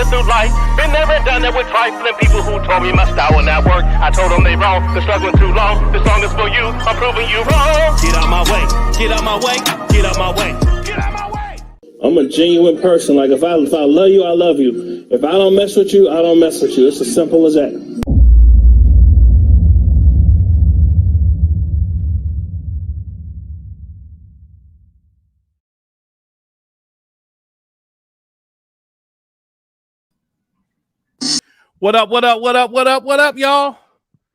running through life. Been there and done that with trifling people who told me my style would not work. I told them they wrong, been struggling too long. This song is for you, I'm proving you wrong. Get out my way, get out my way, get out my way, get out my way. I'm a genuine person. Like if I love you, I love you. If I don't mess with you, I don't mess with you. It's as simple as that. What up, what up, what up, what up, what up, y'all?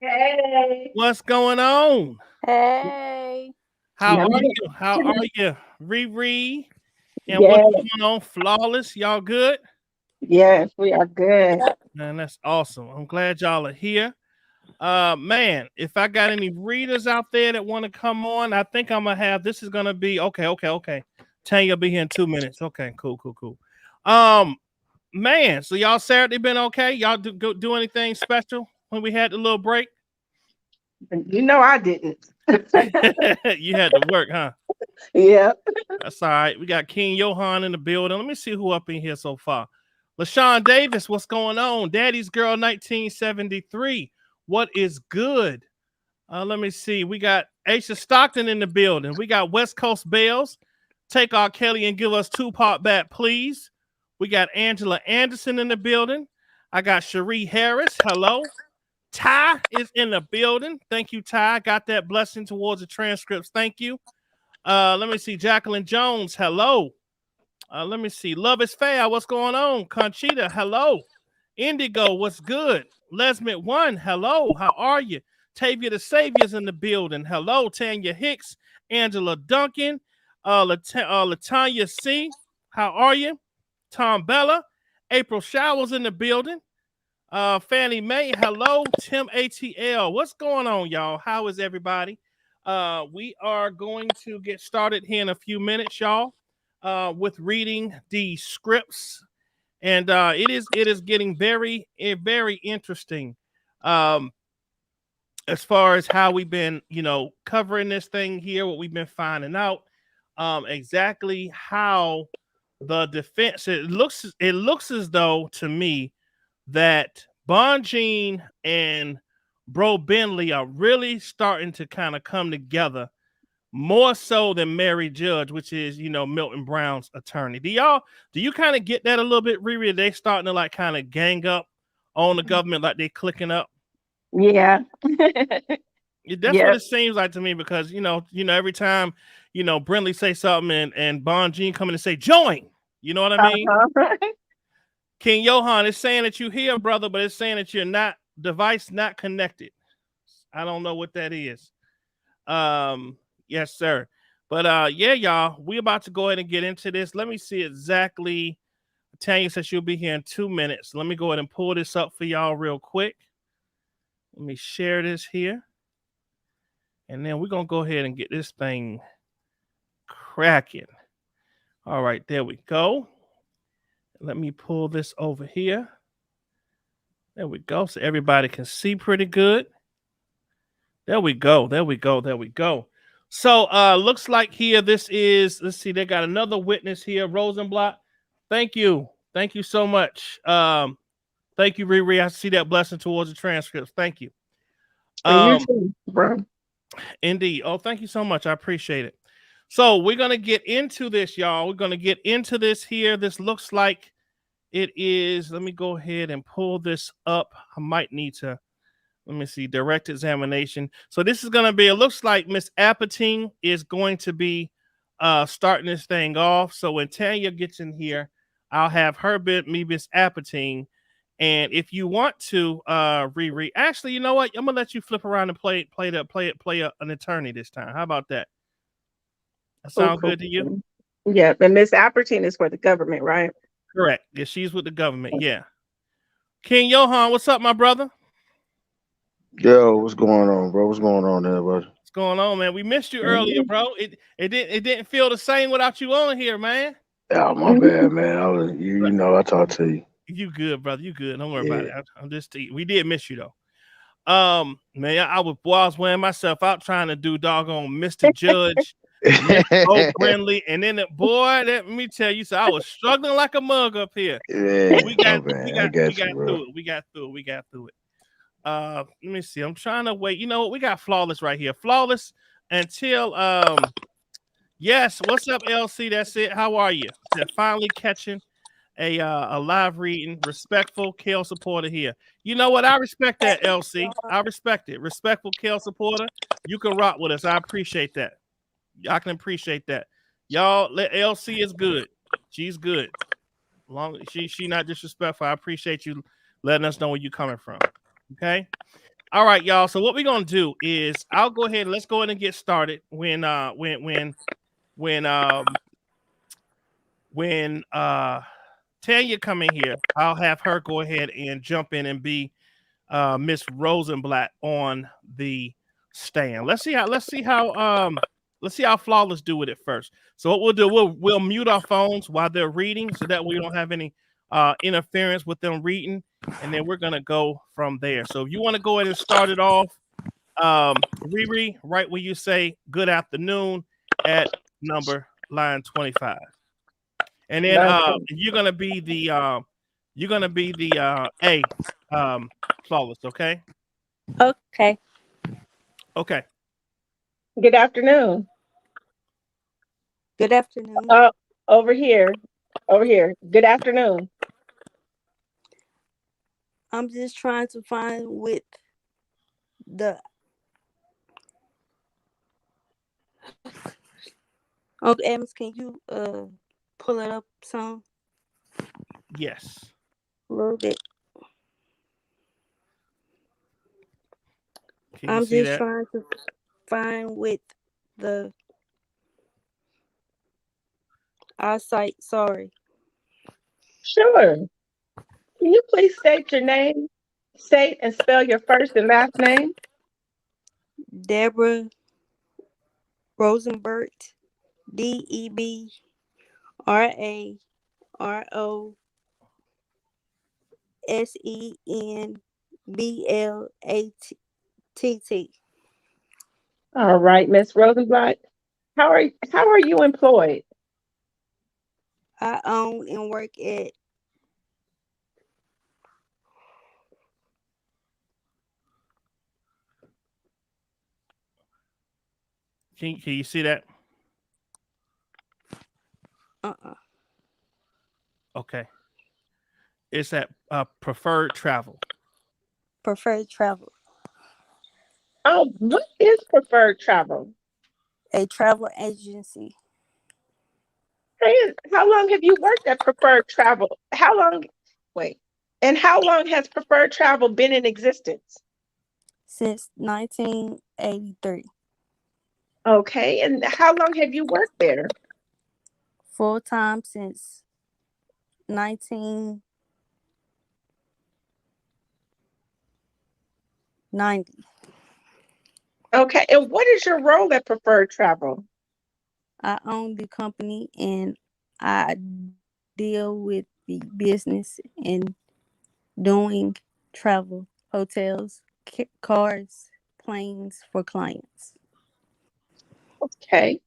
Hey. What's going on? Hey. How are you? How are you? Riri. And what's going on? Flawless. Y'all good? Yes, we are good. Man, that's awesome. I'm glad y'all are here. Man, if I got any readers out there that want to come on, I think I'm gonna have this is gonna be okay. Tanya will be here in 2 minutes. Okay, cool. Man, so y'all Saturday been okay? Y'all do anything special when we had the little break? You know I didn't. You had to work, huh? Yeah. That's all right. We got King Johan in the building. Let me see who up in here so far. LaShawn Davis, what's going on? Daddy's Girl 1973. What is good? Let me see. We got Aisha Stockton in the building. We got West Coast Bells. Take R. Kelly and give us Tupac back, please. We got Angela Anderson in the building. I got Cherie Harris. Hello. Ty is in the building. Thank you, Ty. Got that blessing towards the transcripts. Thank you. Let me see. Jacqueline Jones. Hello. Let me see. Love is fair. What's going on? Conchita. Hello. Indigo. What's good? Lesmit One. Hello. How are you? Tavia the Savior's in the building. Hello. Tanya Hicks. Angela Duncan. Latanya C. How are you? Tom Bella, April Showers in the building. Fannie Mae, hello. Tim ATL, what's going on, y'all? How is everybody? We are going to get started here in a few minutes, y'all, with reading the scripts, and it is getting very interesting. As far as how we've been, covering this thing here, what we've been finding out, exactly how the defense, it looks as though to me that Bonjean and Bro Bentley are really starting to kind of come together more so than Mary Judge, which is, Milton Brown's attorney. Do you kind of get that a little bit, Riri? They starting to like kind of gang up on the government, like they clicking up? Yeah. That's what it seems like to me, because every time Brentley say something and Bonjean come in and say join, you know what I mean? King Johan is saying that you here, brother, but it's saying that you're not device not connected. I don't know what that is. Yes, sir. But yeah, y'all, we about to go ahead and get into this. Let me see exactly. Tanya says she'll be here in 2 minutes. Let me go ahead and pull this up for y'all real quick. Let me share this here. And then we're going to go ahead and get this thing cracking. All right, there we go. Let me pull this over here. There we go. So everybody can see pretty good. There we go. So looks like here this is, let's see, they got another witness here, Rosenblatt. Thank you. Thank you so much. Thank you, Riri. I see that blessing towards the transcripts. Thank you. You too, bro. Indeed. Oh, thank you so much. I appreciate it. So we're going to get into this, y'all. We're going to get into this here. This looks like it is. Let me go ahead and pull this up. I might need to, let me see, direct examination. So this is going to be, it looks like Miss Apatine is going to be starting this thing off. So when Tanya gets in here, I'll have her bit, me, Miss Apatine. And if you want to, Riri, actually, you know what? I'm gonna let you flip around and play an attorney this time. How about that? That sound good to you? Yeah, and Miss Appertine is for the government, right? Correct. Yeah, she's with the government. Yeah. King Johan, what's up, my brother? Yo, what's going on, bro? What's going on there, buddy? What's going on, man? We missed you earlier, bro. It didn't feel the same without you on here, man. Oh, my bad, man. I was I talked to you. You good, brother. You good. Don't worry about it. I'm just we did miss you though. Man, I was wearing myself out trying to do doggone Mr. Judge Miss Brindley, and then boy, let me tell you, so I was struggling like a mug up here. Yeah, We got, okay, we I got, we got you, got bro. through it. We got through it. We got through it. Let me see. I'm trying to wait. You know what? We got flawless right here. Flawless until yes. What's up, LC? That's it. How are you? They're finally catching a live reading. Respectful Kale supporter here. You know what? I respect that, LC. I respect it. Respectful Kale supporter. You can rock with us. I appreciate that. I can appreciate that. Y'all, LC is good. She's good. Long she not disrespectful. I appreciate you letting us know where you're coming from. Okay. All right, y'all. So what we're gonna do is I'll go ahead and let's go ahead and get started. When Tanya come in here, I'll have her go ahead and jump in and be Miss Rosenblatt on the stand. Let's see how flawless do with it first. So what we'll do, we'll mute our phones while they're reading, so that we don't have any interference with them reading, and then we're gonna go from there. So if you want to go ahead and start it off, Riri, right where you say good afternoon at line 25, and then you're gonna be the A flawless, okay? Okay. Okay. Good afternoon. Good afternoon. Over here. Over here. Good afternoon. I'm just trying to find with the Uncle Amos, can you pull it up some Yes. a little bit? Can you I'm see just that? trying to find with the eyesight. Sorry. Sure. Can you please state your name? State and spell your first and last name. Deborah Rosenblatt. DEBRAOSENBLATT. All right, Miss Rosenblatt. How are you employed? I own and work at Can you see that? Okay. It's at preferred travel. Preferred Travel, Oh, what is preferred travel? a travel agency. Hey, how long have you worked at preferred travel? How long? Wait. And how long has preferred travel been in existence? Since 1983. Okay. And how long have you worked there? Full time since 1990. Okay. And what is your role at preferred travel? I own the company and I deal with the business and doing travel, hotels, cars, planes for clients. Okay.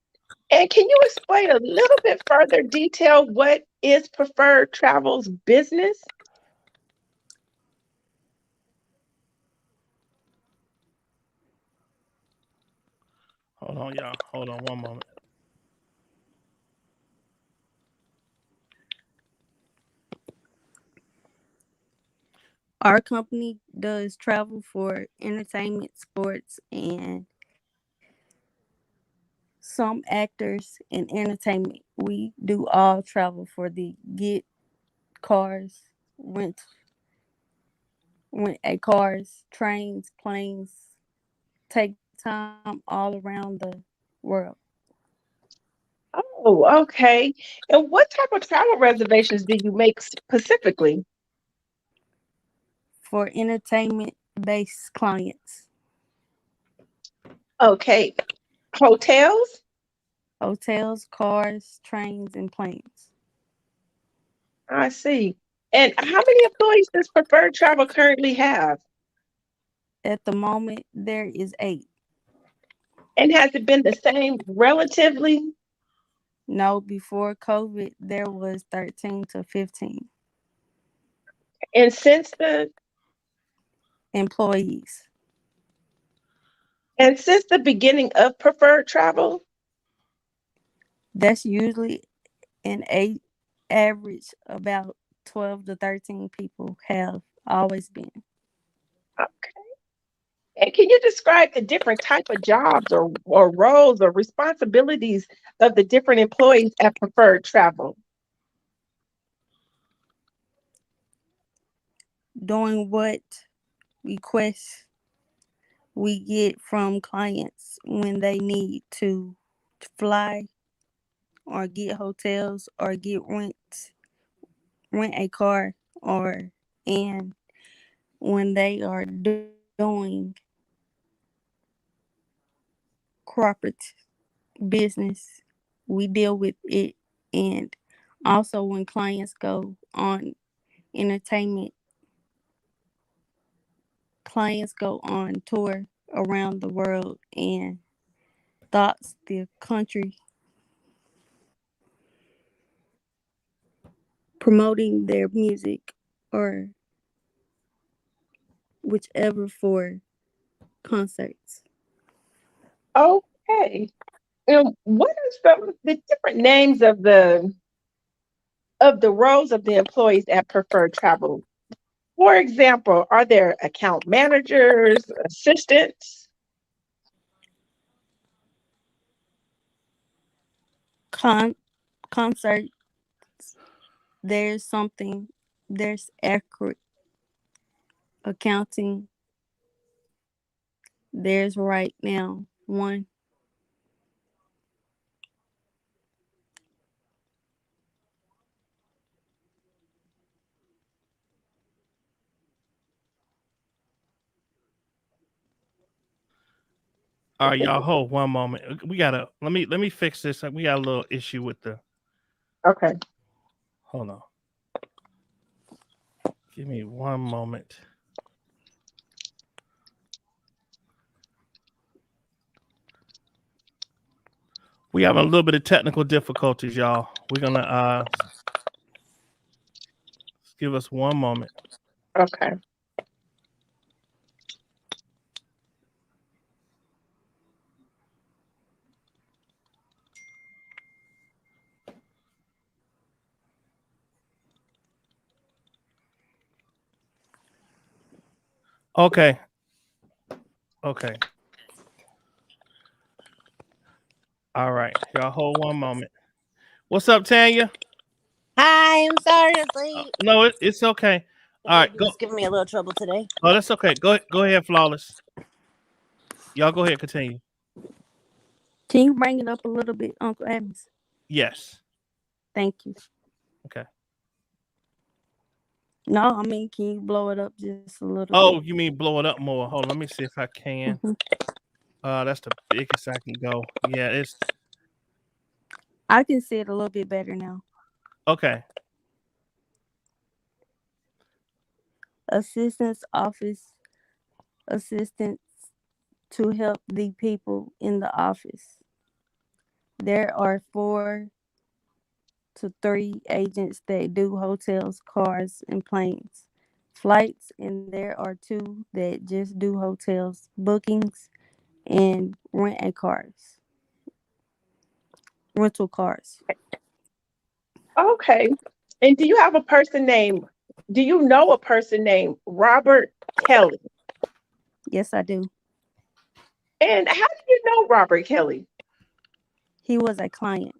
And can you explain a little bit further detail what is preferred travel's business? Hold on, y'all. Hold on one moment. Our company does travel for entertainment, sports, and some actors in entertainment. We do all travel for the get cars, rent a cars, trains, planes, take time all around the world. Oh, okay. And what type of travel reservations do you make specifically? For entertainment based clients, Okay. Hotels? hotels, cars, trains, and planes. I see. And how many employees does preferred travel currently have? At the moment, there is 8. And has it been the same relatively? No, before COVID, there was 13 to 15 And since the employees. beginning of preferred travel? That's usually an average about 12 to 13 people have always been. Okay. And can you describe the different type of jobs or roles or responsibilities of the different employees at preferred travel? Doing what requests we get from clients when they need to fly or get hotels or get rent a car, or and when they are doing corporate business, we deal with it. And also when clients go on entertainment, clients go on tour around the world and thoughts the country, promoting their music or whichever for concerts. Okay. And what are some of the different names of the roles of the employees at preferred travel? For example, are there account managers, assistants? Con concert, there's something, there's accurate accounting, there's right now one. All right, y'all hold one moment. We gotta let me fix this. We got a little issue with the Okay. hold on. Give me one moment. We having a little bit of technical difficulties, y'all. We're gonna give us one moment. Okay. Okay. Okay. All right. Y'all hold one moment. What's up, Tanya? Hi, I'm sorry I was late. No, it's okay. The All right, baby go. was giving me a little trouble today. Oh, that's okay. Go ahead, Flawless. Y'all go ahead, continue. Can you bring it up a little bit, Uncle Adams? Yes. Thank you. Okay. No, I mean, can you blow it up just a little Oh, bit? you mean blow it up more? Hold on, let me see if I can. Hmm. That's the biggest I can go. Yeah, it's I can see it a little bit better now. okay. Assistance office assistants to help the people in the office. There are 4 to 3 agents that do hotels, cars, and planes, flights, and there are 2 that just do hotels, bookings, and rental cars. Okay. And do you know a person named Robert Kelly? Yes, I do. And how do you know Robert Kelly? He was a client.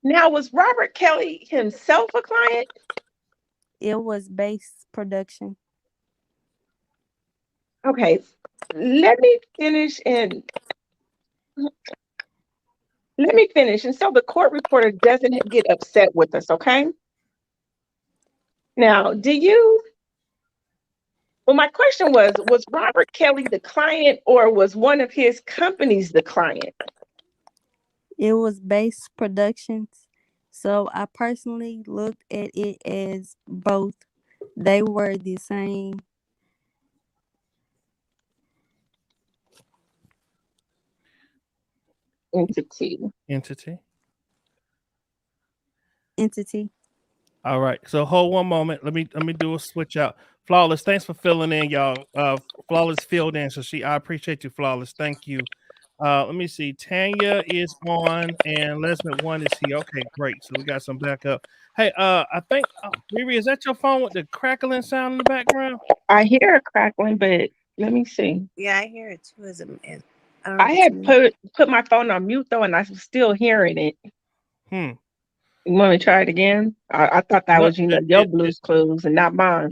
Now, was Robert Kelly himself a client? It was base production. Okay. Let me finish and let me finish. And so the court reporter doesn't get upset with us, okay? Now, well, my question was Robert Kelly the client or was one of his companies the client? It was base productions. So I personally looked at it as both. They were the same. Entity. Entity. Entity. All right. So hold one moment. Let me do a switch out. Flawless. Thanks for filling in, y'all. Flawless filled in. So I appreciate you, Flawless. Thank you. Let me see. Tanya is on and Lesmond one is here. Okay, great. So we got some backup. Hey, I think Riri, is that your phone with the crackling sound in the background? I hear a crackling, but let me see. Yeah, I hear it too. I don't know I if it's had me. put my phone on mute though, and I was still hearing it. Hmm. You want me to try it again? I thought that No, was, your Blue's Clues and not mine.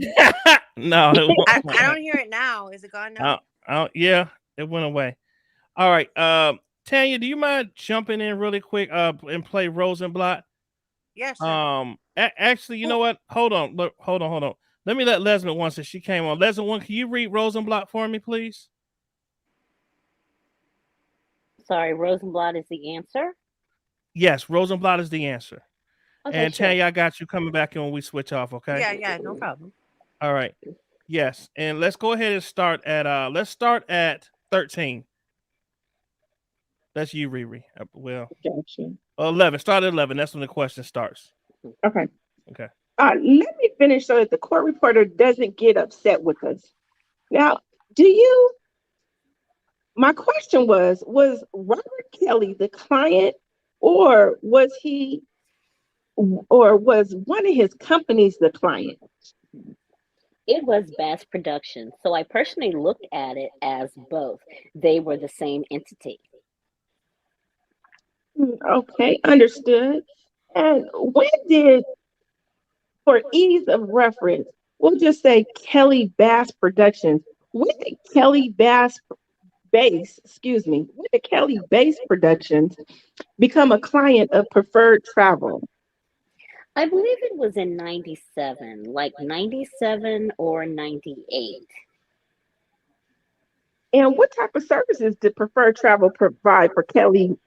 no, it won't. I don't hear it now. Is it gone now? Yeah, it went away. All right. Tanya, do you mind jumping in really quick and play Rosenblatt? Yeah, sure. Actually, you know what? Hold on. Look, hold on. Let me let Lesmond one since she came on. Lesmond one, can you read Rosenblatt for me, please? Sorry, Rosenblatt is the answer. Yes, Rosenblatt is the answer. Okay, And sure. Tanya, I got you coming back in when we switch off, okay? Yeah, no problem. All right. Yes. And let's go ahead and start at 13. That's you, Riri. Well, Gotcha. 11. Start at 11. That's when the question starts. Okay. Okay. Let me finish so that the court reporter doesn't get upset with us. Now, my question was Robert Kelly the client, or was one of his companies the client? It was Bass Productions, so I personally looked at it as both. They were the same entity. Okay, understood. And for ease of reference, we'll just say Kelly Bass Productions. When did when did Kelly Bass Productions become a client of Preferred Travel? I believe it was in 97, like 97 or 98. And what type of services did Preferred Travel provide for Kelly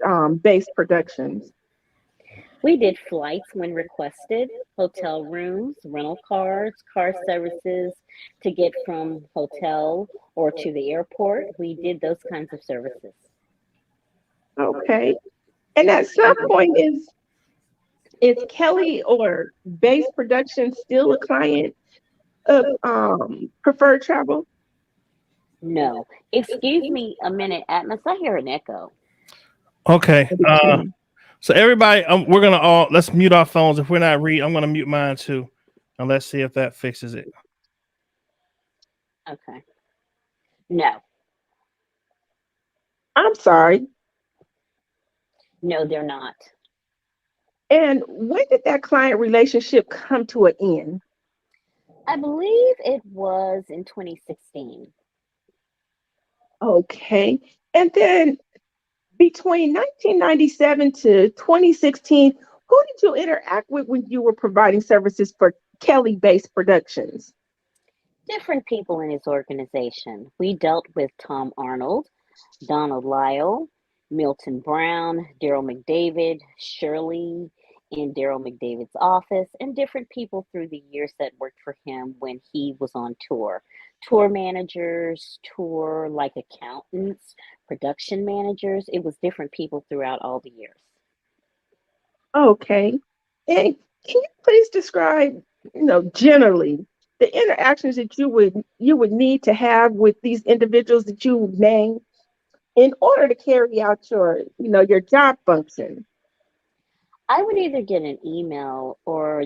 Bass Productions? We did flights when requested, hotel rooms, rental cars, car services to get from hotel or to the airport. We did those kinds of services. Okay. And at some point, is Kelly or Bass Productions still a client of Preferred Travel? No. Excuse me a minute, Atmos. I hear an echo. Okay. So everybody, we're gonna let's mute our phones. If we're not reading, I'm gonna mute mine too, and let's see if that fixes it. Okay. No. I'm sorry. No, they're not. And when did that client relationship come to an end? I believe it was in 2016. Okay. And then between 1997 to 2016, who did you interact with when you were providing services for Kelly Based Productions? Different people in his organization. We dealt with Tom Arnold, Donald Lyle, Milton Brown, Daryl McDavid, Shirley in Daryl McDavid's office, and different people through the years that worked for him when he was on tour. Tour managers, tour like accountants, production managers. It was different people throughout all the years. Okay. And can you please describe, generally the interactions that you would need to have with these individuals that you name in order to carry out your job function? I would either get an email or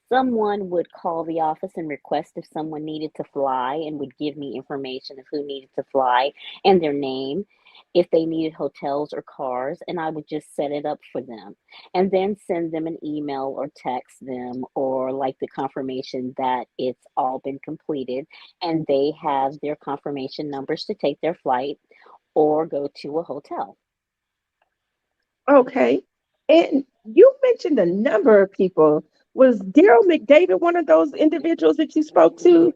someone would call the office and request if someone needed to fly and would give me information of who needed to fly and their name, if they needed hotels or cars, and I would just set it up for them and then send them an email or text them or like the confirmation that it's all been completed and they have their confirmation numbers to take their flight or go to a hotel. Okay. And you mentioned a number of people. Was Daryl McDavid one of those individuals that you spoke to,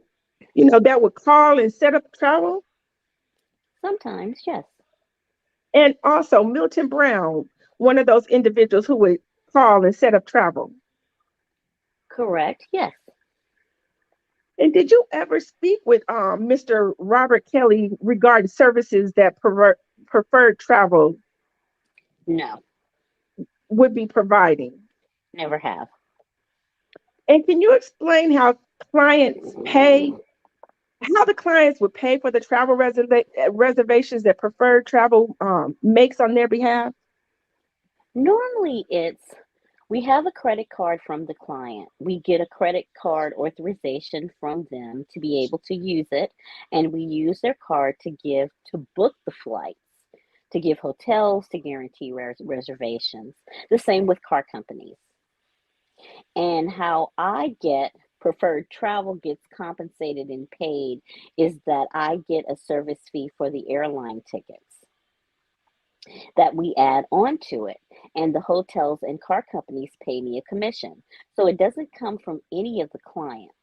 that would call and set up travel? Sometimes, yes. And also Milton Brown, one of those individuals who would call and set up travel. Correct, yes. And did you ever speak with Mr. Robert Kelly regarding services that preferred travel No, would be providing. never have. And can you explain how clients pay, how the clients would pay for the travel reservations that Preferred Travel makes on their behalf? Normally, we have a credit card from the client. We get a credit card authorization from them to be able to use it, and we use their card to book the flights, to give hotels, to guarantee reservations. The same with car companies. And how Preferred Travel gets compensated and paid is that I get a service fee for the airline tickets that we add on to it. And the hotels and car companies pay me a commission. So it doesn't come from any of the clients.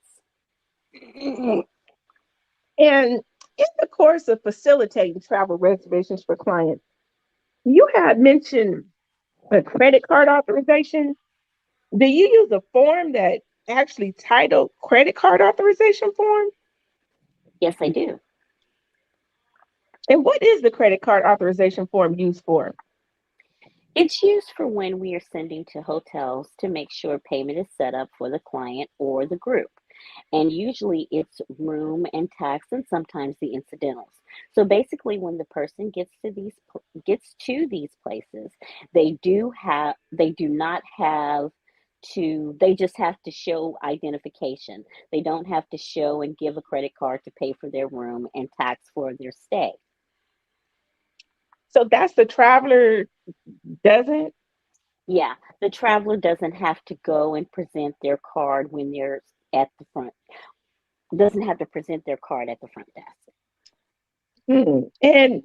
And in the course of facilitating travel reservations for clients, you had mentioned a credit card authorization. Do you use a form that actually titled credit card authorization form? Yes, I do. And what is the credit card authorization form used for? It's used for when we are sending to hotels to make sure payment is set up for the client or the group. And usually it's room and tax and sometimes the incidentals. So basically when the person gets to these places, they do not have they just have to show identification. They don't have to show and give a credit card to pay for their room and tax for their stay. So that's the traveler doesn't? Yeah, the traveler doesn't have to go and present their card when they're at the front, doesn't have to present their card at the front desk. And can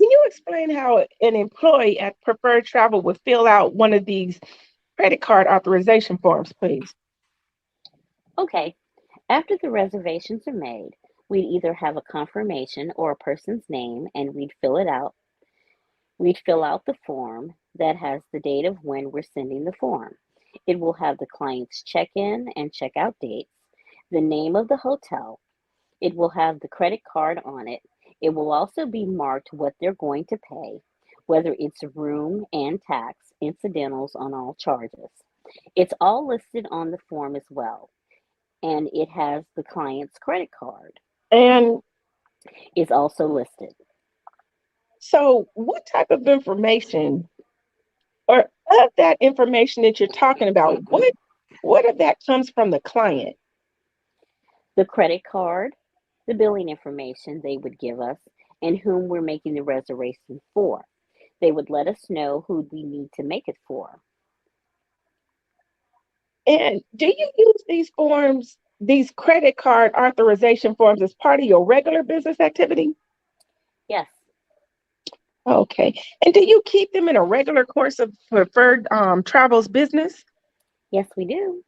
you explain how an employee at Preferred Travel would fill out one of these credit card authorization forms, please? Okay, after the reservations are made, we'd either have a confirmation or a person's name and we'd fill it out. We'd fill out the form that has the date of when we're sending the form. It will have the client's check-in and check-out dates, the name of the hotel. It will have the credit card on it. It will also be marked what they're going to pay, whether it's room and tax, incidentals on all charges. It's all listed on the form as well. And it has the client's credit card. And It's also listed. so, what type of information, or of that information that you're talking about, what of that comes from the client? The credit card, the billing information they would give us, and whom we're making the reservation for. They would let us know who we need to make it for. And do you use these forms, these credit card authorization forms, as part of your regular business activity? Yes, Okay. And do you keep them in a regular course of Preferred Travel's business? yes, we do.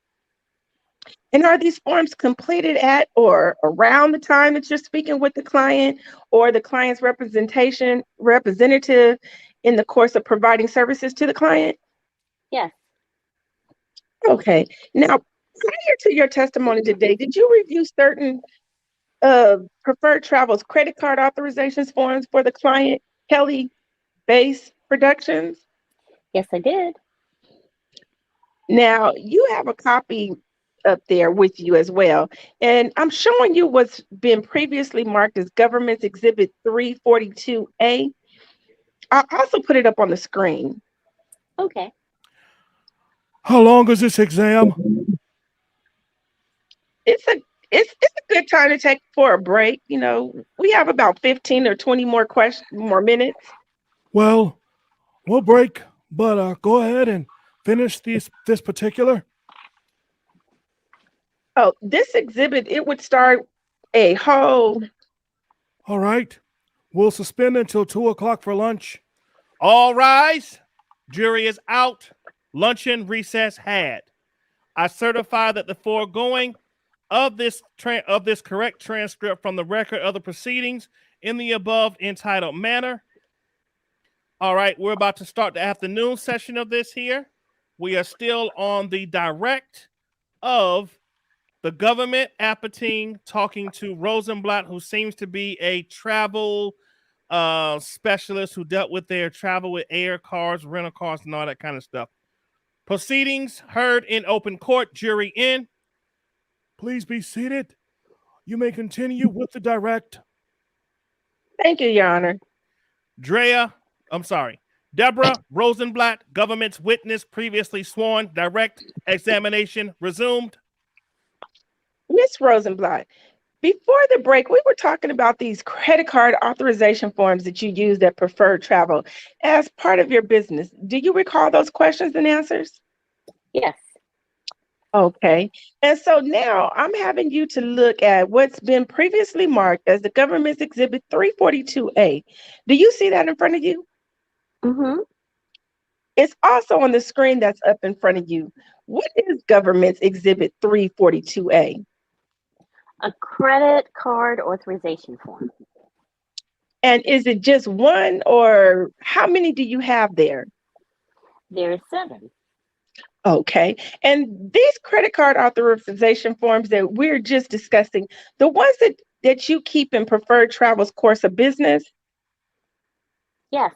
And are these forms completed at or around the time that you're speaking with the client or the client's representative in the course of providing services to the client? Yes, Okay. Now, prior to your testimony today, did you review certain Preferred Travel's credit card authorizations forms for the client, Kelly Base Productions? yes, I did. Now, you have a copy up there with you as well. And I'm showing you what's been previously marked as Government's Exhibit 342A. I'll also put it up on the screen. Okay. How long is this exam? It's a it's a good time to take for a break. You know, we have about 15 or 20 more minutes. Well, we'll break, but go ahead and finish this particular. Oh, this exhibit, it would start a whole. All right. We'll suspend until 2:00 for lunch. All rise. Jury is out. Luncheon recess had. I certify that the foregoing of this correct transcript from the record of the proceedings in the above entitled manner. All right, we're about to start the afternoon session of this here. We are still on the direct of the government Appeting talking to Rosenblatt, who seems to be a travel specialists who dealt with their travel with air cars, rental cars, and all that kind of stuff. Proceedings heard in open court. Jury in. Please be seated. You may continue with the direct. Thank you, Your Honor. Deborah Rosenblatt, government's witness, previously sworn. Direct examination resumed. Miss Rosenblatt, before the break, we were talking about these credit card authorization forms that you use at Preferred Travel as part of your business. Do you recall those questions and answers? Yes. Okay. And so now I'm having you to look at what's been previously marked as the government's exhibit 342A. Do you see that in front of you? Mm-hmm. It's also on the screen that's up in front of you. What is government's exhibit 342A? A credit card authorization form. And is it just one, or how many do you have there? There's 7. Okay. And these credit card authorization forms that we're just discussing, the ones that you keep in Preferred Travel's course of business? Yes.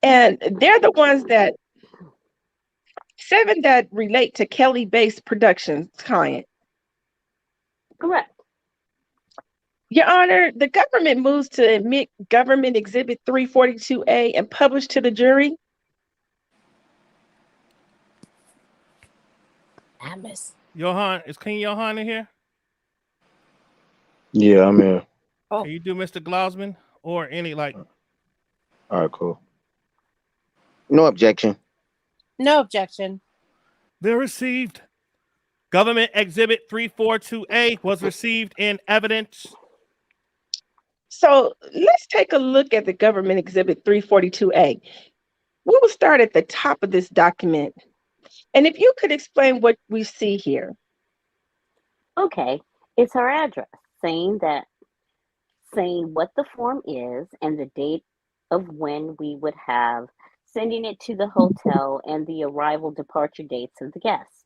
And they're the ones that 7 that relate to Kelly-based productions client. Correct. Your Honor, the government moves to admit government exhibit 342A and publish to the jury. Atmos. Johan, is King Johan in here? Yeah, I'm here. Oh. Can you do Mr. Glausman or any like? All right, cool. No objection. No objection. They're received. Government exhibit 342A was received in evidence. So let's take a look at the government exhibit 342A. We will start at the top of this document. And if you could explain what we see here. Okay. It's our address saying what the form is and the date of when we would have sending it to the hotel and the arrival departure dates of the guests.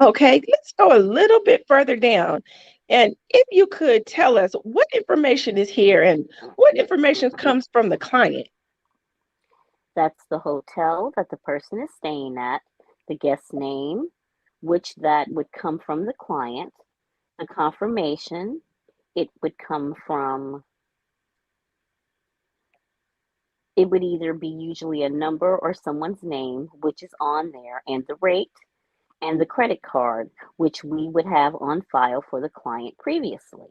Okay, let's go a little bit further down. And if you could tell us what information is here and what information comes from the client. That's the hotel that the person is staying at, the guest's name, which that would come from the client, the confirmation, it would either be usually a number or someone's name, which is on there, and the rate, and the credit card, which we would have on file for the client previously.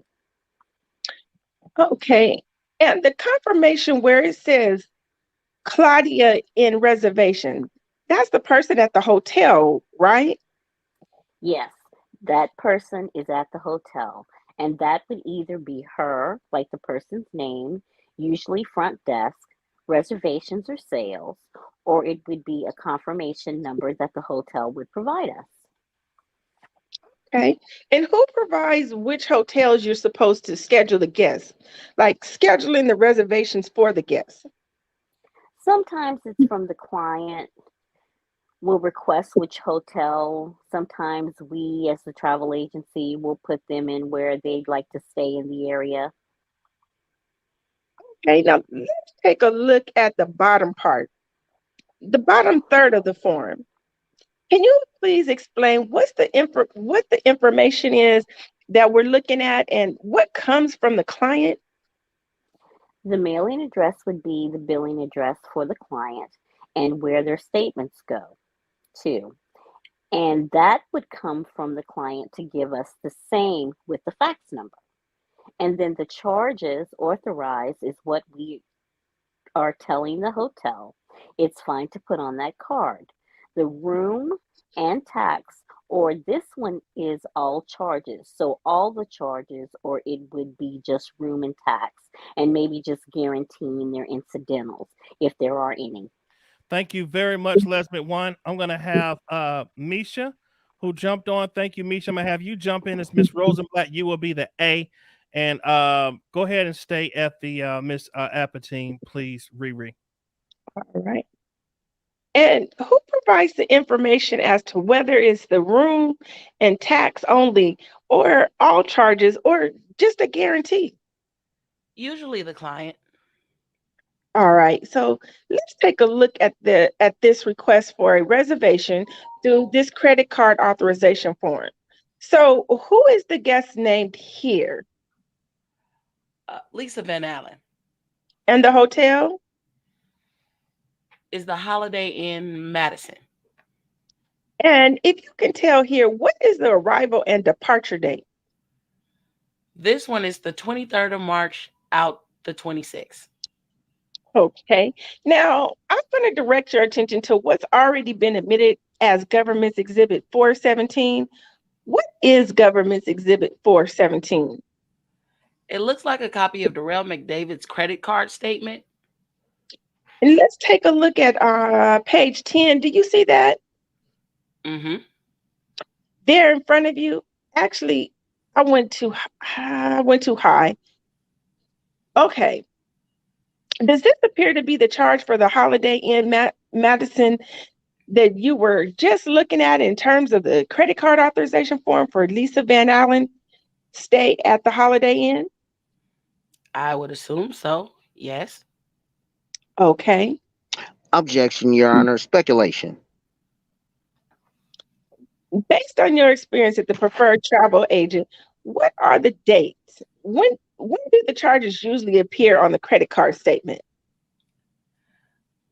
Okay, and the confirmation where it says Claudia in reservation, that's the person at the hotel, right? Yes, that person is at the hotel, and that would either be her, like the person's name, usually front desk, reservations or sales, or it would be a confirmation number that the hotel would provide us. Okay, and who provides which hotels you're supposed to schedule the guests, like scheduling the reservations for the guests? Sometimes it's from the client. Will request which hotel. Sometimes we, as the travel agency, will put them in where they'd like to stay in the area. Okay, now let's take a look at the bottom part, the bottom third of the form. Can you please explain what the information is that we're looking at and what comes from the client? The mailing address would be the billing address for the client and where their statements go to. And that would come from the client to give us the same with the fax number. And then the charges authorized is what we are telling the hotel it's fine to put on that card. The room and tax, or this one is all charges. So all the charges, or it would be just room and tax, and maybe just guaranteeing their incidentals if there are any. Thank you very much, Lesmit One. I'm going to have Misha, who jumped on. Thank you, Misha. I'm going to have you jump in as Miss Rosenblatt. You will be the A. And go ahead and stay at the Miss Apatine, please, Riri. All right. And who provides the information as to whether it's the room and tax only or all charges, or just a guarantee? Usually the client. All right, so let's take a look at this request for a reservation through this credit card authorization form. So who is the guest named here? Lisa Van Allen. And the hotel? Is the Holiday Inn Madison. And if you can tell here, what is the arrival and departure date? This one is the 23rd of March out the 26th. Okay. Now, I'm going to direct your attention to what's already been admitted as Government's Exhibit 417. What is Government's Exhibit 417? It looks like a copy of Darrell McDavid's credit card statement. And let's take a look at page 10. Do you see that? Mm-hmm. There in front of you. Actually, I went too high. Okay. Does this appear to be the charge for the Holiday Inn Madison that you were just looking at in terms of the credit card authorization form for Lisa Van Allen stay at the Holiday Inn? I would assume so. Yes. Okay. Objection, Your Honor. Speculation. Based on your experience at the preferred travel agent, what are the dates? When do the charges usually appear on the credit card statement?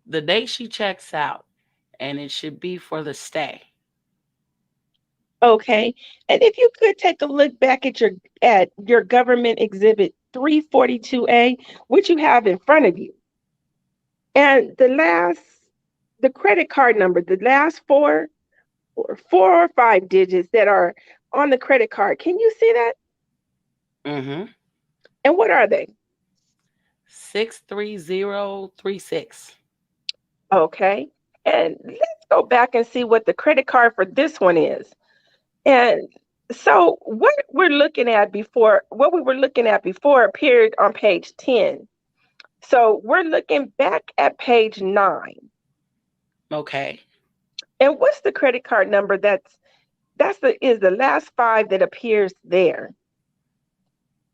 The date she checks out, and it should be for the stay. Okay. And if you could take a look back at your Government Exhibit 342A, which you have in front of you. And the credit card number, the last four or five digits that are on the credit card. Can you see that? Mm-hmm. And what are they? 63036. Okay. And let's go back and see what the credit card for this one is. And so what we were looking at before appeared on page 10. So we're looking back at page 9. Okay. And what's the credit card number is the last five that appears there?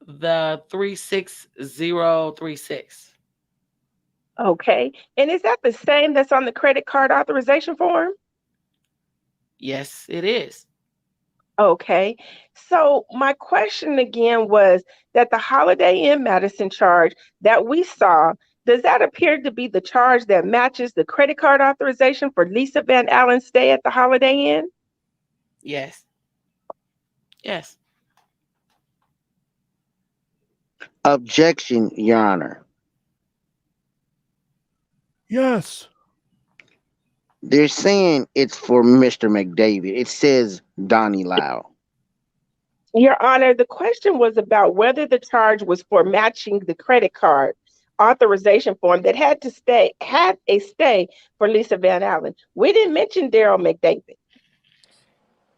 The 36036. Okay. And is that the same that's on the credit card authorization form? Yes, it is. Okay. So my question again was that the Holiday Inn Madison charge that we saw, does that appear to be the charge that matches the credit card authorization for Lisa Van Allen's stay at the Holiday Inn? Yes. Yes. Objection, Your Honor. Yes. They're saying it's for Mr. McDavid. It says Donnie Lau. Your Honor, the question was about whether the charge was for matching the credit card authorization form that had a stay for Lisa Van Allen. We didn't mention Darrell McDavid.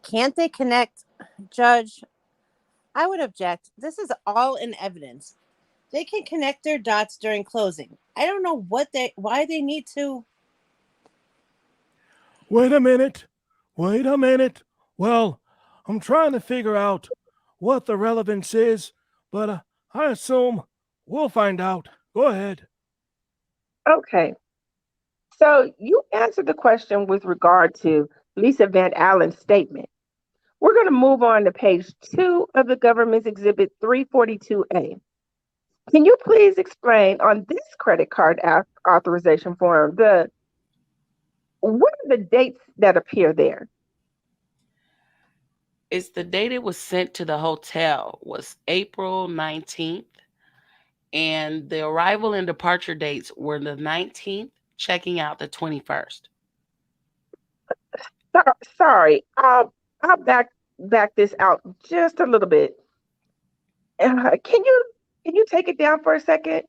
Can't they connect, Judge? I would object. This is all in evidence. They can connect their dots during closing. I don't know why they need to. Wait a minute. Well, I'm trying to figure out what the relevance is, but I assume we'll find out. Go ahead. Okay. So you answered the question with regard to Lisa Van Allen's statement. We're going to move on to page 2 of the Government's Exhibit 342A. Can you please explain on this credit card authorization form, what are the dates that appear there? It's the date it was sent to the hotel was April 19th, and the arrival and departure dates were the 19th, checking out the 21st. Sorry, I'll back this out just a little bit. Can you take it down for a second?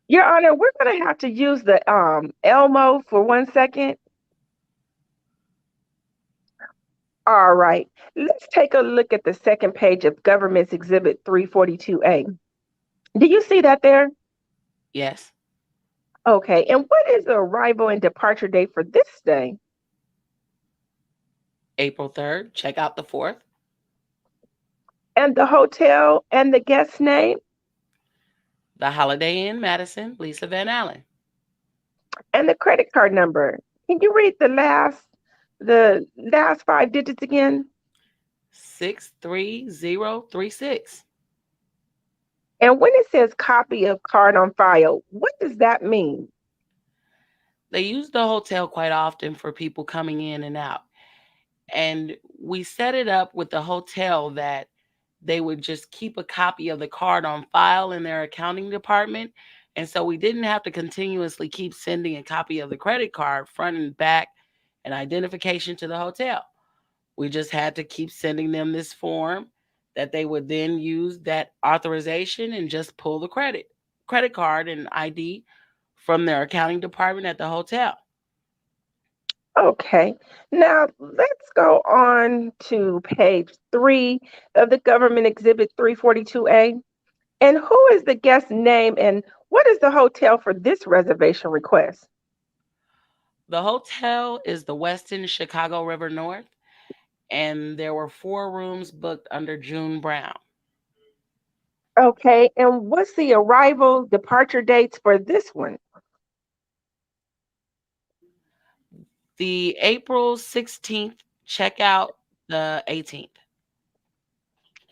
Your Honor, we're going to have to use the Elmo for 1 second. All right, let's take a look at the second page of Government's Exhibit 342A. Do you see that there? Yes. Okay, and what is the arrival and departure date for this stay? April 3rd, check out the 4th. And the hotel and the guest name The Holiday Inn, Madison, Lisa Van Allen. and the credit card number. Can you read the last 5 digits again? 63036. And when it says copy of card on file, what does that mean? They use the hotel quite often for people coming in and out. And we set it up with the hotel that they would just keep a copy of the card on file in their accounting department. And so we didn't have to continuously keep sending a copy of the credit card front and back and identification to the hotel. We just had to keep sending them this form that they would then use that authorization and just pull the credit card and ID from their accounting department at the hotel. Okay. Now let's go on to page 3 of the government exhibit 342A. And who is the guest name and what is the hotel for this reservation request? The hotel is the Westin Chicago River North, and there were 4 rooms booked under June Brown. Okay. And what's the arrival departure dates for this one? The April 16th checkout, the 18th.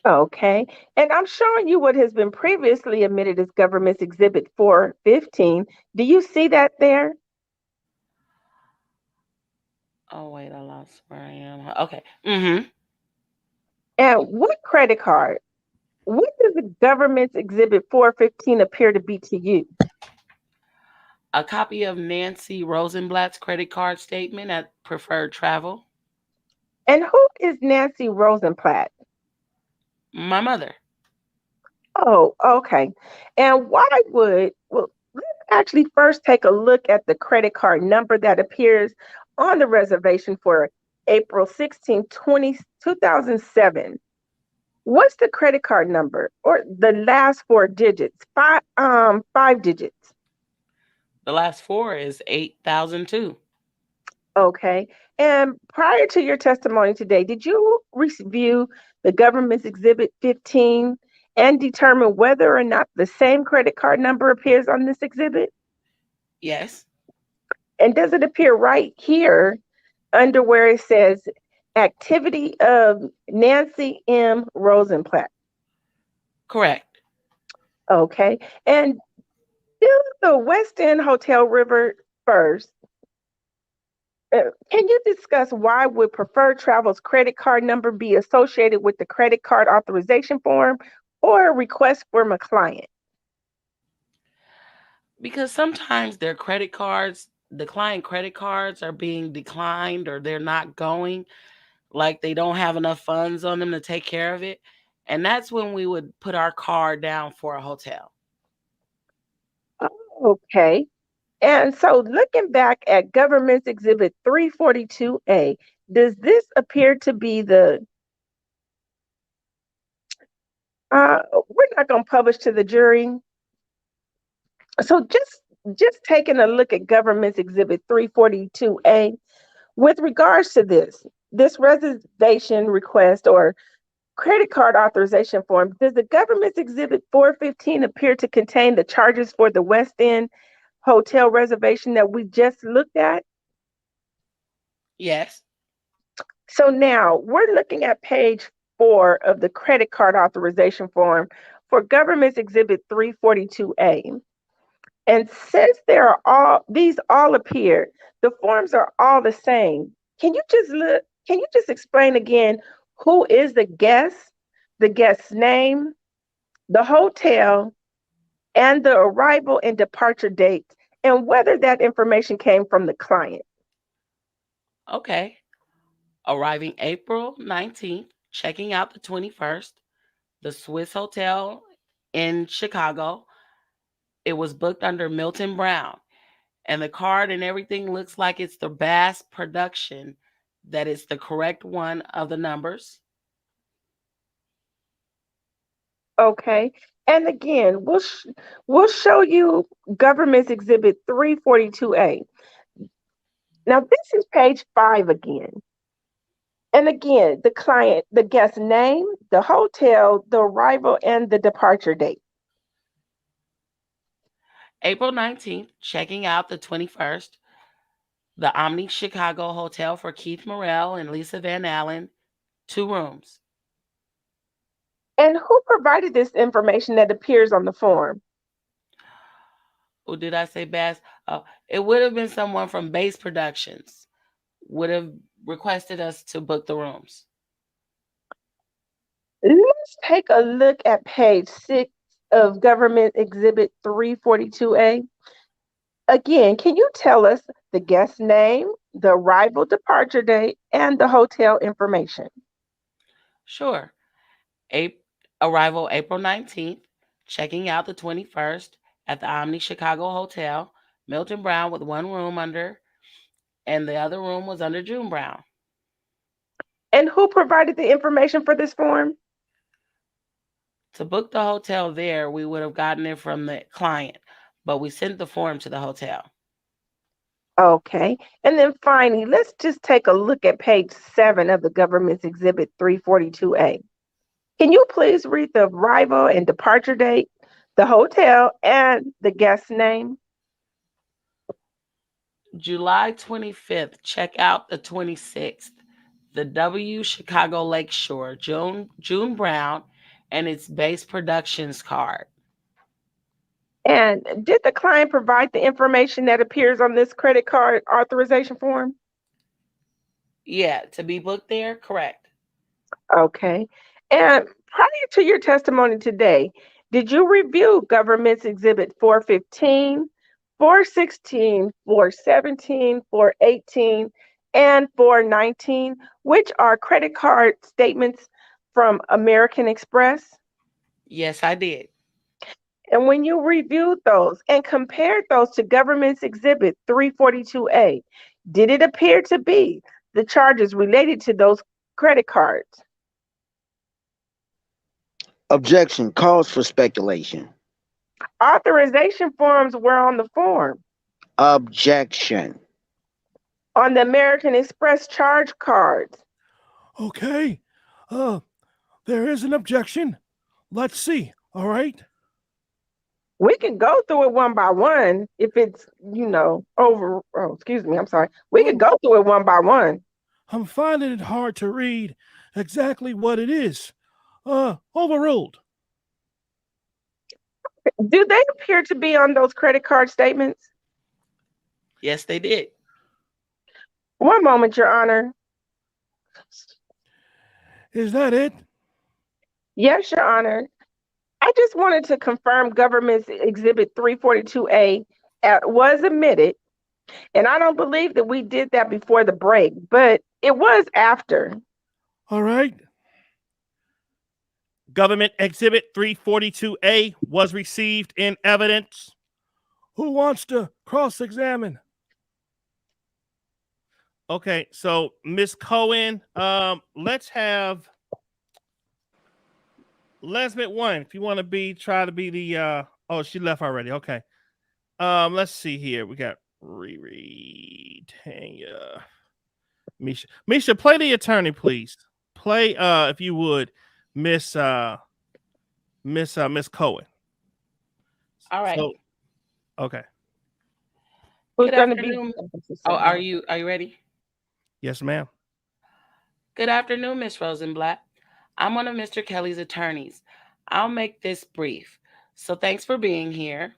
Okay. And I'm showing you what has been previously admitted as government's exhibit 415. Do you see that there? Oh, wait, I lost where I am. Okay. Mm-hmm. And what credit card? What does the government's exhibit 415 appear to be to you? A copy of Nancy Rosenblatt's credit card statement at Preferred Travel. And who is Nancy Rosenblatt? My mother. Oh, okay. And well, let's actually first take a look at the credit card number that appears on the reservation for April 16, 2007. What's the credit card number or the last 4 digits? 5 digits. The last 4 is 8002. Okay. And prior to your testimony today, did you review the government's exhibit 15 and determine whether or not the same credit card number appears on this exhibit? Yes. And does it appear right here under where it says activity of Nancy M. Rosenblatt? Correct. Okay. And still the West End Hotel River first. Can you discuss why would Preferred Travel's credit card number be associated with the credit card authorization form or a request from a client? Because sometimes their credit cards, the client credit cards are being declined or they're not going, like they don't have enough funds on them to take care of it. And that's when we would put our card down for a hotel. Okay. And so looking back at Government's Exhibit 342A, does this appear to be we're not going to publish to the jury. So just taking a look at Government's Exhibit 342A, with regards to this reservation request or credit card authorization form, does the Government's Exhibit 415 appear to contain the charges for the West End hotel reservation that we just looked at? Yes. So now we're looking at page 4 of the credit card authorization form for Government's Exhibit 342A. And since these all appear, the forms are all the same. Can you just explain again who is the guest's name, the hotel, and the arrival and departure dates, and whether that information came from the client? Okay. Arriving April 19th, checking out the 21st, the Swiss Hotel in Chicago. It was booked under Milton Brown. And the card and everything looks like it's the Bass production, that it's the correct one of the numbers. Okay. And again, we'll show you Government's Exhibit 342A. Now, this is page 5 again. And again, the client, the guest name, the hotel, the arrival, and the departure date. April 19th, checking out the 21st, the Omni Chicago Hotel for Keith Murrell and Lisa Van Allen, 2 rooms. And who provided this information that appears on the form? Or did I say Bass? It would have been someone from Base Productions would have requested us to book the rooms. Let's take a look at page 6 of Government Exhibit 342A. Again, can you tell us the guest name, the arrival departure date, and the hotel information? Sure. Arrival April 19th, checking out the 21st at the Omni Chicago Hotel, Milton Brown with 1 room under, and the other room was under June Brown. And who provided the information for this form? To book the hotel there, we would have gotten it from the client, but we sent the form to the hotel. Okay. And then finally, let's just take a look at page 7 of the Government's Exhibit 342A. Can you please read the arrival and departure date, the hotel, and the guest name? July 25th, check out the 26th, the W Chicago Lakeshore, June Brown, and its Base Productions card. And did the client provide the information that appears on this credit card authorization form? Yeah, to be booked there, correct. Okay. And prior to your testimony today, did you review Government's Exhibit 415, 416, 417, 418, and 419, which are credit card statements from American Express? Yes, I did. And when you reviewed those and compared those to Government's Exhibit 342A, did it appear to be the charges related to those credit cards? Objection. Cause for speculation. Authorization forms were on the form. Objection. On the American Express charge cards. Okay. There is an objection. Let's see. All right. We can go through it one by one if it's, over. Oh, excuse me. I'm sorry. We could go through it one by one. I'm finding it hard to read exactly what it is. Overruled. Do they appear to be on those credit card statements? Yes, they did. One moment, Your Honor. Is that it? Yes, Your Honor. I just wanted to confirm Government's Exhibit 342A was admitted, and I don't believe that we did that before the break, but it was after. All right. Government Exhibit 342A was received in evidence. Who wants to cross-examine? Okay, so Ms. Cohen, let's have Lesmit 1, if you want to try to be the oh, she left already. Okay. Let's see here. We got Riri, Tanya, Misha. Misha, play the attorney, please. Play if you would, Miss Cohen. All right. So, okay. Who's Good going to be? afternoon. Oh, are you ready? Yes, ma'am. Good afternoon, Miss Rosenblatt. I'm one of Mr. Kelly's attorneys. I'll make this brief. So thanks for being here.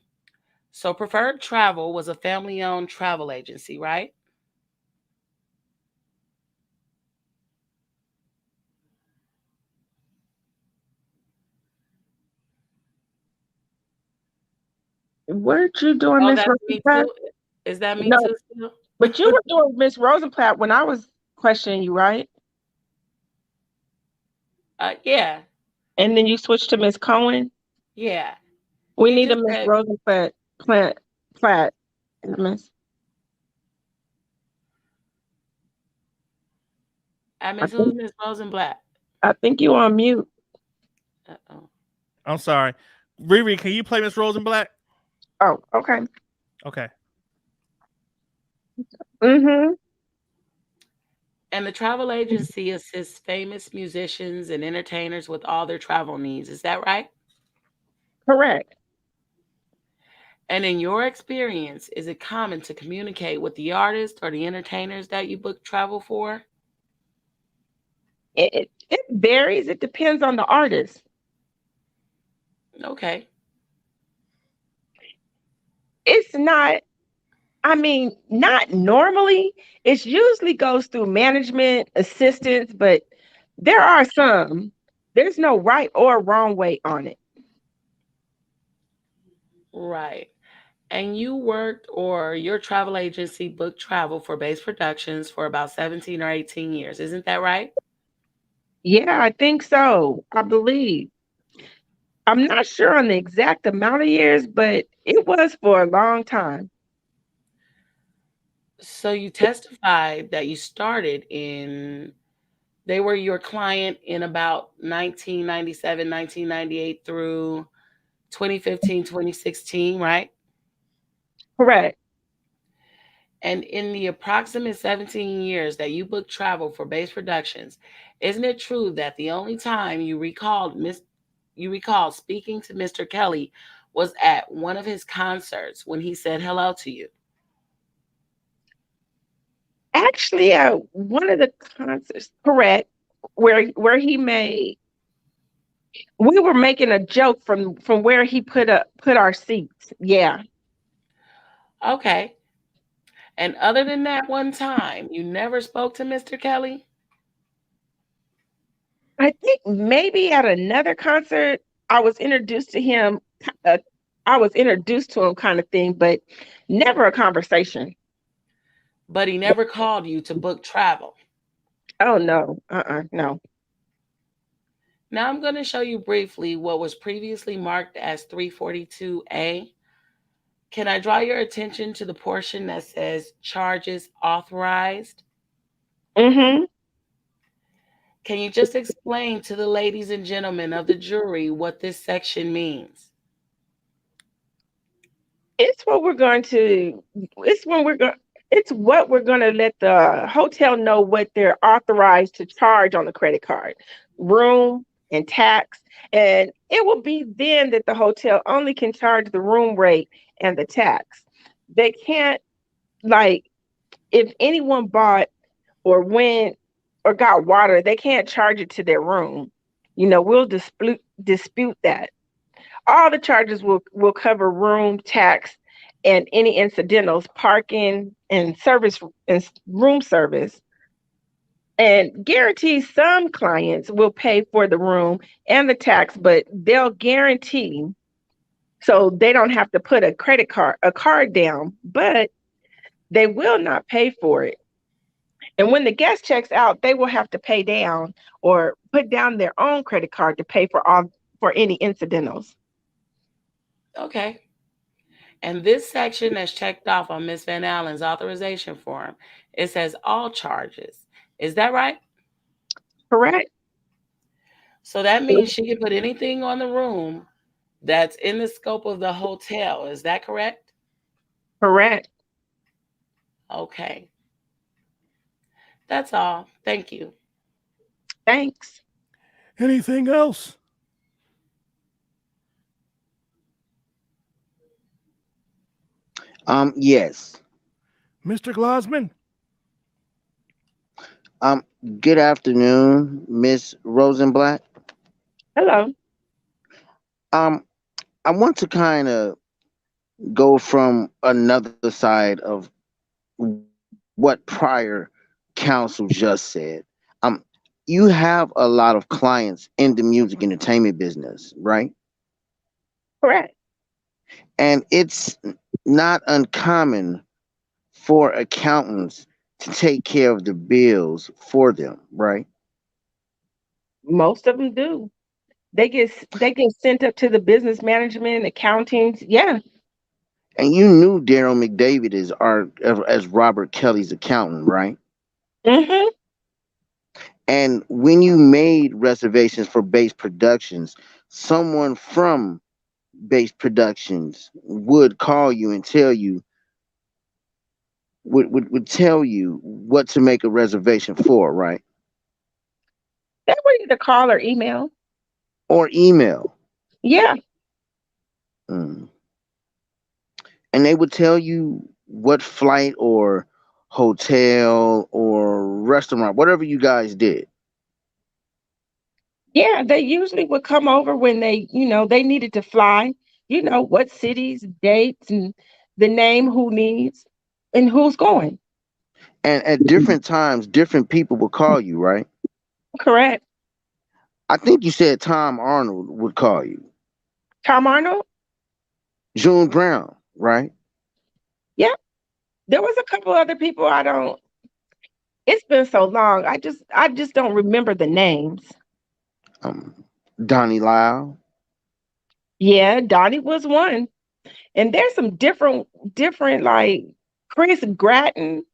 So Preferred Travel was a family-owned travel agency, right? What are you doing, Oh, Miss that's me Rosenblatt? too? Is that me No, too still? but you were doing Miss Rosenblatt when I was questioning you, right? Yeah. And then you switched to Miss Cohen. Yeah. We He need a just Miss said, Rosenblatt Platt. Miss. I I miss think, who's Miss Rosenblatt? I think you're on mute. Uh-oh. I'm sorry. Riri, can you play Miss Rosenblatt? Oh, okay. Okay. Mm-hmm. And the travel agency assists famous musicians and entertainers with all their travel needs. Is that right? Correct. And in your experience, is it common to communicate with the artists or the entertainers that you book travel for? It varies. It depends on the artist. Okay. It's not, I mean, not normally. It usually goes through management, assistants, but there are some. There's no right or wrong way on it. Right. And you worked or your travel agency booked travel for Base Productions for about 17 or 18 years. Isn't that right? Yeah, I think so. I believe. I'm not sure on the exact amount of years, but it was for a long time. So you testified that you started in, they were your client in about 1997, 1998 through 2015, 2016, right? Correct. And in the approximate 17 years that you booked travel for Base Productions, isn't it true that the only time you recall speaking to Mr. Kelly was at one of his concerts when he said hello to you? Actually, one of the concerts, correct, where he made, we were making a joke from where he put our seats. Yeah. Okay. And other than that one time, you never spoke to Mr. Kelly? I think maybe at another concert, I was introduced to him. Uh, I was introduced to him, kind of thing, but never a conversation. But he never called you to book travel. Oh no, no. Now I'm going to show you briefly what was previously marked as 342A. Can I draw your attention to the portion that says charges authorized? Mm-hmm. Can you just explain to the ladies and gentlemen of the jury what this section means? It's what we're going to. It's when we're going. It's what we're going to let the hotel know what they're authorized to charge on the credit card, room and tax, and it will be then that the hotel only can charge the room rate and the tax. They can't, like, if anyone bought or went or got water, they can't charge it to their room. We'll dispute that. All the charges will cover room tax and any incidentals, parking and service and room service. And guarantee some clients will pay for the room and the tax, but they'll guarantee so they don't have to put a card down, but they will not pay for it. And when the guest checks out, they will have to pay down or put down their own credit card to pay for any incidentals. Okay. And this section that's checked off on Miss Van Allen's authorization form, it says all charges. Is that right? Correct? So that means she can put anything on the room that's in the scope of the hotel. Is that correct? Correct. Okay. That's all. Thank you. Thanks. Anything else? Yes. Mr. Glasman? Um, Good afternoon, Miss Rosenblatt. Hello. Um, I want to kind of go from another side of what prior counsel just said. Um, you have a lot of clients in the music entertainment business, right? Correct. And it's not uncommon for accountants to take care of the bills for them, right? Most of them do. They get sent up to the business management, accounting. Yeah. And you knew Daryl McDavid as Robert Kelly's accountant, right? Mm-hmm. And when you made reservations for Base Productions, someone from Base Productions would call you and tell you would tell you what to make a reservation for, right? They would either call or email. Or email. Yeah, Mm. And they would tell you what flight or hotel or restaurant, whatever you guys did. yeah. They usually would come over when they needed to fly. What cities, dates, and the name who needs and who's going. And at different times, different people would call you, right? Correct. I think you said Tom Arnold would call you. Tom Arnold. June Brown, right? Yeah. There was a couple other people I don't. It's been so long. I just don't remember the names. Um, Donnie Lyle. Yeah, Donnie was one. And there's some different like Chris Gratton.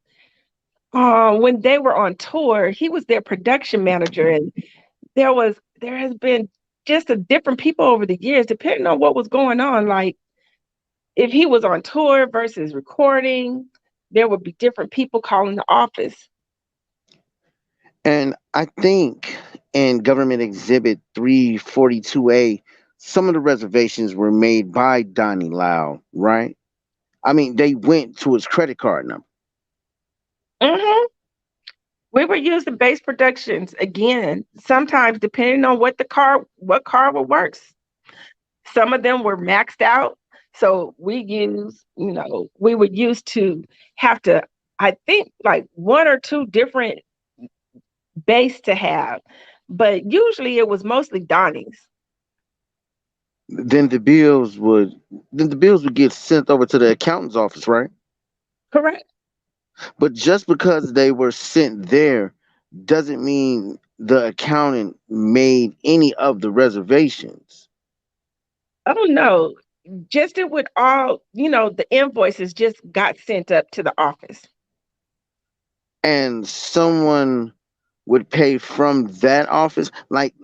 When they were on tour, he was their production manager, and there has been just a different people over the years, depending on what was going on. Like if he was on tour versus recording, there would be different people calling the office. And I think in Government Exhibit 342A, some of the reservations were made by Donnie Lyle, right? I mean, they went to his credit card number. Hmm. We were using base productions again, sometimes depending on what car would works. Some of them were maxed out. So we would use to have to, I think, like one or two different base to have. But usually it was mostly Donnie's. Then the bills would then the bills would get sent over to the accountant's office, right? Correct. But just because they were sent there doesn't mean the accountant made any of the reservations. Oh no. Just it would the invoices just got sent up to the office. And someone would pay from that office, like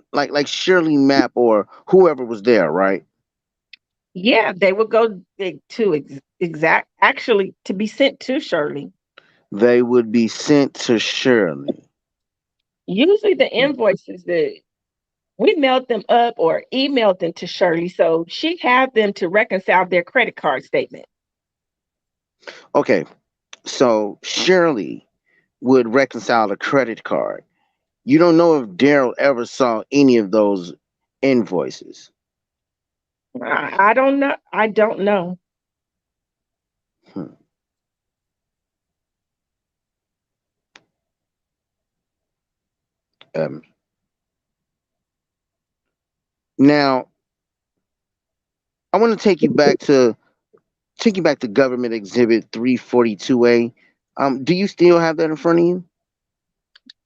Shirley Map or whoever was there, right? Yeah, they would go to exact actually to be sent to Shirley. They would be sent to Shirley. Usually the invoices that we mailed them up or emailed them to Shirley, so she had them to reconcile their credit card statement. Okay, so Shirley would reconcile the credit card. You don't know if Daryl ever saw any of those invoices. I don't know. I don't know. Hmm. Um, Now, I want to take you back to Government Exhibit 342A. Do you still have that in front of you?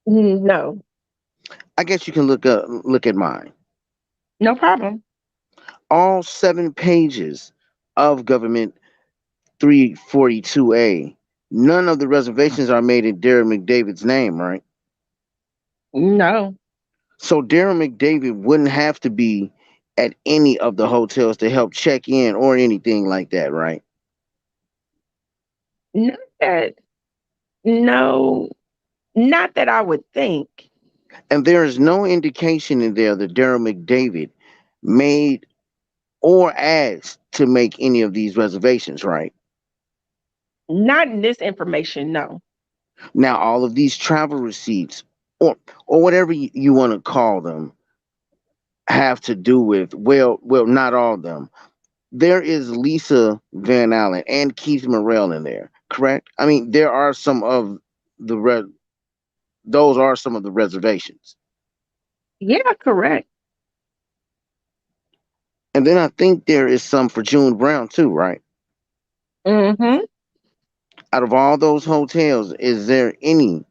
No, I guess you can look at mine. no problem. All 7 pages of Government 342A. None of the reservations are made in Darren McDavid's name, right? No, So Darren McDavid wouldn't have to be at any of the hotels to help check in or anything like that, right? not that. No, not that I would think. And there is no indication in there that Darren McDavid made or asked to make any of these reservations, right? Not in this information. No. Now, all of these travel receipts, or whatever you want to call them, have to do with not all of them. There is Lisa Van Allen and Keith Murrell in there, correct? I mean, there are some of the those are some of the reservations, Yeah, correct. and then I think there is some for June Brown too, right? Mm-hmm. Out of all those hotels, is there any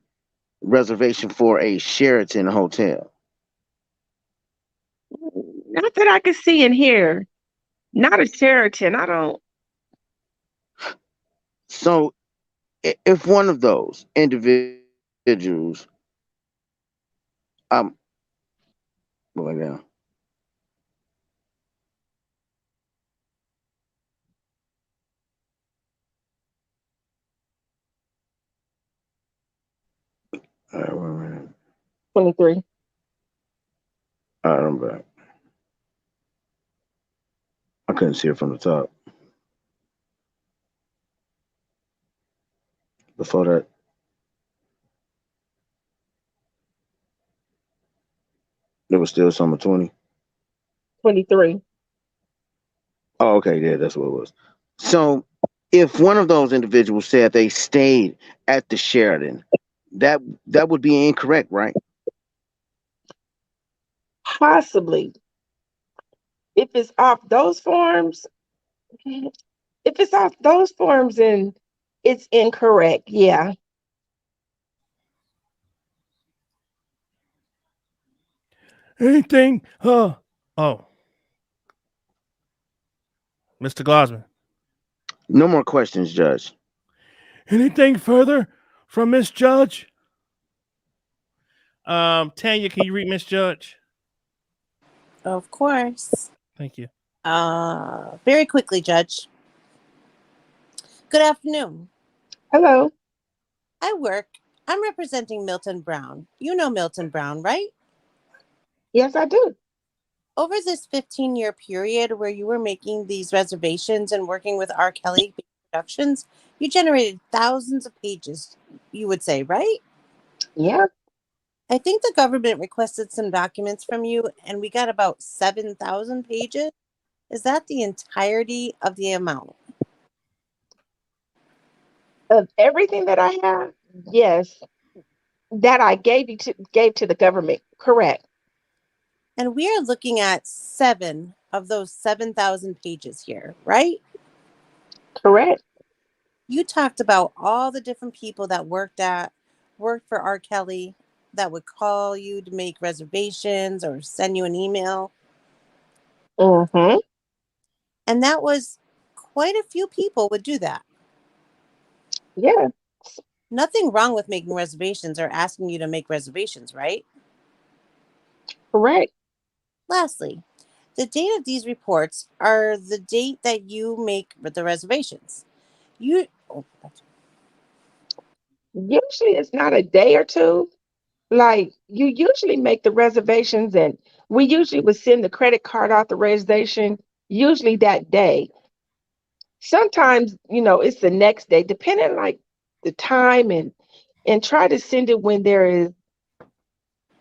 reservation for a Sheraton hotel? Not that I could see in here. Not a Sheraton. I don't. So if one of those individuals, um, well, yeah. All right, wait a minute. 23. All right, I'm back. I couldn't see it from the top. Before that, there was still summer 20. 23. Oh, okay, yeah, that's what it was. So, if one of those individuals said they stayed at the Sheraton, that that would be incorrect, right? Possibly. If it's off those forms, if it's off those forms and it's incorrect, yeah. Anything? Oh, Mr. Gosman. No more questions, Judge. Anything further from Miss Judge? Tanya, can you read Miss Judge? Of course. Thank you. Very quickly, Judge. Good afternoon. Hello. I'm representing Milton Brown. You know Milton Brown, right? Yes, I do. Over this 15-year period where you were making these reservations and working with R. Kelly Productions, you generated thousands of pages, you would say, right? Yeah, I think the government requested some documents from you, and we got about 7,000 pages. Is that the entirety of the amount? of everything that I have, yes, that I gave to the government. Correct. And we are looking at 7 of those 7,000 pages here, right? Correct. You talked about all the different people that worked for R. Kelly that would call you to make reservations or send you an email. Mm-hmm. And that was quite a few people would do that. Yeah, Nothing wrong with making reservations or asking you to make reservations, right? correct. Lastly, the date of these reports are the date that you make the reservations. You Usually it's not a day or two. Like you usually make the reservations and we usually would send the credit card authorization usually that day. Sometimes, it's the next day, depending like the time and try to send it when there is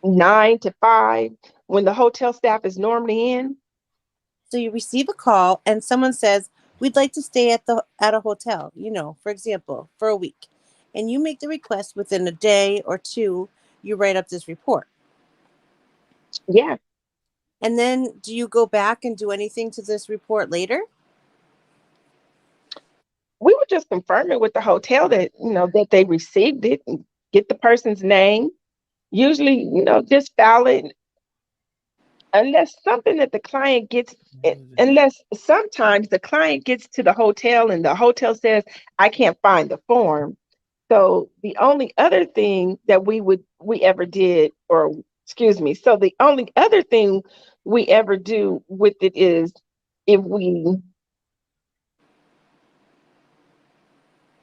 9 to 5, when the hotel staff is normally in. So you receive a call and someone says, "We'd like to stay at a hotel, for example, for a week." And you make the request within a day or two, you write up this report. Yeah. And then do you go back and do anything to this report later? We would just confirm it with the hotel that, that they received it and get the person's name. Usually, just file it unless something that the client gets, unless sometimes the client gets to the hotel and the hotel says, I can't find the form. So the only other thing that we ever did, or excuse me, so the only other thing we ever do with it is if we,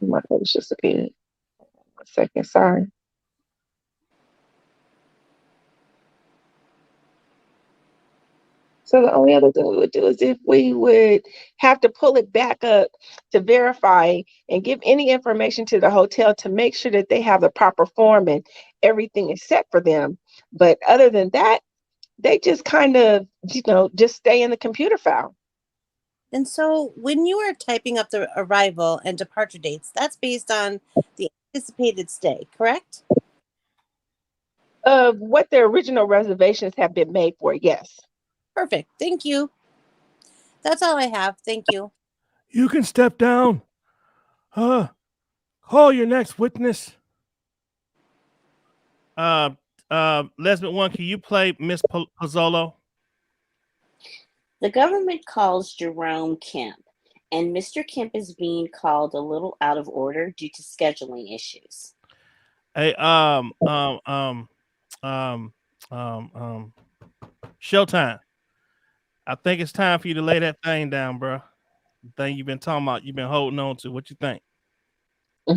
my page just appeared. 1 second, sorry. So the only other thing we would do is if we would have to pull it back up to verify and give any information to the hotel to make sure that they have the proper form and everything is set for them. But other than that, they just kind of, just stay in the computer file. And so when you are typing up the arrival and departure dates, that's based on the anticipated stay, correct? Of what the original reservations have been made for, yes. Perfect. Thank you. That's all I have. Thank you. You can step down. Call your next witness. Lesbian one, can you play Miss Pozzolo? The government calls Jerome Kemp, and Mr. Kemp is being called a little out of order due to scheduling issues. Hey, Showtime. I think it's time for you to lay that thing down, bro. The thing you've been talking about, you've been holding on to. What you think? Uh,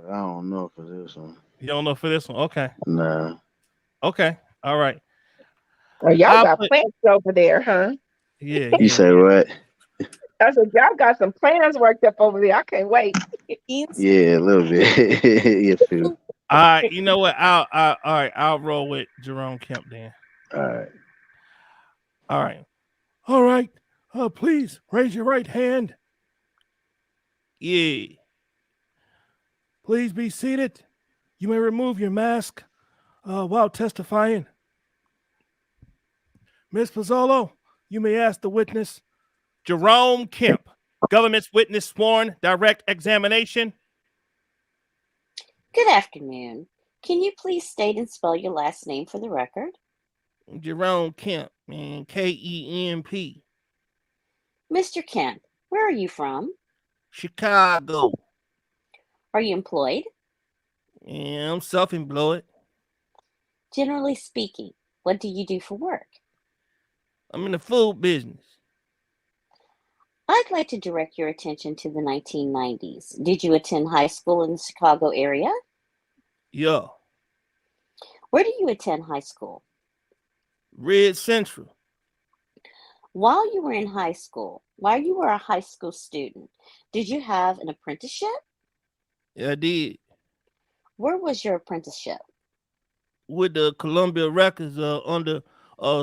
I don't know for this one. You don't know for this one? Okay. Nah. Okay. All right. Oh, y'all I'll got put plans over there, huh? yeah, You yeah, say yeah. what? I said, y'all got some plans worked up over there. I can't wait. Beans. Yeah, a little bit. You feel? All right, you know what? All right, I'll roll with Jerome Kemp then. All right. All right. All right. Please raise your right hand. Yeah. Please be seated. You may remove your mask while testifying. Miss Pozzolo, you may ask the witness. Jerome Kemp, government's witness sworn, direct examination. Good afternoon. Can you please state and spell your last name for the record? Jerome Kemp, man, Kemp. Mr. Kemp, where are you from? Chicago. Are you employed? Yeah, I'm self-employed. Generally speaking, what do you do for work? I'm in the food business. I'd like to direct your attention to the 1990s. Did you attend high school in the Chicago area? Yeah. Where do you attend high school? Red Central. While you were in high school, while you were a high school student, did you have an apprenticeship? Yeah, I did. Where was your apprenticeship? With the Columbia Records under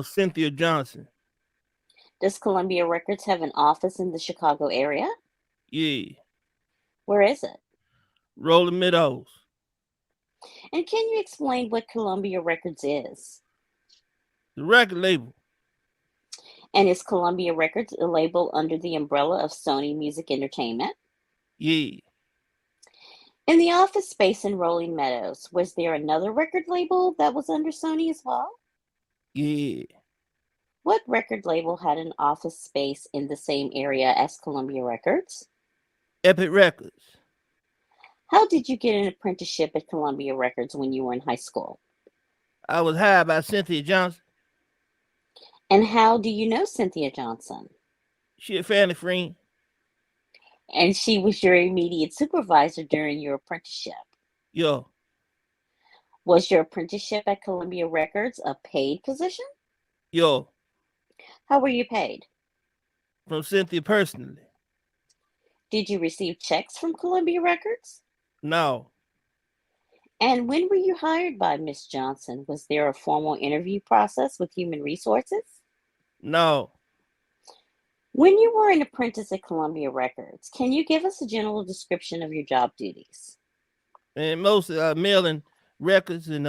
Cynthia Johnson. Does Columbia Records have an office in the Chicago area? Yeah. Where is it? Rolling Meadows. And can you explain what Columbia Records is? The record label. And is Columbia Records a label under the umbrella of Sony Music Entertainment? Yeah. In the office space in Rolling Meadows, was there another record label that was under Sony as well? Yeah. What record label had an office space in the same area as Columbia Records? Epic Records. How did you get an apprenticeship at Columbia Records when you were in high school? I was hired by Cynthia Johnson. And how do you know Cynthia Johnson? She a family friend. And she was your immediate supervisor during your apprenticeship. Yo. Was your apprenticeship at Columbia Records a paid position? Yo. How were you paid? From Cynthia personally. Did you receive checks from Columbia Records? No. And when were you hired by Miss Johnson? Was there a formal interview process with Human Resources? No. When you were an apprentice at Columbia Records, can you give us a general description of your job duties? And mostly mailing records and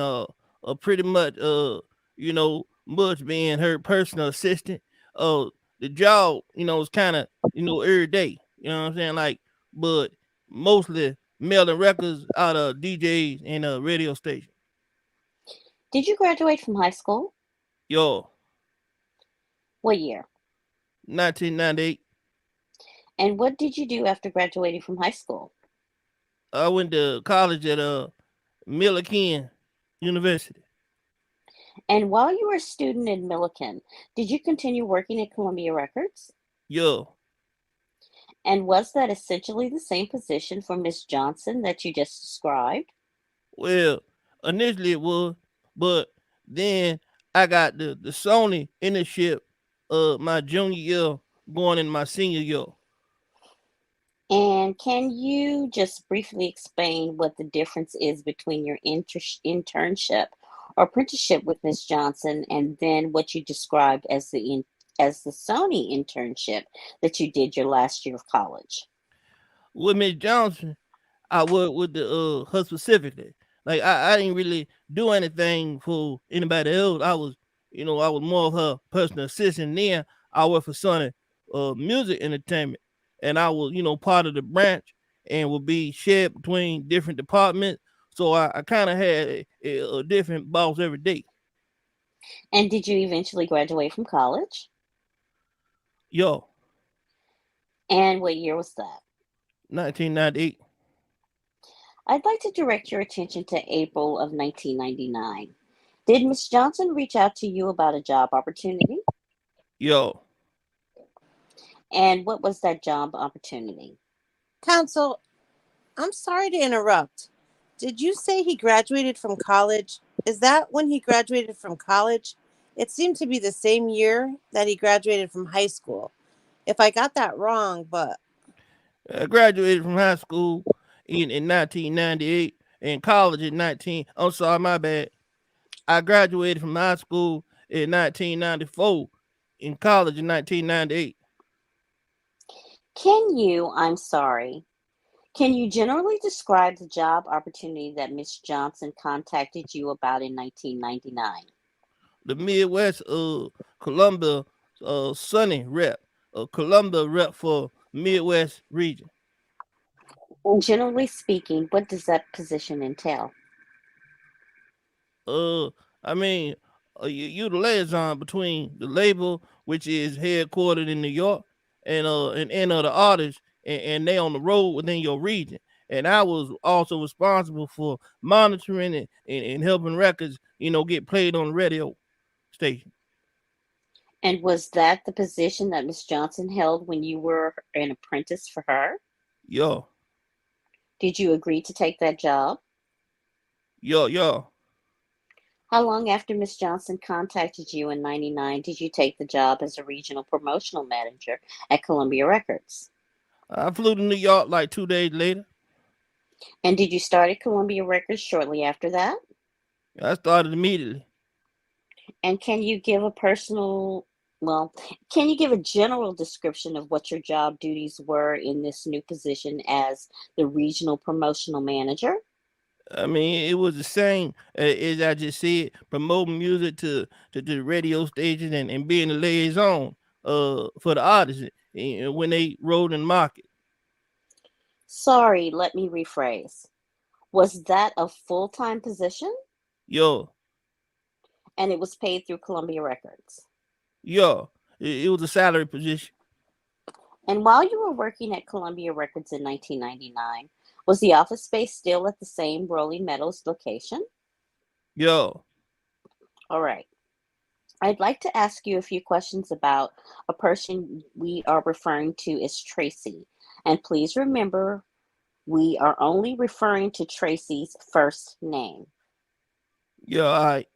pretty much you know, much being her personal assistant. The job, you know, is kind of, you know, every day. You know what I'm saying? Like, but mostly mailing records out of DJs and a radio station. Did you graduate from high school? Yo, What year? 1998. And what did you do after graduating from high school? I went to college at Milliken University. And while you were a student in Milliken, did you continue working at Columbia Records? Yo, And was that essentially the same position for Miss Johnson that you just described? well, initially it was, but then I got the Sony internship my junior year going in my senior year. And can you just briefly explain what the difference is between your internship or apprenticeship with Miss Johnson and then what you described as the Sony internship that you did your last year of college? With Miss Johnson, I worked with the her specifically. Like I didn't really do anything for anybody else. I was, you know, I was more of her personal assistant. Then I worked for Sony Music Entertainment, and I was, you know, part of the branch and would be shared between different departments. So I kind of had a different boss every day. And did you eventually graduate from college? Yo, And what year was that? 1998. I'd like to direct your attention to April of 1999. Did Miss Johnson reach out to you about a job opportunity? Yo, And what was that job opportunity? Counsel, I'm sorry to interrupt, Did you say he graduated from college? Is that when he graduated from college? It seemed to be the same year that he graduated from high school. If I got that wrong, but I graduated from high school in 1998 and college in 19. I'm sorry, my bad. I graduated from high school in 1994 in college in 1998. Can you generally describe the job opportunity that Miss Johnson contacted you about in 1999? The Midwest Columbia Sunny rep, Columbia rep for Midwest region. Generally speaking, what does that position entail? Uh, I mean, you the liaison between the label, which is headquartered in New York, and the artists, and they on the road within your region. And I was also responsible for monitoring it and helping records, get played on the radio station. And was that the position that Miss Johnson held when you were an apprentice for her? Yo, Did you agree to take that job? yo. How long after Miss Johnson contacted you in 99 did you take the job as a regional promotional manager at Columbia Records? I flew to New York like 2 days later. And did you start at Columbia Records shortly after that? I started immediately. And can you give can you give a general description of what your job duties were in this new position as the regional promotional manager? I mean, it was the same as I just said, promoting music to the radio stations and being the liaison for the artists when they rode in the market. Sorry, let me rephrase. Was that a full-time position? Yo, And it was paid through Columbia Records. yo, it was a salary position. And while you were working at Columbia Records in 1999, was the office space still at the same Rolling Meadows location? Yo, All right. I'd like to ask you a few questions about a person we are referring to as Tracy. And please remember, we are only referring to Tracy's first name. yo, I,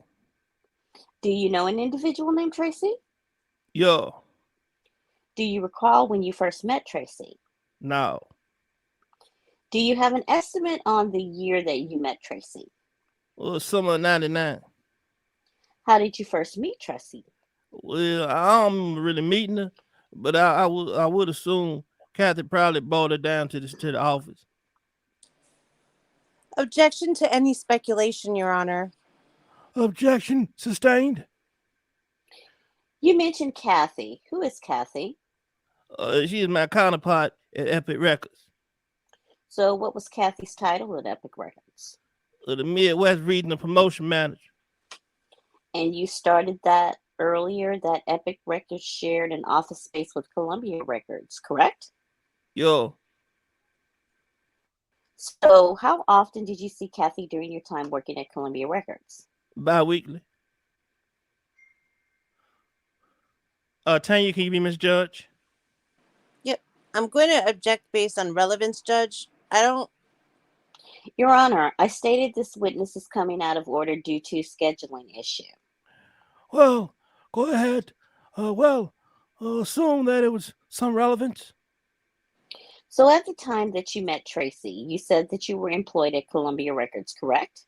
Do you know an individual named Tracy? yo, Do you recall when you first met Tracy? no. Do you have an estimate on the year that you met Tracy? Well, summer of 99. How did you first meet Tracy? Well, I don't remember really meeting her, but I would assume Kathy probably brought her down to the office. objection to any speculation, Your Honor. Objection sustained. You mentioned Kathy. Who is Kathy? She is my counterpart at Epic Records. So what was Kathy's title at Epic Records? The Midwest Regional Promotion Manager. And you started that earlier, that Epic Records shared an office space with Columbia Records, correct? Yo, So how often did you see Kathy during your time working at Columbia Records? bi-weekly. Tanya, can you be Miss Judge? Yep. I'm going to object based on relevance, Judge. I don't. Your Honor, I stated this witness is coming out of order due to scheduling issue. Well, go ahead. Assume that it was some relevance. So at the time that you met Tracy, you said that you were employed at Columbia Records, correct?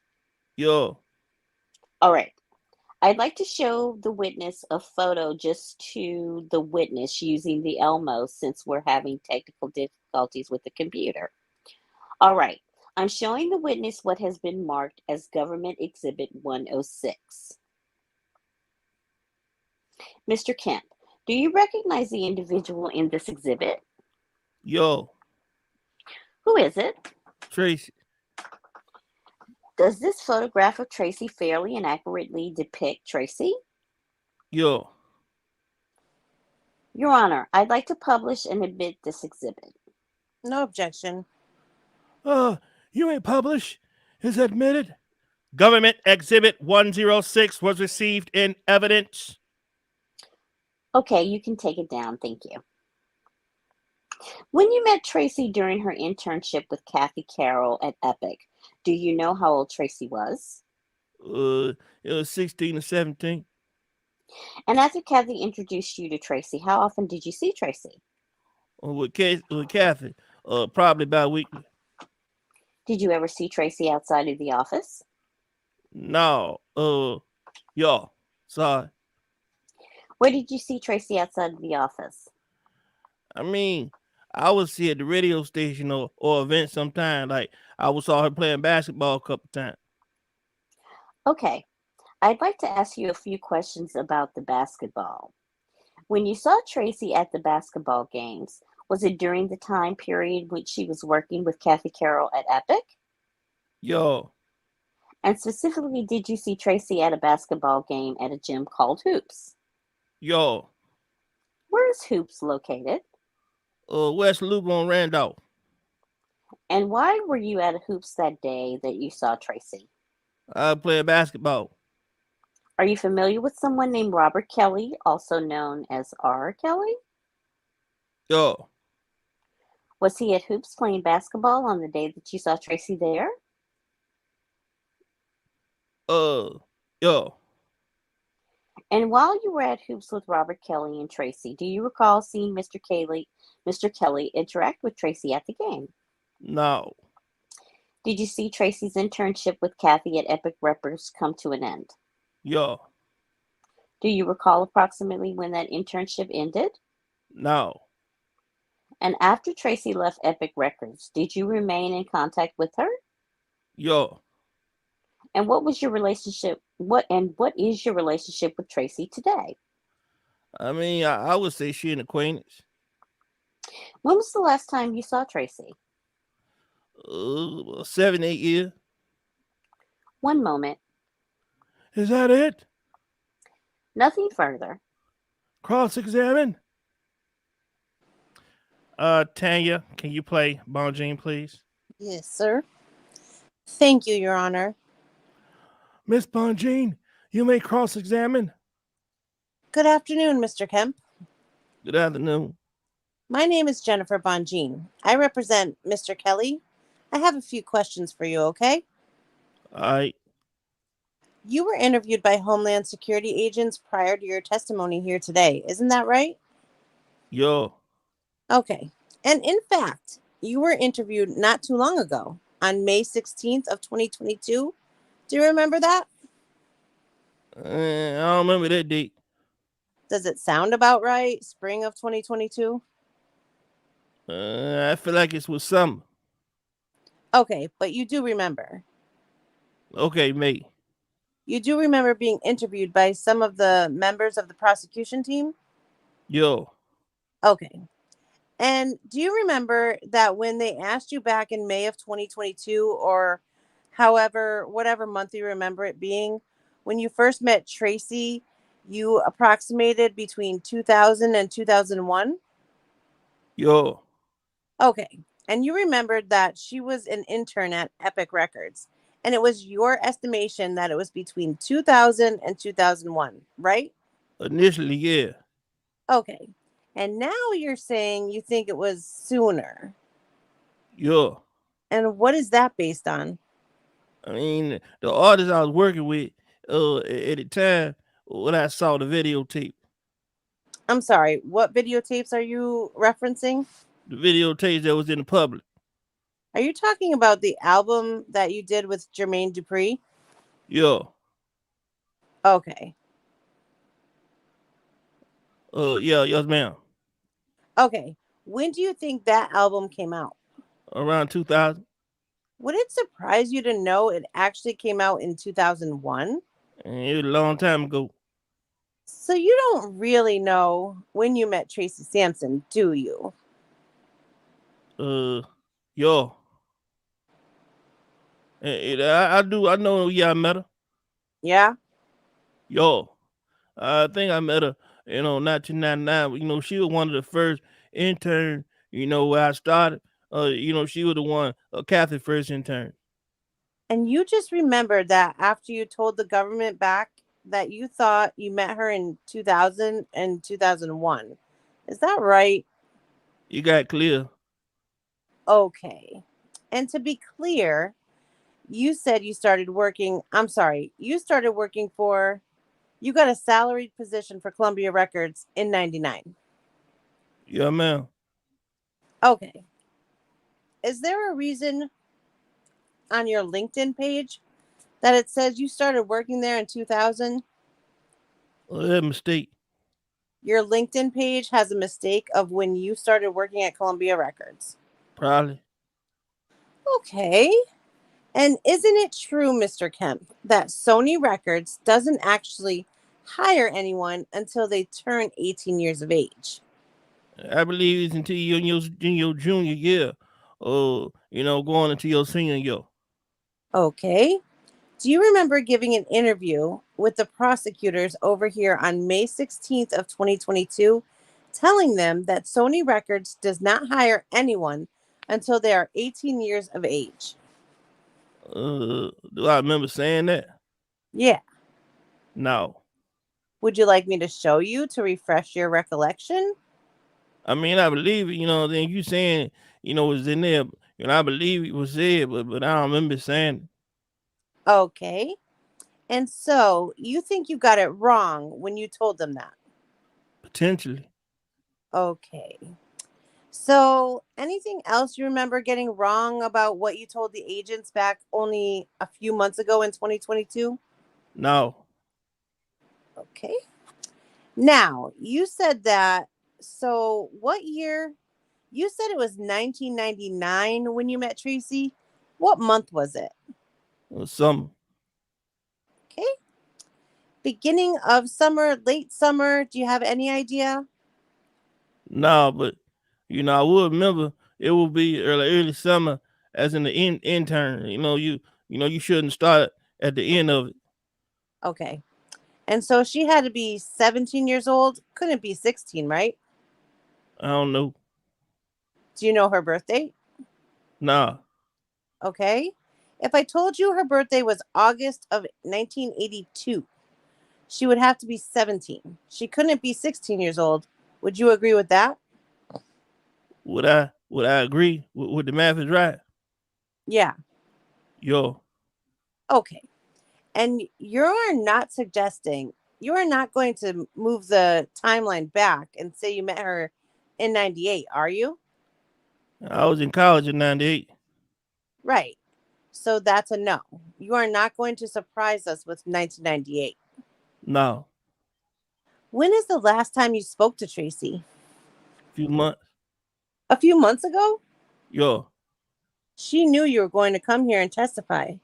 Yo, All right. I'd like to show the witness a photo just to the witness using the Elmo since we're having technical difficulties with the computer. All right. I'm showing the witness what has been marked as Government Exhibit 106. Mr. Kemp, do you recognize the individual in this exhibit? yo, Who is it? Tracy. Does this photograph of Tracy fairly and accurately depict Tracy? Yo, Your Honor, I'd like to publish and admit this exhibit. No objection. You ain't published. Is admitted. Government Exhibit 106 was received in evidence. Okay, you can take it down. Thank you. When you met Tracy during her internship with Kathy Carroll at Epic, Do you know how old Tracy was? It was 16 or 17. And after Kathy introduced you to Tracy, how often did you see Tracy? With Kathy, probably bi-weekly. Did you ever see Tracy outside of the office? No, y'all, sorry. Where did you see Tracy outside of the office? I mean, I would see at the radio station or event sometime. Like I saw her playing basketball a couple times. Okay, I'd like to ask you a few questions about the basketball. When you saw Tracy at the basketball games, was it during the time period when she was working with Kathy Carroll at Epic? Yo, And specifically, did you see Tracy at a basketball game at a gym called Hoops? yo, Where is Hoops located? West Loop on Randolph. And why were you at Hoops that day that you saw Tracy? I play basketball. Are you familiar with someone named Robert Kelly, also known as R. Kelly? Yo, Was he at Hoops playing basketball on the day that you saw Tracy there? yo, And while you were at Hoops with Robert Kelly and Tracy, do you recall seeing Mr. Kelly interact with Tracy at the game? no, Did you see Tracy's internship with Kathy at Epic Records come to an end? yo, Do you recall approximately when that internship ended? no, And after Tracy left Epic Records, did you remain in contact with her? yo. And what is your relationship with Tracy today? I mean, I would say she an acquaintance. When was the last time you saw Tracy? 7, 8 years. One moment. Is that it? Nothing further. Cross-examine. Tanya, can you play Bonjean, please? Yes, sir. Thank you, Your Honor. Miss Bonjean, you may cross-examine. Good afternoon, Mr. Kemp. Good afternoon. My name is Jennifer Bonjean. I represent Mr. Kelly. I have a few questions for you, okay? All right. You were interviewed by Homeland Security agents prior to your testimony here today. Isn't that right? Yo, Okay. And in fact, you were interviewed not too long ago on May 16th of 2022. Do you remember that? I don't remember that date. Does it sound about right? Spring of 2022? I feel like it was summer. Okay, but you do remember. Okay, May. You do remember being interviewed by some of the members of the prosecution team? Yo, Okay. And do you remember that when they asked you back in May of 2022 or whatever month you remember it being, when you first met Tracy, you approximated between 2000 and 2001? yo, Okay. And you remembered that she was an intern at Epic Records. And it was your estimation that it was between 2000 and 2001, right? initially, yeah. Okay. And now you're saying you think it was sooner. Yo. And what is that based on? I mean, the artist I was working with at the time when I saw the videotape. I'm sorry, what videotapes are you referencing? The videotapes that was in the public. Are you talking about the album that you did with Jermaine Dupri? Yo. Okay. Yeah, yes, ma'am. Okay. When do you think that album came out? Around 2000. Would it surprise you to know it actually came out in 2001? And it was a long time ago. So you don't really know when you met Tracy Sampson, do you? Yo. I do. I know. Yeah, I met her. Yeah? Yo. I think I met her, 1999. She was one of the first interns, where I started. She was the one, Kathy first intern. And you just remembered that after you told the government back that you thought you met her in 2000 and 2001. Is that right? You got clear. Okay. And to be clear, you said you started working. I'm sorry. You started working for. You got a salaried position for Columbia Records in '99. Yeah, ma'am. Okay. Is there a reason on your LinkedIn page that it says you started working there in 2000? Well, that mistake. Your LinkedIn page has a mistake of when you started working at Columbia Records. Probably. Okay. And isn't it true, Mr. Kemp, that Sony Records doesn't actually hire anyone until they turn 18 years of age? I believe it's until you're in your junior year, or going into your senior year. Okay. Do you remember giving an interview with the prosecutors over here on May 16th of 2022, telling them that Sony Records does not hire anyone until they are 18 years of age? Do I remember saying that? Yeah. No. Would you like me to show you to refresh your recollection? I mean, I believe it. Then you saying, it was in there. I believe it was said, but I don't remember saying it. Okay. And so you think you got it wrong when you told them that? Potentially. Okay. So anything else you remember getting wrong about what you told the agents back only a few months ago in 2022? No. Okay. Now, you said that. So what year? You said it was 1999 when you met Tracy. What month was it? Summer. Okay. Beginning of summer, late summer. Do you have any idea? No, but I would remember it would be early summer, as in the intern. You shouldn't start at the end of it. Okay. And so she had to be 17 years old. Couldn't be 16, right? I don't know. Do you know her birthday? Nah. Okay. If I told you her birthday was August of 1982, she would have to be 17. She couldn't be 16 years old. Would you agree with that? Would I agree with the math is right? Yeah. Yo. Okay. And you're not suggesting, you are not going to move the timeline back and say you met her in 98, are you? I was in college in '98. Right. So that's a no. You are not going to surprise us with 1998. No. When is the last time you spoke to Tracy? Few months. A few months ago? Yo. She knew you were going to come here and testify.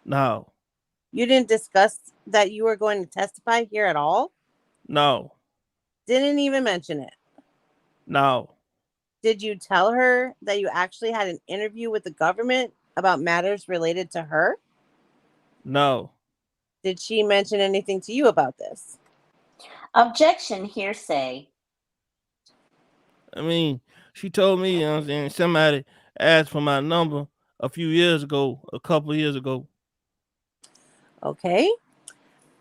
No. You didn't discuss that you were going to testify here at all? No. Didn't even mention it. No. Did you tell her that you actually had an interview with the government about matters related to her? No. Did she mention anything to you about this? Objection, hearsay. I mean, she told me, somebody asked for my number a couple of years ago. Okay.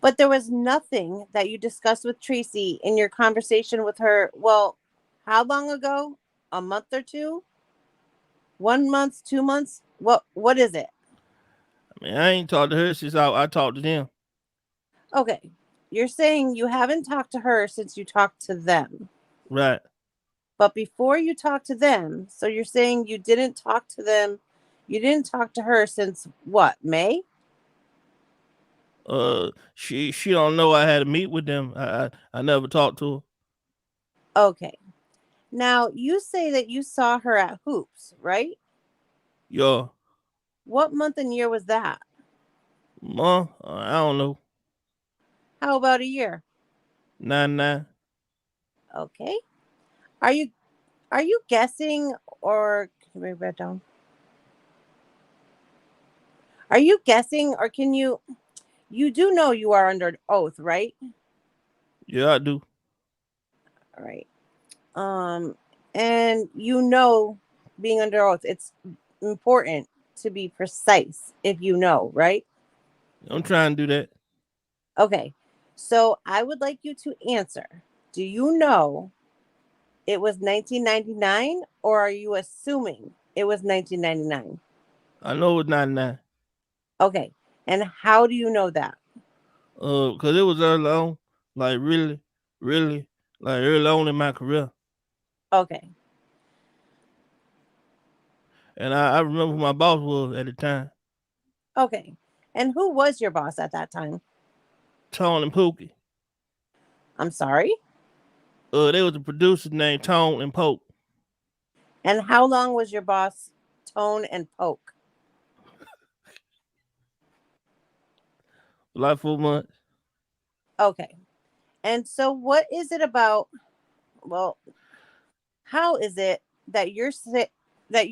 But there was nothing that you discussed with Tracy in your conversation with her. Well, how long ago? A month or two? 1 month, 2 months? What is it? I mean, I ain't talked to her since I talked to them. Okay. You're saying you haven't talked to her since you talked to them. Right. But before you talked to them, so you're saying you didn't talk to them, you didn't talk to her since what, May? She don't know I had to meet with them. I never talked to her. Okay. Now, you say that you saw her at Hoops, right? Yo. What month and year was that? Month? I don't know. How about a year? 99. Okay. Are you guessing, or can you bring that down? Are you guessing, or can you do know you are under oath, right? Yeah, I do. All right. And being under oath, it's important to be precise if you know, right? I'm trying to do that. Okay. So I would like you to answer. Do you know it was 1999, or are you assuming it was 1999? I know it's 99. Okay. And how do you know that? Cause it was early on, like really, really, like early on in my career, Okay. and I remember who my boss was at the time, Okay. And who was your boss at that time? Tone and Pookie. I'm sorry. There was a producer named Tone and Poke. And how long was your boss, Tone and Poke? Like 4 months. Okay. And so what is it about, well, how is it that that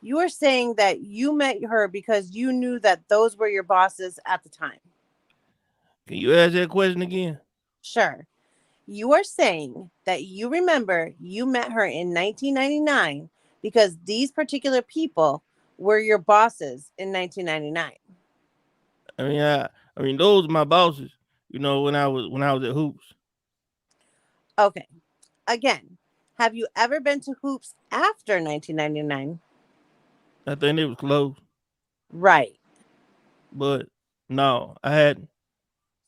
you're saying that you met her because you knew that those were your bosses at the time? Can you ask that question again? Sure. You are saying that you remember you met her in 1999 because these particular people were your bosses in 1999. I mean, those are my bosses. When I was at Hoops. Okay. Again, have you ever been to Hoops after 1999? I think it was closed, Right. but no, I hadn't.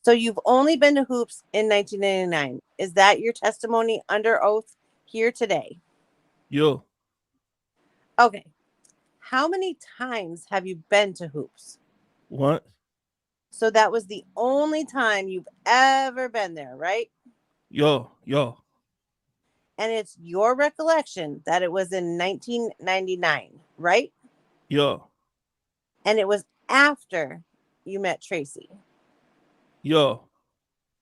So you've only been to Hoops in 1999. Is that your testimony under oath here today? Yo, Okay. How many times have you been to Hoops? once. So that was the only time you've ever been there, right? Yo, And it's your recollection that it was in 1999, right? yo, And it was after you met Tracy. yo,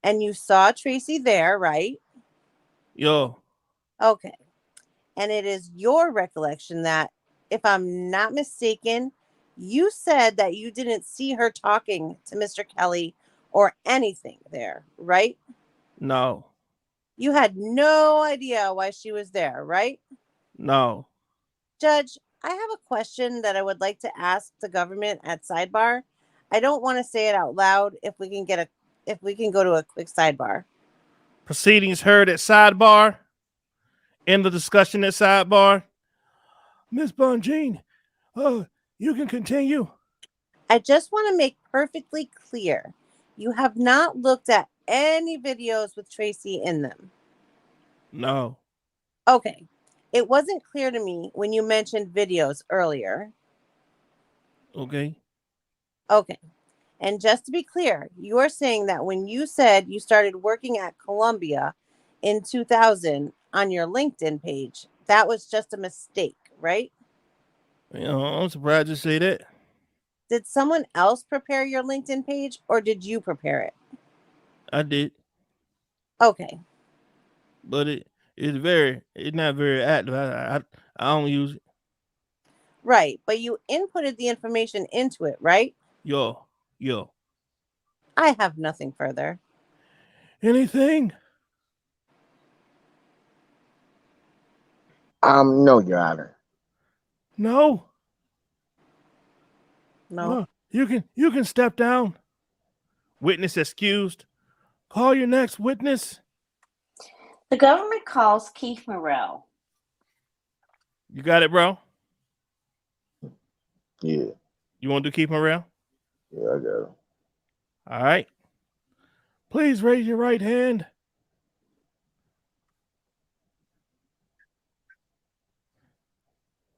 And you saw Tracy there, right? yo. Okay. And it is your recollection that, if I'm not mistaken, you said that you didn't see her talking to Mr. Kelly or anything there, right? No, You had no idea why she was there, right? no. Judge, I have a question that I would like to ask the government at sidebar. I don't want to say it out loud if we can go to a quick sidebar. Proceedings heard at sidebar. End of discussion at sidebar. Miss Bonjean, you can continue. I just want to make perfectly clear. You have not looked at any videos with Tracy in them. No. Okay. It wasn't clear to me when you mentioned videos earlier. Okay. Okay. And just to be clear, you are saying that when you said you started working at Columbia in 2000 on your LinkedIn page, that was just a mistake, right? I'm surprised you say that. Did someone else prepare your LinkedIn page or did you prepare it? I did, Okay. but it's not very active. I don't use it. Right. But you inputted the information into it, right? Yo. I have nothing further. Anything? No, Your Honor. No. No. You can step down. Witness excused. Call your next witness. The government calls Keith Murrell. You got it, bro. Yeah, You want to do Keith Murrell? yeah, I got it. All right. Please raise your right hand.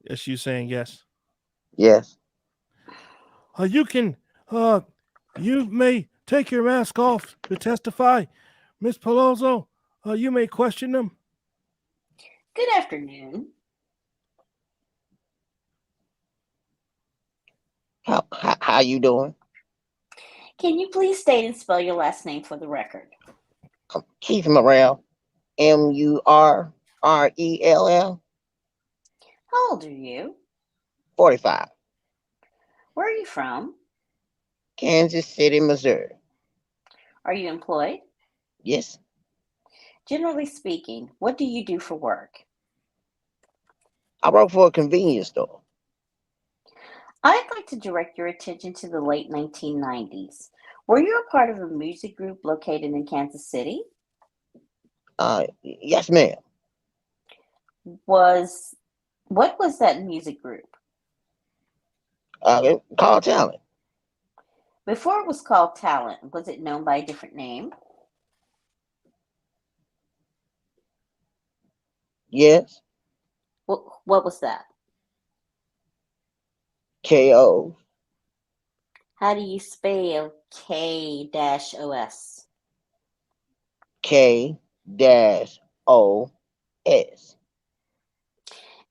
Yes, you saying yes. Yes. You can. You may take your mask off to testify. Miss Palazzo, you may question them. Good afternoon. How you doing? Can you please state and spell your last name for the record? Keith Murrell. Murrell. How old are you? 45. Where are you from? Kansas City, Missouri. Are you employed? Yes. Generally speaking, what do you do for work? I work for a convenience store. I'd like to direct your attention to the late 1990s. Were you a part of a music group located in Kansas City? Yes, ma'am. What was that music group? Called Talent. Before it was called Talent, was it known by a different name? Yes. What was that? KO. How do you spell K-OS? K-OS.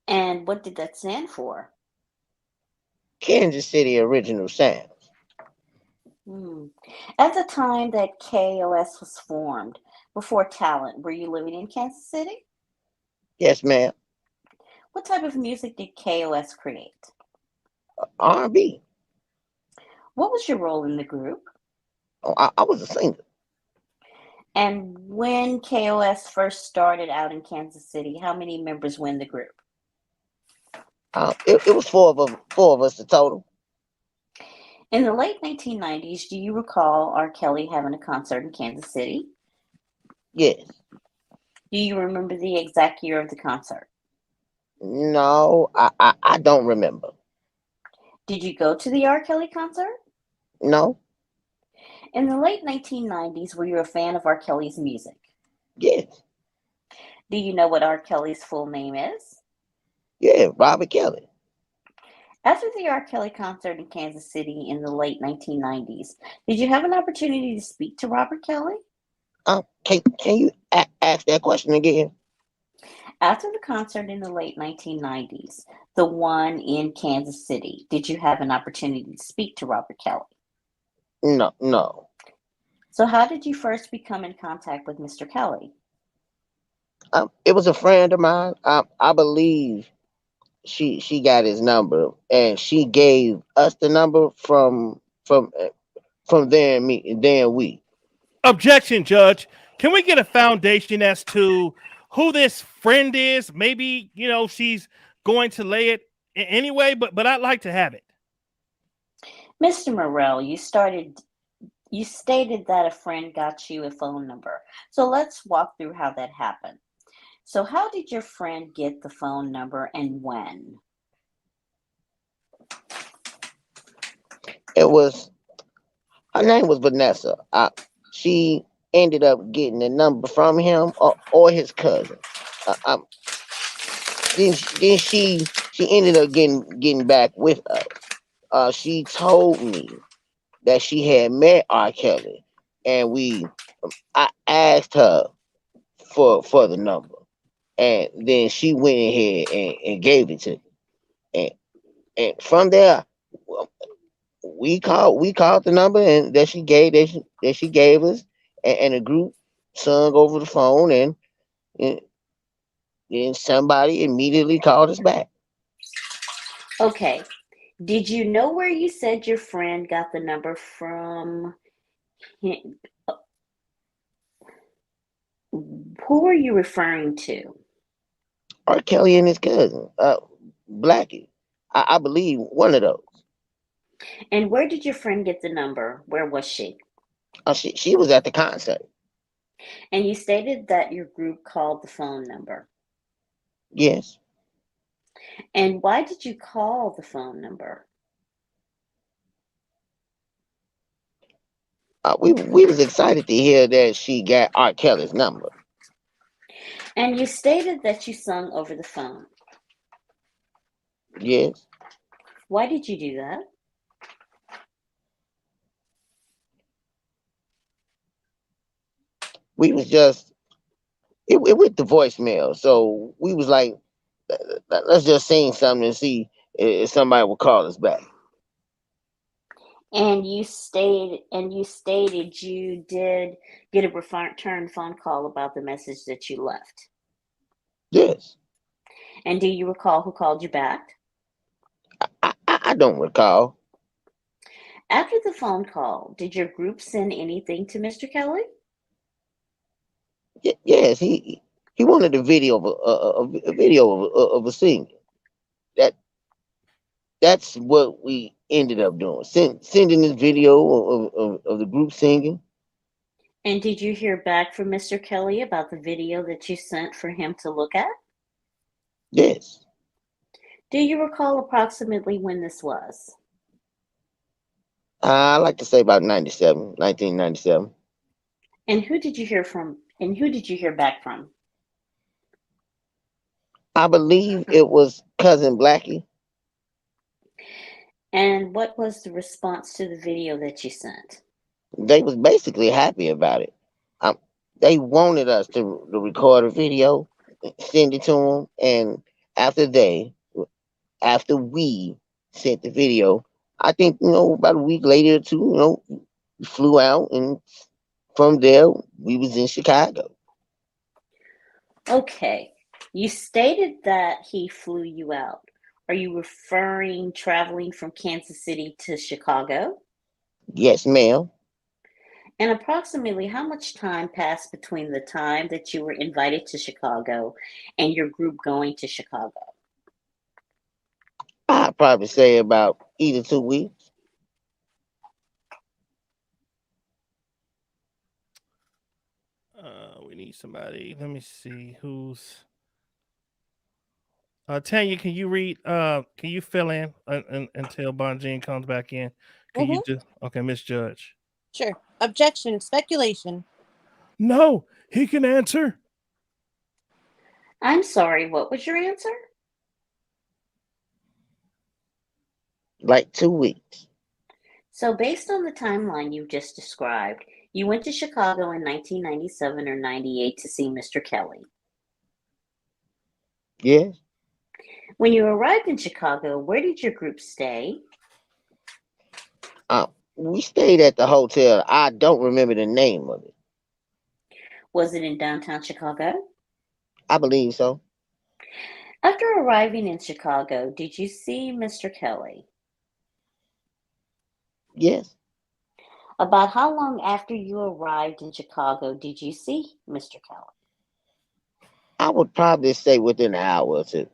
And what did that stand for? Kansas City Original Sounds. At the time that KOS was formed, before Talent, were you living in Kansas City? Yes, ma'am. What type of music did KOS create? R&B. What was your role in the group? Oh, I was a singer. And when KOS first started out in Kansas City, how many members were in the group? It was four of us the total. In the late 1990s, do you recall R. Kelly having a concert in Kansas City? Yes. Do you remember the exact year of the concert? No, I don't remember. Did you go to the R. Kelly concert? No. In the late 1990s, were you a fan of R. Kelly's music? Yes. Do you know what R. Kelly's full name is? Yeah, Robert Kelly. After the R. Kelly concert in Kansas City in the late 1990s, did you have an opportunity to speak to Robert Kelly? Can you ask that question again? After the concert in the late 1990s, the one in Kansas City, did you have an opportunity to speak to Robert Kelly? No. So how did you first become in contact with Mr. Kelly? It was a friend of mine. I believe she got his number, and she gave us the number from there and me, and then we. Objection, Judge. Can we get a foundation as to who this friend is? Maybe, she's going to lay it anyway, but I'd like to have it. Mr. Murrell, you stated that a friend got you a phone number. So let's walk through how that happened. So how did your friend get the phone number and when? Her name was Vanessa. She ended up getting the number from him or his cousin. Then she ended up getting back with us. She told me that she had met R. Kelly, and I asked her for the number, and then she went ahead and gave it to me, and from there we called the number and that she gave us, and the group sung over the phone, and then somebody immediately called us back. Okay. Did you know where you said your friend got the number from? Who are you referring to? R. Kelly and his cousin, Blackie. I believe one of those. And where did your friend get the number? Where was she? She was at the concert. And you stated that your group called the phone number. Yes. And why did you call the phone number? We was excited to hear that she got R. Kelly's number. And you stated that you sung over the phone. Yes. Why did you do that? We was just it with the voicemail, so we was like, let's just sing something and see if somebody will call us back. And you stated you did get a return phone call about the message that you left. Yes. And do you recall who called you back? I don't recall. After the phone call, did your group send anything to Mr. Kelly? Yes, he wanted a video of a video of a singer. That's what we ended up doing. Sending this video of the group singing. And did you hear back from Mr. Kelly about the video that you sent for him to look at? Yes. Do you recall approximately when this was? I like to say about 97, 1997. And who did you hear from? And who did you hear back from? I believe it was cousin Blackie. And what was the response to the video that you sent? They was basically happy about it. Um, they wanted us to record a video, send it to them, and after they, after we sent the video, I think about a week later or two, we flew out, and from there we was in Chicago. Okay. You stated that he flew you out. Are you referring traveling from Kansas City to Chicago? Yes, ma'am. And approximately how much time passed between the time that you were invited to Chicago and your group going to Chicago? I'd probably say about either 2 weeks. We need somebody. Let me see who's. Tanya, can you read? Can you fill in until Bonjean comes back in? Can you Mm-hmm. just okay, Miss Judge? Sure. Objection. Speculation. No, he can answer. I'm sorry, what was your answer? Like 2 weeks. So, based on the timeline you just described, you went to Chicago in 1997 or 98 to see Mr. Kelly. Yes. When you arrived in Chicago, where did your group stay? We stayed at the hotel. I don't remember the name of it. Was it in downtown Chicago? I believe so. After arriving in Chicago, did you see Mr. Kelly? Yes. About how long after you arrived in Chicago did you see Mr. Kelly? I would probably say within an hour or two.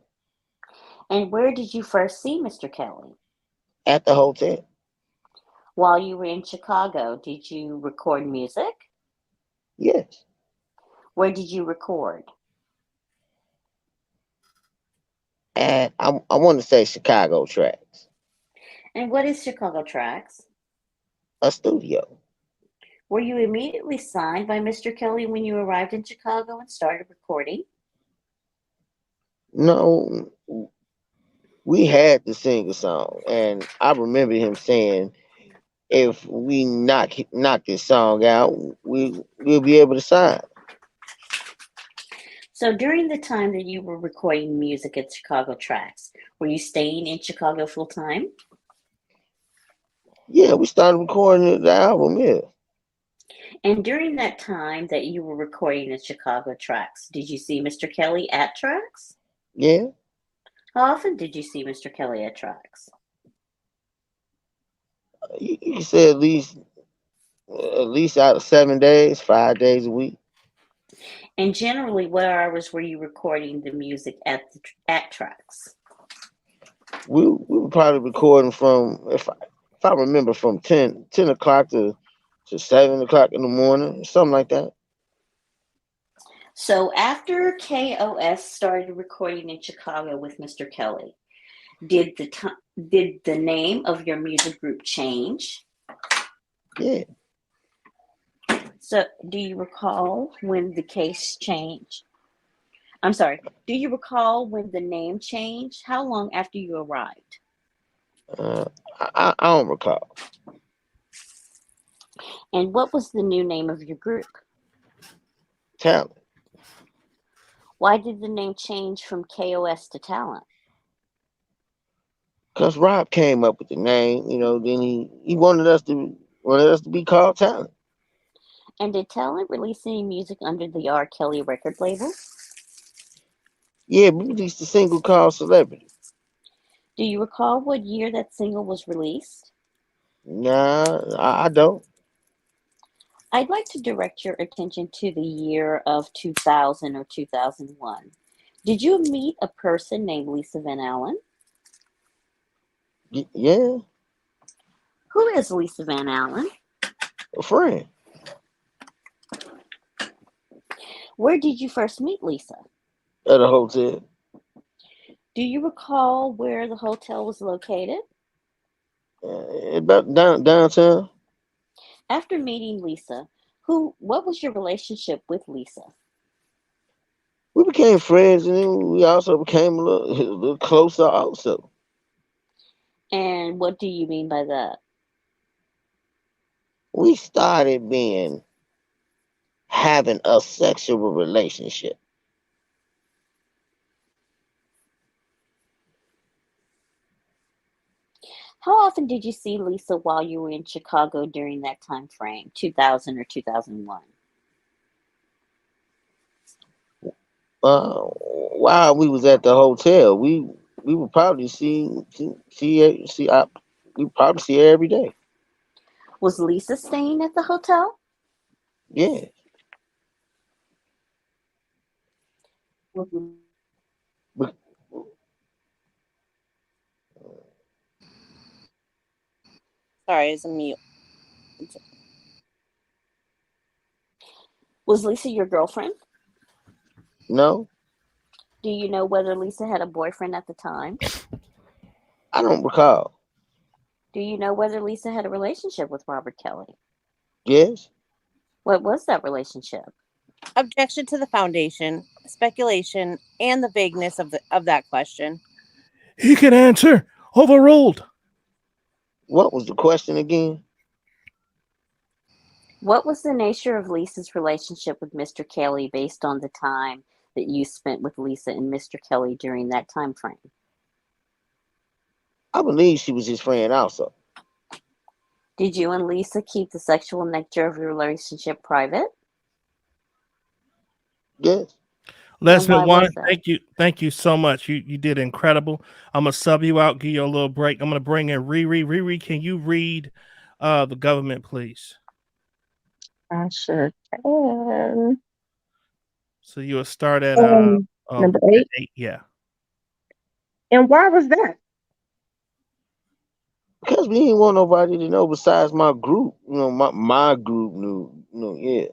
And where did you first see Mr. Kelly? At the hotel. While you were in Chicago, did you record music? Yes. Where did you record? And I want to say Chicago Tracks. And what is Chicago Tracks? A studio. Were you immediately signed by Mr. Kelly when you arrived in Chicago and started recording? No, we had to sing a song, and I remember him saying, "If we knock this song out, we'll be able to sign." So during the time that you were recording music at Chicago Tracks, were you staying in Chicago full time? Yeah, we started recording the album. Yeah. And during that time that you were recording at Chicago Tracks, did you see Mr. Kelly at Tracks? Yeah. How often did you see Mr. Kelly at Tracks? You can say at least out of 7 days, 5 days a week. And generally, what hours were you recording the music at Tracks? We were probably recording from if I remember from 10 o'clock to 7 o'clock in the morning, something like that. So after KOS started recording in Chicago with Mr. Kelly, did the name of your music group change? Yeah. So do you recall when the case changed? I'm sorry. Do you recall when the name changed? How long after you arrived? Uh, I don't recall. And what was the new name of your group? Talent. Why did the name change from KOS to Talent? Cause Rob came up with the name, then he wanted us to be called Talent. And did Talent release any music under the R. Kelly record label? Yeah, we released a single called Celebrity. Do you recall what year that single was released? Nah, I don't. I'd like to direct your attention to the year of 2000 or 2001. Did you meet a person named Lisa Van Allen? Yeah, Who is Lisa Van Allen? a friend. Where did you first meet Lisa? At a hotel. Do you recall where the hotel was located? About downtown. After meeting Lisa, what was your relationship with Lisa? We became friends, and then we also became a little closer. Also, And what do you mean by that? we started being having a sexual relationship. How often did you see Lisa while you were in Chicago during that time frame, 2000 or 2001? While we was at the hotel, we would probably we probably see her every day. Was Lisa staying at the hotel? Yeah, but Sorry, it's a mute. Was Lisa your girlfriend? no, Do you know whether Lisa had a boyfriend at the time? I don't recall. Do you know whether Lisa had a relationship with Robert Kelly? Yes, What was that relationship? Objection to the foundation, speculation, and the vagueness of that question. He can answer. Overruled. what was the question again? What was the nature of Lisa's relationship with Mr. Kelly based on the time that you spent with Lisa and Mr. Kelly during that time frame? I believe she was his friend also. Did you and Lisa keep the sexual nature of your relationship private? Yes, And Lesman why one, was that? thank you so much. You did incredible. I'm gonna sub you out, give you a little break. I'm gonna bring in Riri. Riri, can you read the government, please? I sure can. So you'll start at Number at 8. 8. Yeah. And why was that? because we didn't want nobody to know besides my group. My group knew. Yeah.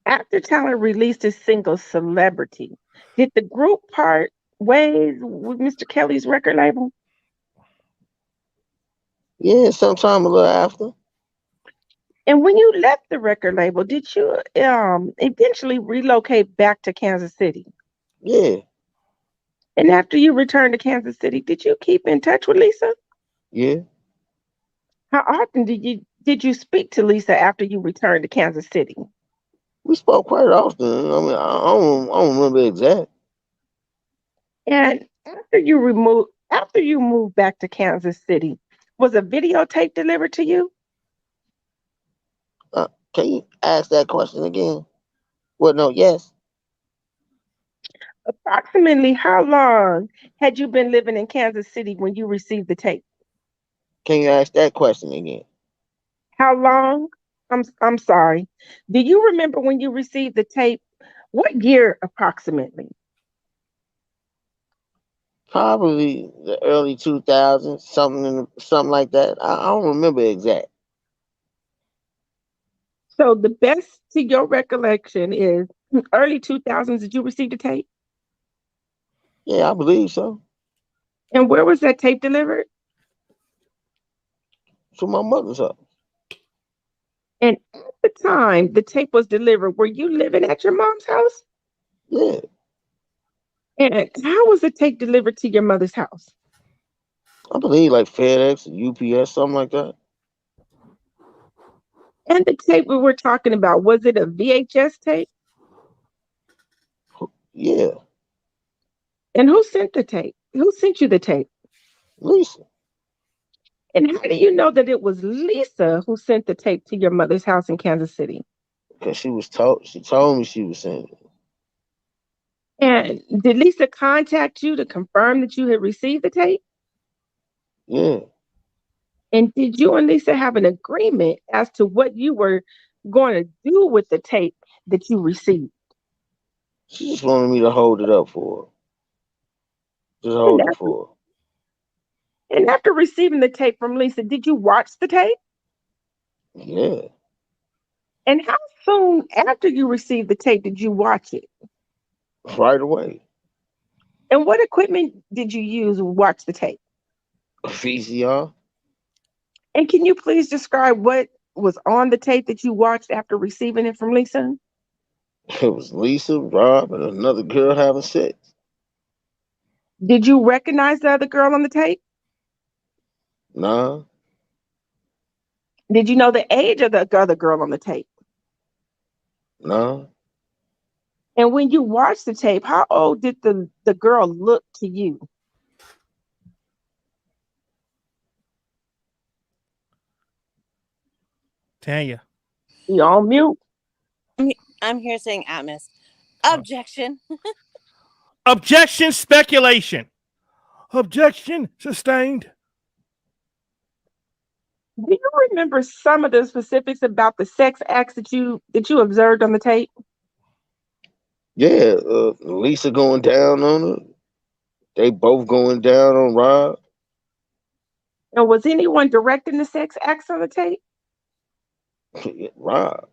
After Tyler released his single Celebrity, did the group part ways with Mr. Kelly's record label? Yeah, sometime a little after. And when you left the record label, did you eventually relocate back to Kansas City? Yeah, And after you returned to Kansas City, did you keep in touch with Lisa? yeah. How often did you speak to Lisa after you returned to Kansas City? We spoke quite often. I mean, I don't remember exact. And after you moved back to Kansas City, was a videotape delivered to you? Can you ask that question again? Well, no, yes. Approximately how long had you been living in Kansas City when you received the tape? Can you ask that question again? How long? I'm sorry. Do you remember when you received the tape? What year approximately? Probably the early 2000s, something like that. I don't remember exact. So the best to your recollection is early 2000s. Did you receive the tape? Yeah, I believe so. And where was that tape delivered? To my mother's house. And at the time the tape was delivered, were you living at your mom's house? Yeah, And how was the tape delivered to your mother's house? I believe like FedEx, UPS, something like that. And the tape we were talking about, was it a VHS tape? Yeah, And who sent the tape? Who sent you the tape? Lisa, And how do you know that it was Lisa who sent the tape to your mother's house in Kansas City? because she told me she was saying it. And did Lisa contact you to confirm that you had received the tape? Yeah, And did you and Lisa have an agreement as to what you were going to do with the tape that you received? she just wanted me to hold it up for her. Just And hold it after, for her. and after receiving the tape from Lisa, did you watch the tape? Yeah, And how soon after you received the tape did you watch it? right away. And what equipment did you use to watch the tape? VCR. And can you please describe what was on the tape that you watched after receiving it from Lisa? It was Lisa, Rob, and another girl having sex. Did you recognize the other girl on the tape? Nah, Did you know the age of the other girl on the tape? nah. And when you watched the tape, how old did the girl look to you? Tanya. You on mute? I'm here saying Atmos. Oh. Objection. Objection, speculation. Objection, sustained. Do you remember some of the specifics about the sex acts that you observed on the tape? Yeah, Lisa going down on her. They both going down on Rob. And was anyone directing the sex acts on the tape? Rob.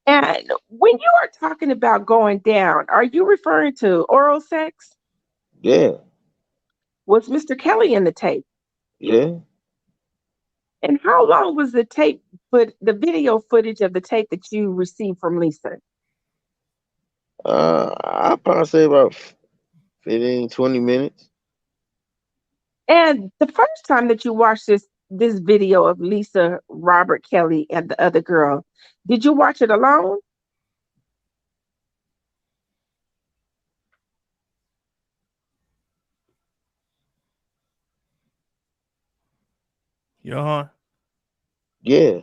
And when you are talking about going down, are you referring to oral sex? Yeah, Was Mr. Kelly in the tape? yeah. And how long was the video footage of the tape that you received from Lisa? I'll probably say about 15, 20 minutes. And the first time that you watched this video of Lisa, Robert Kelly, and the other girl, did you watch it alone? Johan. Yeah,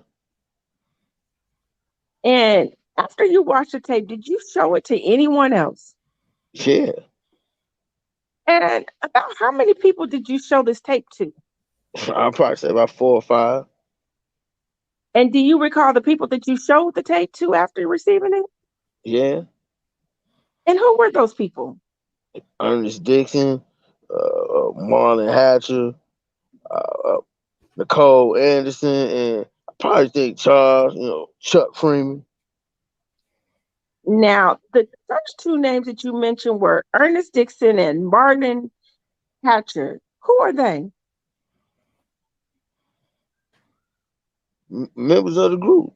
And after you watched the tape, did you show it to anyone else? yeah. And about how many people did you show this tape to? I'll probably say about 4 or 5. And do you recall the people that you showed the tape to after receiving it? Yeah. And who were those people? Ernest Dixon, Marlon Hatcher, uh, Nicole Anderson, and I probably think Charles, Chuck Freeman. Now, the first two names that you mentioned were Ernest Dixon and Marlon Hatcher. Who are they? Members of the group.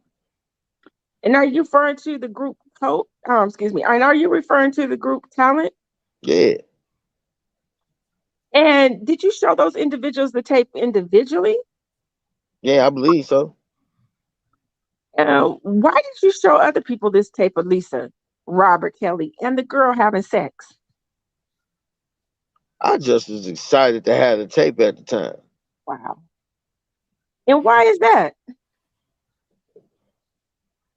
And are you referring to the group Hope? Excuse me. And are you referring to the group Talent? Yeah, And did you show those individuals the tape individually? yeah, I believe so. Why did you show other people this tape of Lisa, Robert Kelly, and the girl having sex? I just was excited to have the tape at the time Wow. And why is that?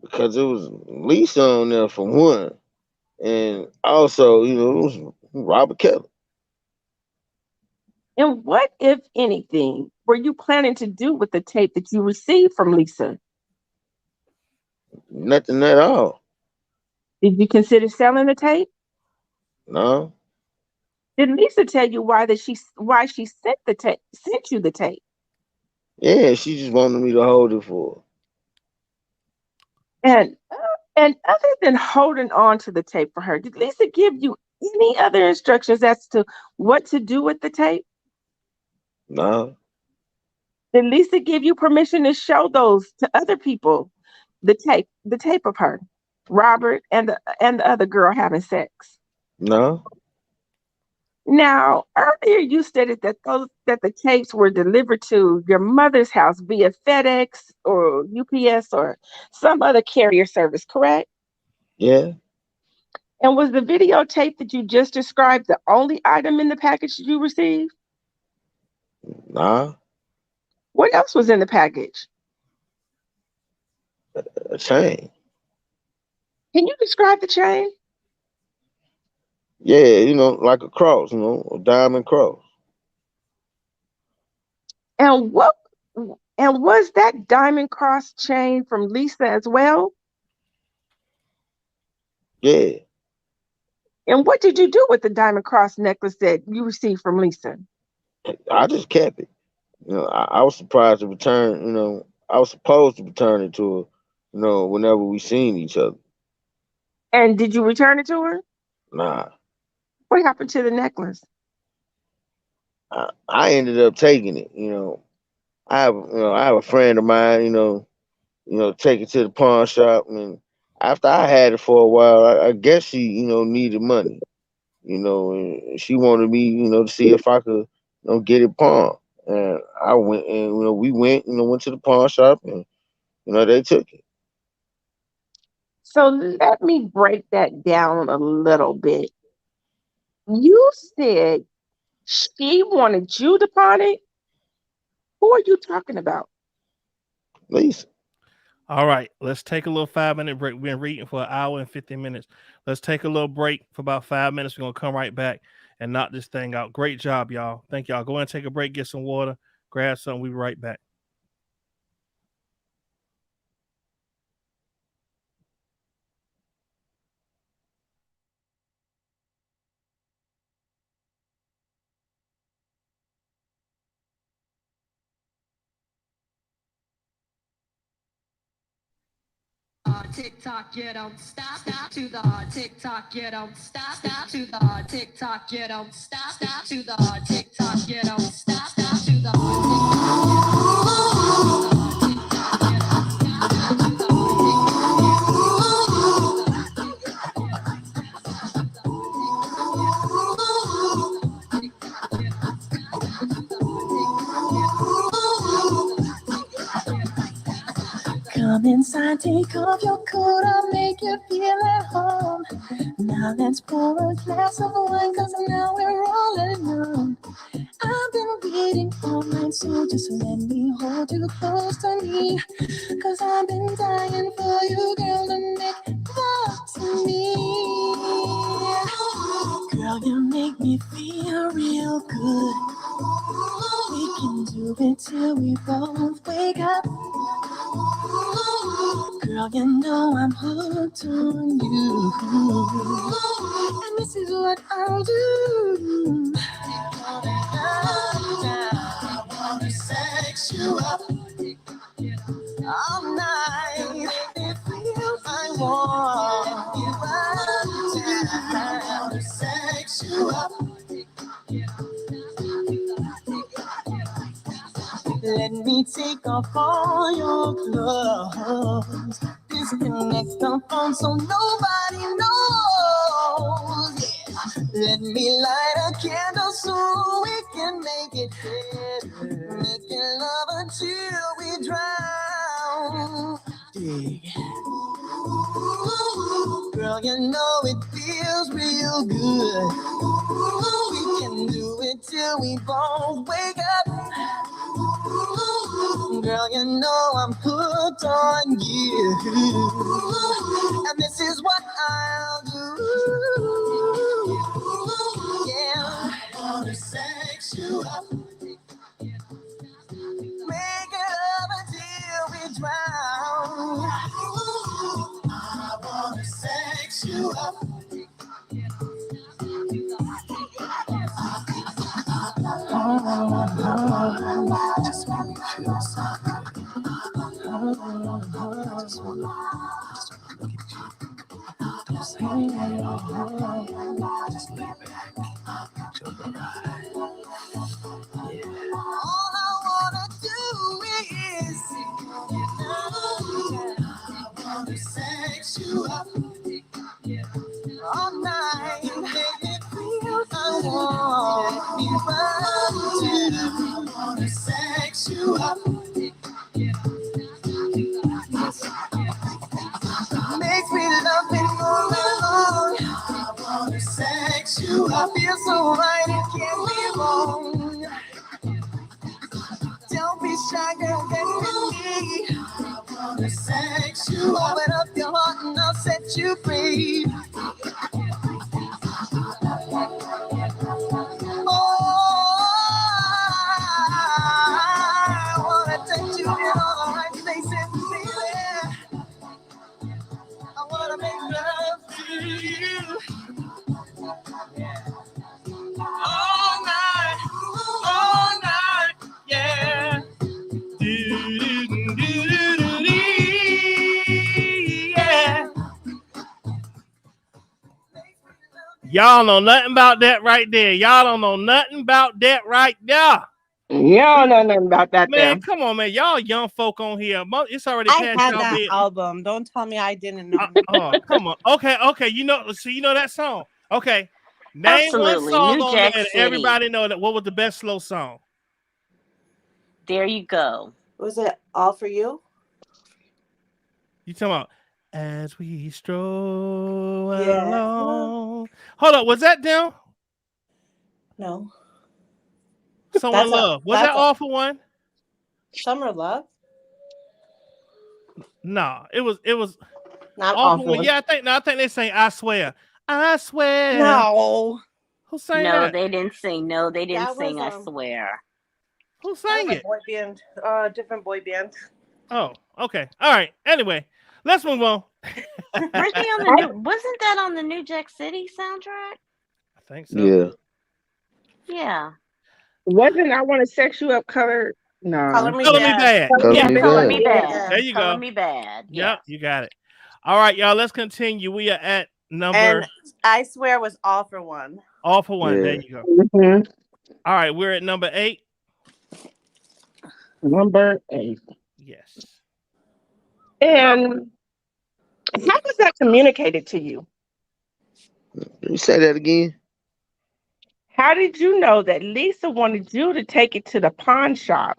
because it was Lisa on there for one, and also, it was Robert Kelly. And what, if anything, were you planning to do with the tape that you received from Lisa? Nothing at all. Did you consider selling the tape? No. Did Lisa tell you why she sent you the tape? Yeah, she just wanted me to hold it for And and other than holding on to the tape for her, did Lisa give you any other instructions as to what to do with the tape? her. No. Did Lisa give you permission to show those to other people? The tape of her, Robert, and the other girl having sex. No. Now, earlier you stated that the tapes were delivered to your mother's house via FedEx or UPS or some other carrier service, correct? Yeah. And was the videotape that you just described the only item in the package you received? Nah. What else was in the package? A chain. Can you describe the chain? Yeah, like a cross, a diamond cross. And what and was that diamond cross chain from Lisa as well? Yeah. And what did you do with the diamond cross necklace that you received from Lisa? I just kept it. I was surprised to return, I was supposed to return it to her, whenever we seen each other. And did you return it to her? Nah. What happened to the necklace? I ended up taking it. I have a friend of mine. Take it to the pawn shop, and after I had it for a while, I guess she needed money. And she wanted me to see if I could get it pawned. And I went, and we went to the pawn shop, and they took it. So let me break that down a little bit. You said she wanted you to pawn it. Who are you talking about? Lisa. All right, let's take a little 5-minute break. We've been reading for an hour and 50 minutes. Let's take a little break for about 5 minutes. We're going to come right back and knock this thing out. Great job, y'all. Thank y'all. Go ahead and take a break, get some water, grab something. We'll be right back. TikTok, you don't stop, stop to the TikTok, you don't stop, stop to the TikTok, you don't stop, stop to the TikTok, you don't stop, stop to the Come inside, take off your coat, I'll make you feel at home. Now let's pour a glass of wine, cause now we're all alone. I've been waiting all night, so just let me hold you close to me. Cause I've been dying for you, girl, to make love to me. Girl, you make me feel real good. We can do it till we both wake up. Girl, you know I'm hooked on you. And this is what I'll do. I wanna sex you up all night. If I want you, I wanna sex you up. Let me take off all your clothes. Disconnect the phone so nobody knows. Yeah. Let me light a candle so we can make it better. Making love until we drown. Dig. Girl, you know it feels real good. We can do it till we both wake up. Girl, you know I'm hooked on you. And this is what I'll do. Yeah, I wanna sex you up. Make it up until we drown. I wanna sex you up. Just make me feel so good. Just wanna look at you. Just lay back, enjoy the ride. Yeah. All I wanna do is I wanna sex you up all night. Make me feel I want you I wanna sex you up. Makes me love me all alone. I wanna sex you up. I feel so right, it can't be wrong. Don't be shy, girl, get with me. I wanna sex you up. Open up your heart and I'll set you free. I wanna take you in all the right places, baby. I wanna make love to you all night, yeah. Yeah. Y'all know nothing about that right there. Y'all don't know nothing about that right there. Y'all know nothing about that there. Man, come on, man. Y'all young folk on here. It's already I past had y'all that bed. album. Don't tell me I didn't know. Oh, come on. Okay. You know that song. Okay. Name one Absolutely. song New on there Jack that City. everybody know that. What was the best slow song? There you go. Was it All For You? You talking about as we stroll Yeah. along? Hold up, was that them? No. Someone Love. Was that that's All For One? Summer Love? No, it was Not All All For For One. One. Yeah, I think they sang I Swear. I swear. No. Who sang No, that? they didn't sing. No, they didn't That was sing. I swear. Who that sang was a it? boy band, different boy band. Oh, okay. All right. Anyway, let's move on. Weren't they on the new? Wasn't that on the New Jack City soundtrack? I think so. Yeah. Yeah. Wasn't I Want to Sex You Up color? Color No. Me Color Me Bad. Bad. Color Yeah, Me Color Bad. Me bad. there you Color go. Me bad. Yeah. Yep, you got it. All right, y'all. Let's continue. We are at number And I Swear was All For One. All For One. There Yeah. you go. Mhm. All right, we're at number 8. Number 8. Yes. And how was that communicated to you? Let me say that again. How did you know that Lisa wanted you to take it to the pawn shop?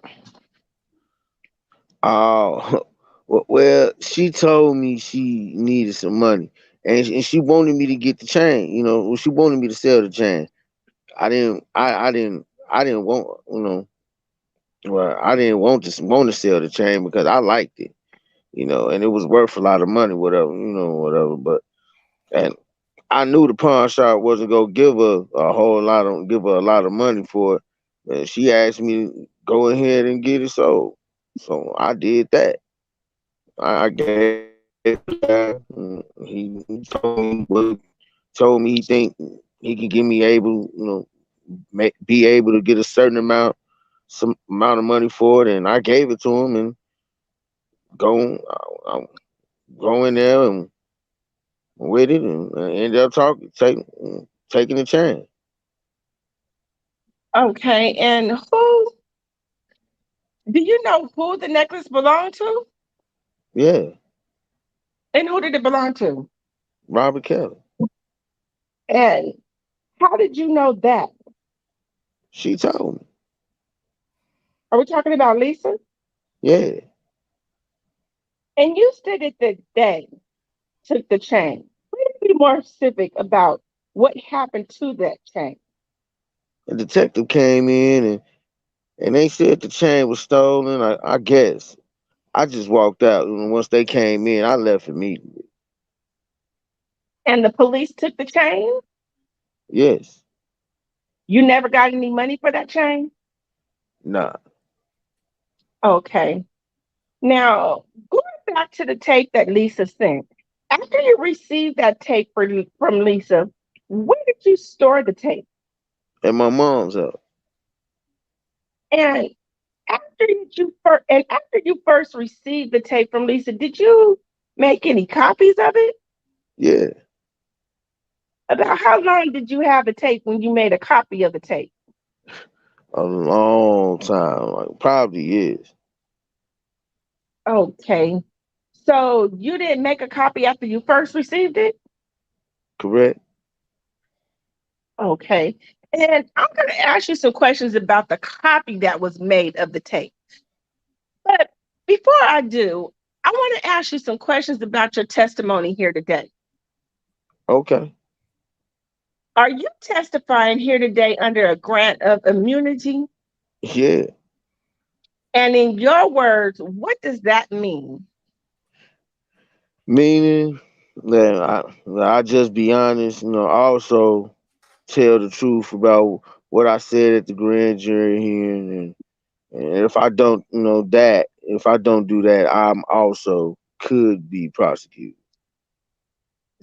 Oh, well, she told me she needed some money, and she wanted me to get the chain. You know, she wanted me to sell the chain. I didn't want. You know, well, I didn't want to sell the chain because I liked it. You know, and it was worth a lot of money, whatever. You know, whatever. But and I knew the pawn shop wasn't gonna give her a lot of money for it. And she asked me to go ahead and get it sold, so I did that. I gave it to the guy. He told me he think he can get me able, be able to get a certain amount, some amount of money for it, and I gave it to him and go, I go in there and with it, and I ended up taking the chance. Okay, and who do you know who the necklace belonged to? Yeah, And who did it belong to? Robert Kelly. And how did you know that? She told me. Are we talking about Lisa? Yeah, And you stated that they took the chain. Please be more specific about what happened to that chain. a detective came in and they said the chain was stolen. I guess I just walked out, and once they came in, I left immediately. And the police took the chain? Yes, You never got any money for that chain? nah, Okay. Now, going back to the tape that Lisa sent, after you received that tape from Lisa, where did you store the tape? at my mom's house. And after you first received the tape from Lisa, did you make any copies of it? Yeah, About how long did you have the tape when you made a copy of the tape? a long time, like probably years. Okay. So you didn't make a copy after you first received it? Correct. Okay. And I'm going to ask you some questions about the copy that was made of the tape. But before I do, I want to ask you some questions about your testimony here today. Okay. Are you testifying here today under a grant of immunity? Yeah. And in your words, what does that mean? Meaning that I just be honest. Also tell the truth about what I said at the grand jury hearing, and if I don't, if I don't do that, I'm also could be prosecuted.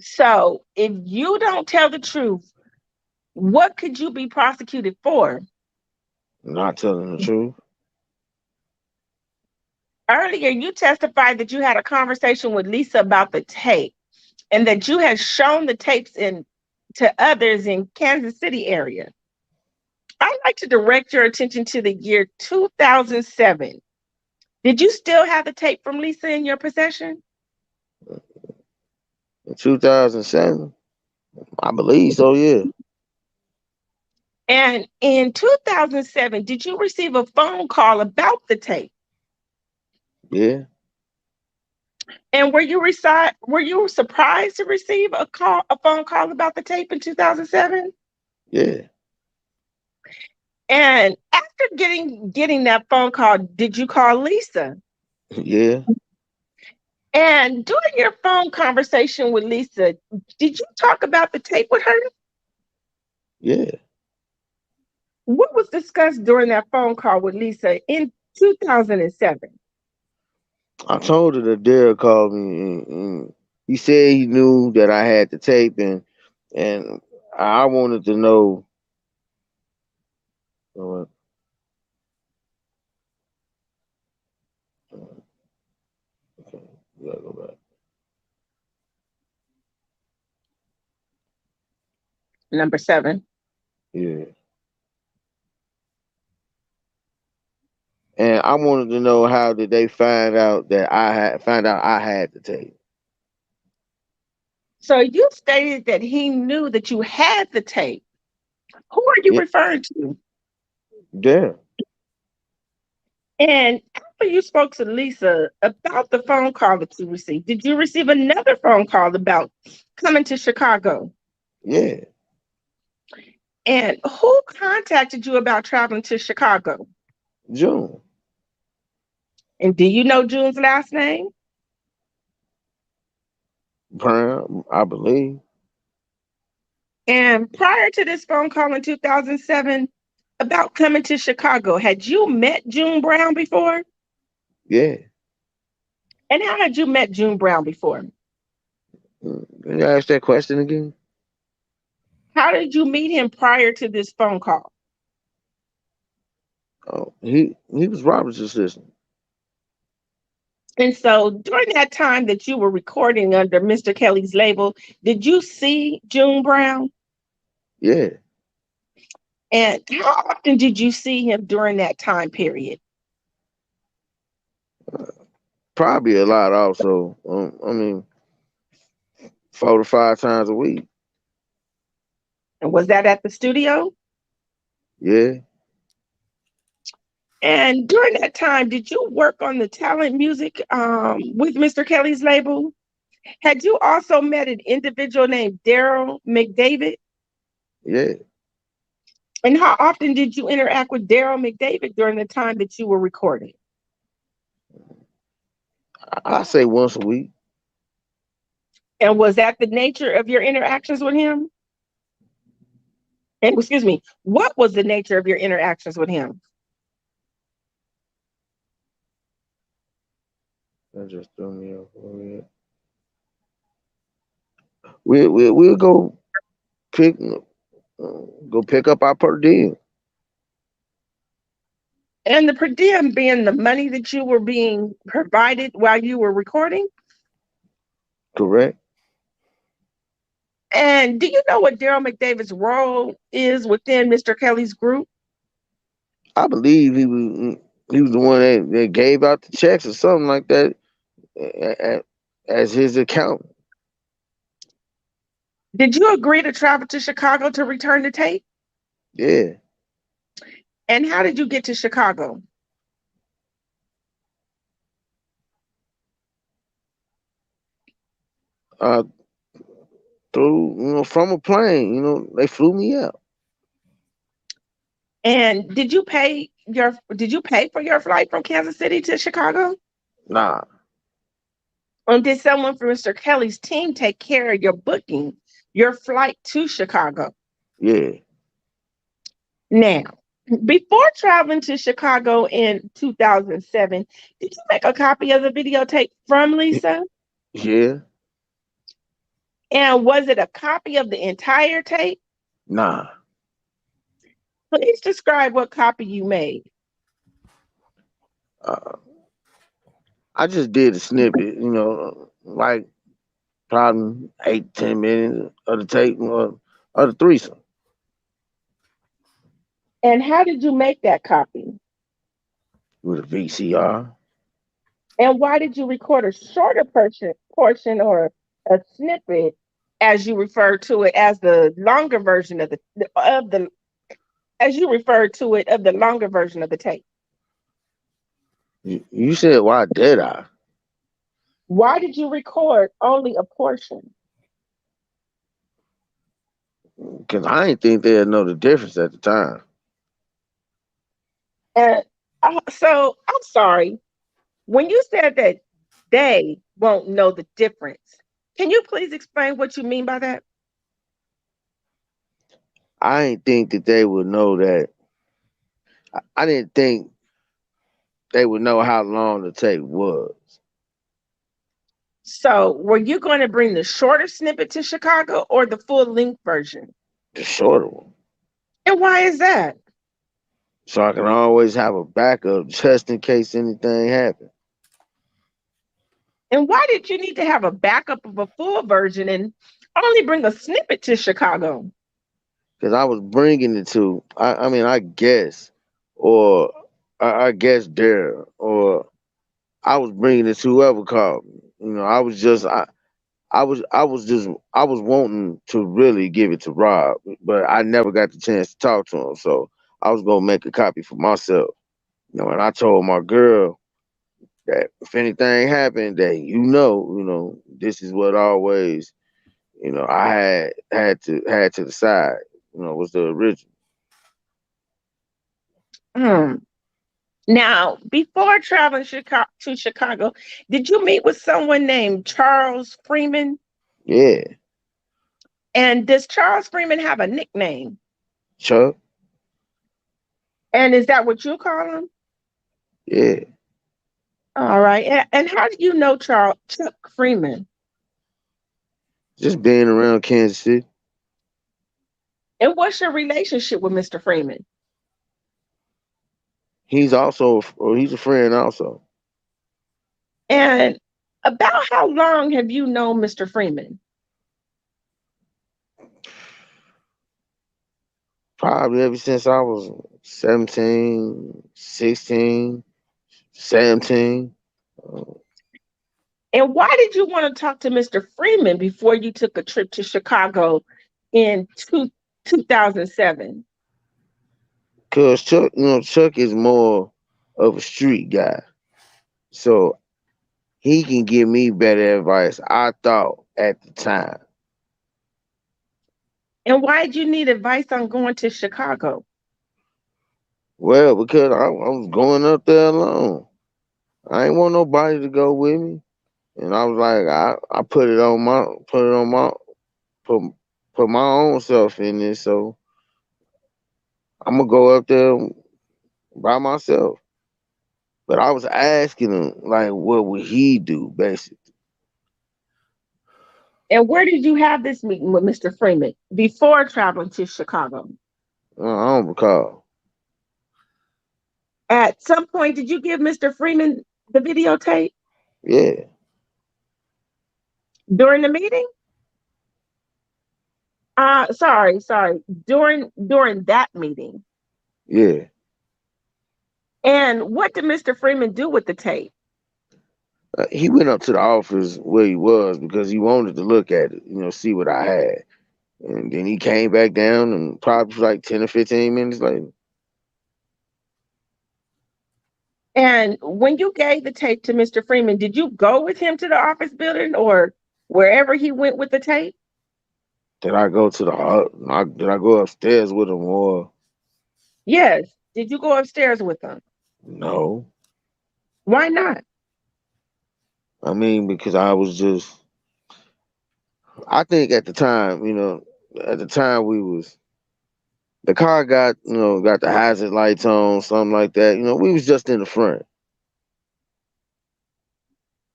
So if you don't tell the truth, what could you be prosecuted for? Not telling the truth. Earlier, you testified that you had a conversation with Lisa about the tape and that you had shown the tapes to others in Kansas City area. I'd like to direct your attention to the year 2007. Did you still have the tape from Lisa in your possession? In 2007, I believe so. Yeah, And in 2007, did you receive a phone call about the tape? yeah, And were you surprised to receive a phone call about the tape in 2007? yeah, And after getting that phone call, did you call Lisa? yeah, And during your phone conversation with Lisa, did you talk about the tape with her? yeah. What was discussed during that phone call with Lisa in 2007? I told her that Derek called me, and he said he knew that I had the tape, and I wanted to know. Uh, okay, we gotta go back. Number 7. Yeah, and I wanted to know how did they find out I had the tape. So you stated that he knew that you had the tape. Who are you Yeah, referring to? Derek. And after you spoke to Lisa about the phone call that you received, did you receive another phone call about coming to Chicago? Yeah, And who contacted you about traveling to Chicago? June And do you know June's last name? Brown, I believe. And prior to this phone call in 2007 about coming to Chicago, had you met June Brown before? Yeah. And how had you met June Brown before? Can you ask that question again? How did you meet him prior to this phone call? Oh, he was Robert's assistant. And so during that time that you were recording under Mr. Kelly's label, did you see June Brown? Yeah, And how often did you see him during that time period? probably a lot. Also, I mean, 4 to 5 times a week. And was that at the studio? Yeah, And during that time, did you work on the talent music with Mr. Kelly's label? Had you also met an individual named Daryl McDavid? yeah. And how often did you interact with Daryl McDavid during the time that you were recording? I say once a week. And was that the nature of your interactions with him? And excuse me, what was the nature of your interactions with him? That just threw me off a little bit. We'll pick go pick up our per diem. And the per diem being the money that you were being provided while you were recording? Correct. And do you know what Daryl McDavid's role is within Mr. Kelly's group? I believe he was the one that gave out the checks or something like that as his accountant. Did you agree to travel to Chicago to return the tape? Yeah. And how did you get to Chicago? Uh, through from a plane. They flew me out. And did you pay for your flight from Kansas City to Chicago? Nah. Or did someone from Mr. Kelly's team take care of your booking, your flight to Chicago? Yeah. Now, before traveling to Chicago in 2007, did you make a copy of the videotape from Lisa? Yeah. And was it a copy of the entire tape? Nah. Please describe what copy you made. Uh, I just did a snippet. Like probably 8, 10 minutes of the tape. of the threesome And how did you make that copy? with a VCR. And why did you record a shorter portion or a snippet, as you refer to it, as the longer version of the as you referred to it of the longer version of the tape? You said why did I? Why did you record only a portion? Because I didn't think they'd know the difference at the time. And so I'm sorry. When you said that they won't know the difference, can you please explain what you mean by that? I didn't think that they would know that. I didn't think they would know how long the tape was. So were you going to bring the shorter snippet to Chicago or the full length version? The shorter one. And why is that? So I can always have a backup just in case anything happened. And why did you need to have a backup of a full version and only bring a snippet to Chicago? Because I was bringing it to, I mean, I guess, or I guess there, or I was bringing it to whoever called me. You know, I was wanting to really give it to Rob, but I never got the chance to talk to him. So I was gonna make a copy for myself. You know, and I told my girl that if anything happened, that this is what always, I had to decide. Was the original. Hmm. Now, before traveling to Chicago, did you meet with someone named Charles Freeman? Yeah, And does Charles Freeman have a nickname? Chuck. And is that what you call him? Yeah, All right. And how do you know Chuck Freeman? just being around Kansas City. And what's your relationship with Mr. Freeman? He's a friend also. And about how long have you known Mr. Freeman? Probably ever since I was 17, 16, 17. And why did you want to talk to Mr. Freeman before you took a trip to Chicago in 2007? Cause Chuck is more of a street guy. So he can give me better advice, I thought, at the time. And why did you need advice on going to Chicago? Well, because I was going up there alone. I ain't want nobody to go with me. And I was like, I put my own self in this, so I'm gonna go up there by myself. But I was asking him, like, what would he do, basically? And where did you have this meeting with Mr. Freeman before traveling to Chicago? I don't recall. At some point, did you give Mr. Freeman the videotape Yeah, during the meeting? Sorry. During that meeting. yeah. And what did Mr. Freeman do with the tape? He went up to the office where he was because he wanted to look at it, see what I had. And then he came back down and probably like 10 or 15 minutes later. And when you gave the tape to Mr. Freeman, did you go with him to the office building or wherever he went with the tape? Did I go did I go upstairs with him or Yes. Did you go upstairs with him? no? Why not? I mean, because I think at the time, the car got the hazard lights on, something like that. We was just in the front.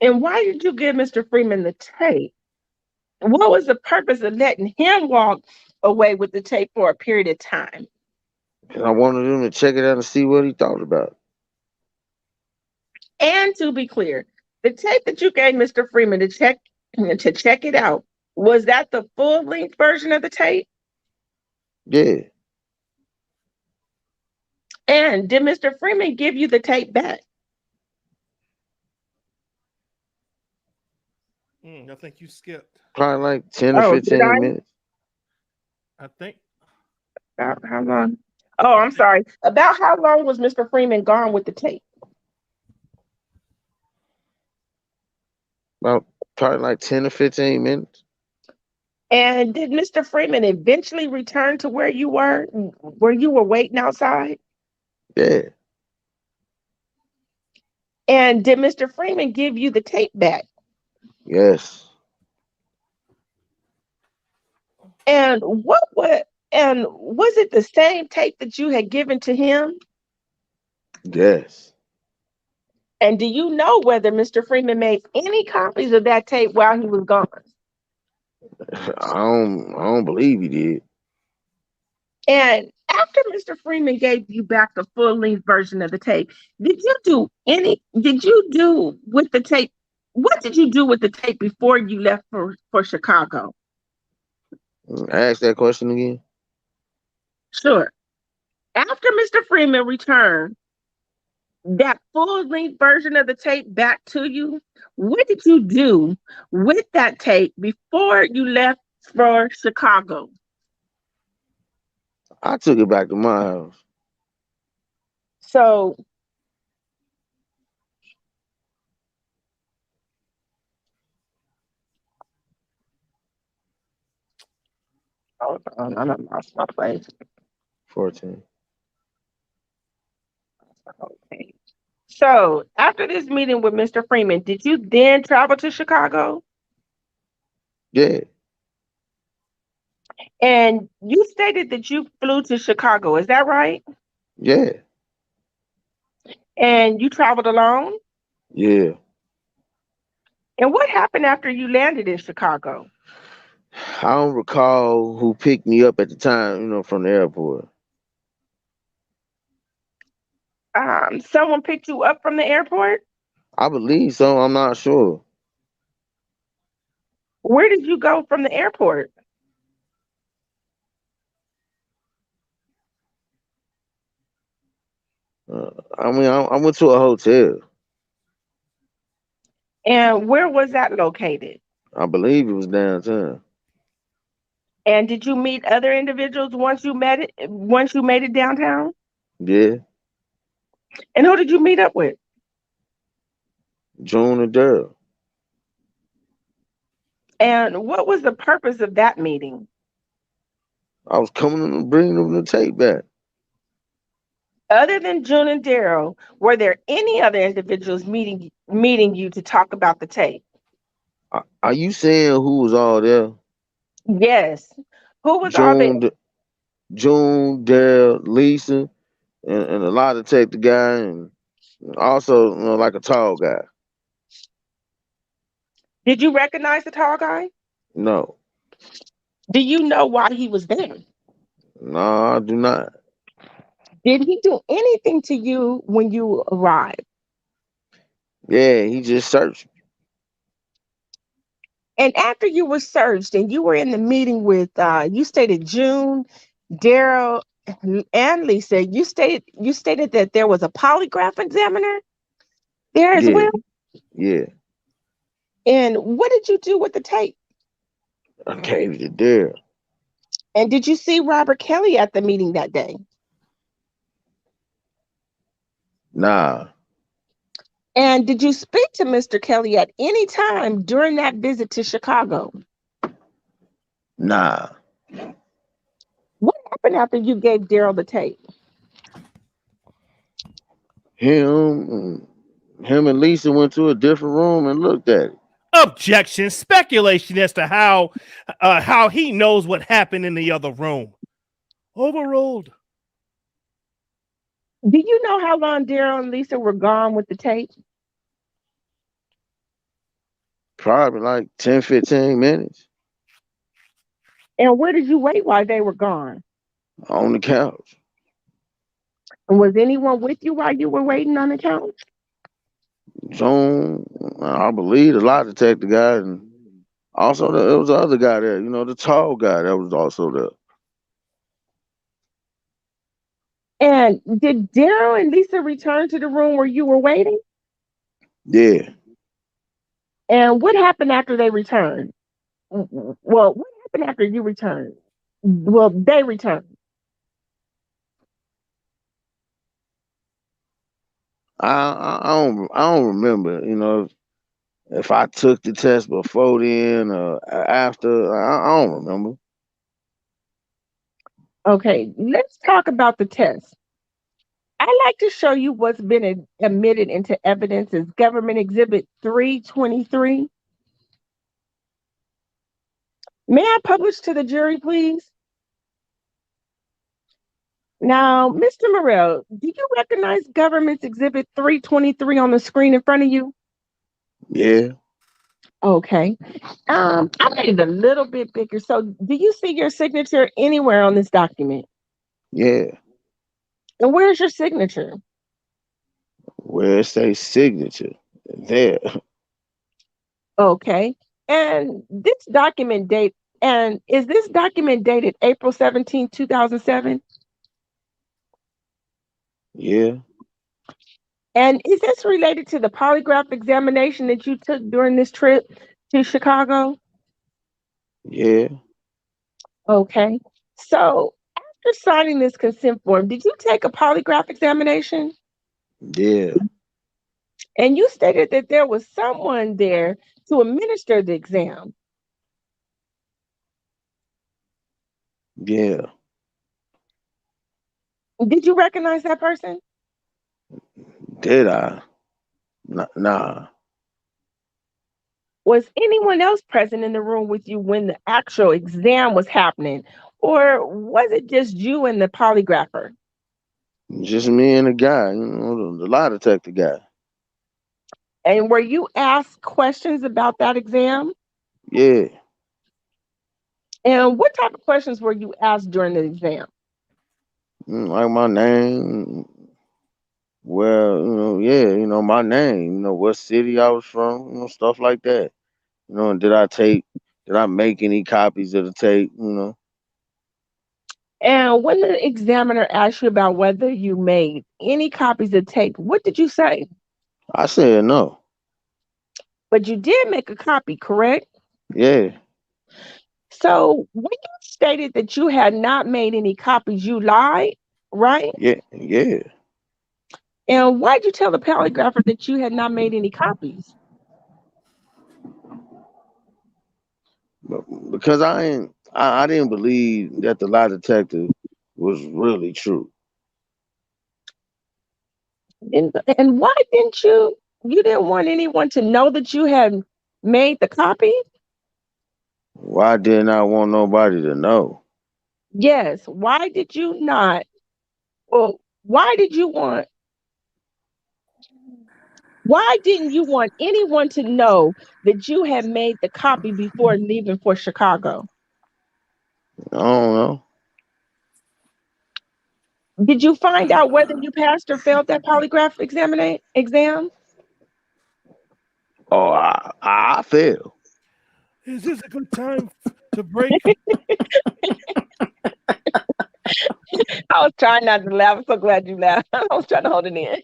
And why did you give Mr. Freeman the tape? What was the purpose of letting him walk away with the tape for a period of time? And I wanted him to check it out and see what he thought about it. And to be clear, the tape that you gave Mr. Freeman to check it out, was that the full length version of the tape? Yeah. And did Mr. Freeman give you the tape back? I think you skipped. Probably like 10 or Oh, did 15 I? minutes. I think. About how long? Oh, I I'm think. sorry. About how long was Mr. Freeman gone with the tape? About probably like 10 or 15 minutes. And did Mr. Freeman eventually return to where you were waiting outside? Yeah. And did Mr. Freeman give you the tape back? Yes. And was it the same tape that you had given to him? Yes. And do you know whether Mr. Freeman made any copies of that tape while he was gone? I don't believe he did. And after Mr. Freeman gave you back the full length version of the tape, did you do with the tape? What did you do with the tape before you left for Chicago? Ask that question again. Sure. After Mr. Freeman returned that full length version of the tape back to you, what did you do with that tape before you left for Chicago? I took it back to my house. So, hold on, I done lost my place. 14. Okay. So, after this meeting with Mr. Freeman, did you then travel to Chicago? Yeah. And you stated that you flew to Chicago, is that right? Yeah. And you traveled alone? Yeah. And what happened after you landed in Chicago? I don't recall who picked me up at the time, from the airport. Someone picked you up from the airport? I believe so. I'm not sure. Where did you go from the airport? I went to a hotel. And where was that located? I believe it was downtown. And did you meet other individuals once you made it downtown? Yeah. And who did you meet up with? June and Daryl. And what was the purpose of that meeting? I was coming and bringing them the tape back. Other than June and Daryl, were there any other individuals meeting you to talk about the tape? Are you saying who was all there? Yes. Who was all there? June, June, Daryl, Lisa, and a lot of tape the guy, and also like a tall guy. Did you recognize the tall guy? No. Do you know why he was there? No, I do not. Did he do anything to you when you arrived? Yeah, he just searched. And after you were searched and you were in the meeting with, you stated June, Daryl, and Lisa, you stated that there was a polygraph examiner there as Yeah, well. yeah. And what did you do with the tape? I gave it to Daryl. And did you see Robert Kelly at the meeting that day? Nah, And did you speak to Mr. Kelly at any time during that visit to Chicago? nah. What happened after you gave Daryl the tape? Him, him and Lisa went to a different room and looked at it. Objection. Speculation as to how he knows what happened in the other room. Overruled. Do you know how long Daryl and Lisa were gone with the tape? Probably like 10, 15 minutes And where did you wait while they were gone? on the couch. And was anyone with you while you were waiting on the couch? Joan, I believe, the lie detector guy, and also there was the other guy there, the tall guy that was also there. And did Daryl and Lisa return to the room where you were waiting? Yeah. And what happened after they returned? Well, what happened after you returned? Well, they returned. I don't remember. If I took the test before then or after, I don't remember. Okay, let's talk about the test. I'd like to show you what's been admitted into evidence as Government Exhibit 323. May I publish to the jury, please? Now, Mr. Murrell, do you recognize Government's Exhibit 323 on the screen in front of you? Yeah, Okay. I made it a little bit bigger. So, do you see your signature anywhere on this document? yeah. And where's your signature? Where it says signature, there. Okay. And this document date, and is this document dated April 17, 2007? Yeah, And is this related to the polygraph examination that you took during this trip to Chicago? yeah, Okay. So after signing this consent form, did you take a polygraph examination? yeah, And you stated that there was someone there to administer the exam. yeah. Did you recognize that person? Did I? Nah. Was anyone else present in the room with you when the actual exam was happening? Or was it just you and the polygrapher? Just me and the guy, the lie detector guy. And were you asked questions about that exam? Yeah. And what type of questions were you asked during the exam? Like my name. Well, yeah, my name, what city I was from, stuff like that. And did I make any copies of the tape? And when the examiner asked you about whether you made any copies of tape, what did you say? I said no. But you did make a copy, correct? Yeah, So when you stated that you had not made any copies, you lied, right? yeah, yeah. And why did you tell the polygrapher that you had not made any copies? But because I didn't believe that the lie detector was really true. And why didn't you didn't want anyone to know that you had made the copy? Why didn't I want nobody to know? Yes. Why did you not? Well, why didn't you want anyone to know that you had made the copy before leaving for Chicago? I don't know. Did you find out whether you passed or failed that polygraph exam? Oh, I failed. Is this a good time to break? I was trying not to laugh. I'm so glad you laughed. I was trying to hold it in.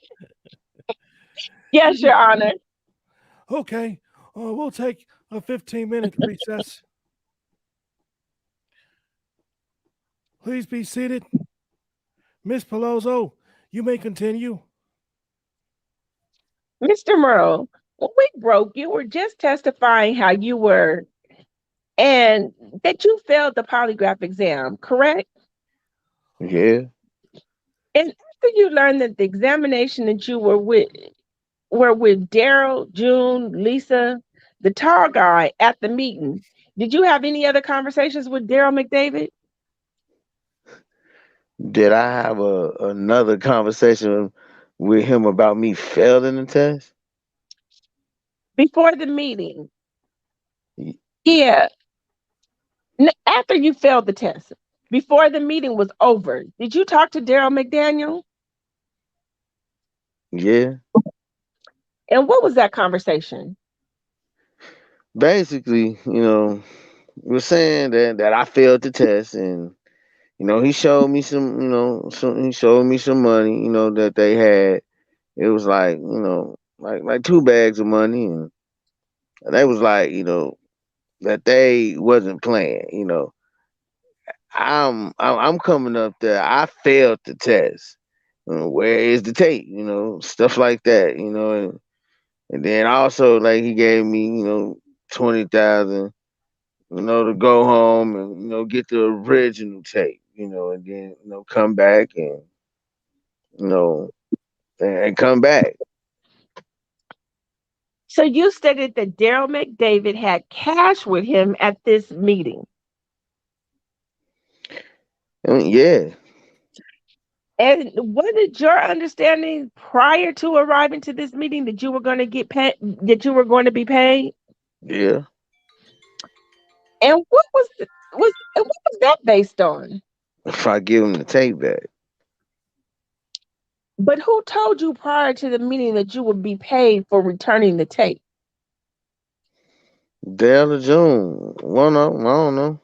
Yes, Your Honor. Okay, we'll take a 15-minute recess. Please be seated. Miss Palozzo, you may continue. Mr. Murrell, when we broke, you were just testifying how you were and that you failed the polygraph exam, correct? Yeah, And after you learned that the examination that you were with Daryl, June, Lisa, the tall guy at the meeting, did you have any other conversations with Daryl McDavid? did I have another conversation with him about me failing the test? Before the meeting? Y- Yeah. After you failed the test, before the meeting was over, did you talk to Daryl McDaniel? Yeah. And what was that conversation? Basically, we're saying that I failed the test, and he showed me some, he showed me some money, that they had. It was like, like 2 bags of money, and they was like, that they wasn't playing. I'm coming up there. I failed the test. Where is the tape? Stuff like that. And then also like he gave me, 20,000, to go home and get the original tape. And then come back and you know and come back. So you stated that Daryl McDavid had cash with him at this meeting. I mean, yeah, And what is your understanding prior to arriving to this meeting that you were going to get paid, that you were going to be paid? yeah. And what was that based on? If I give him the tape back, But who told you prior to the meeting that you would be paid for returning the tape? Dale or June, one of them. I don't know.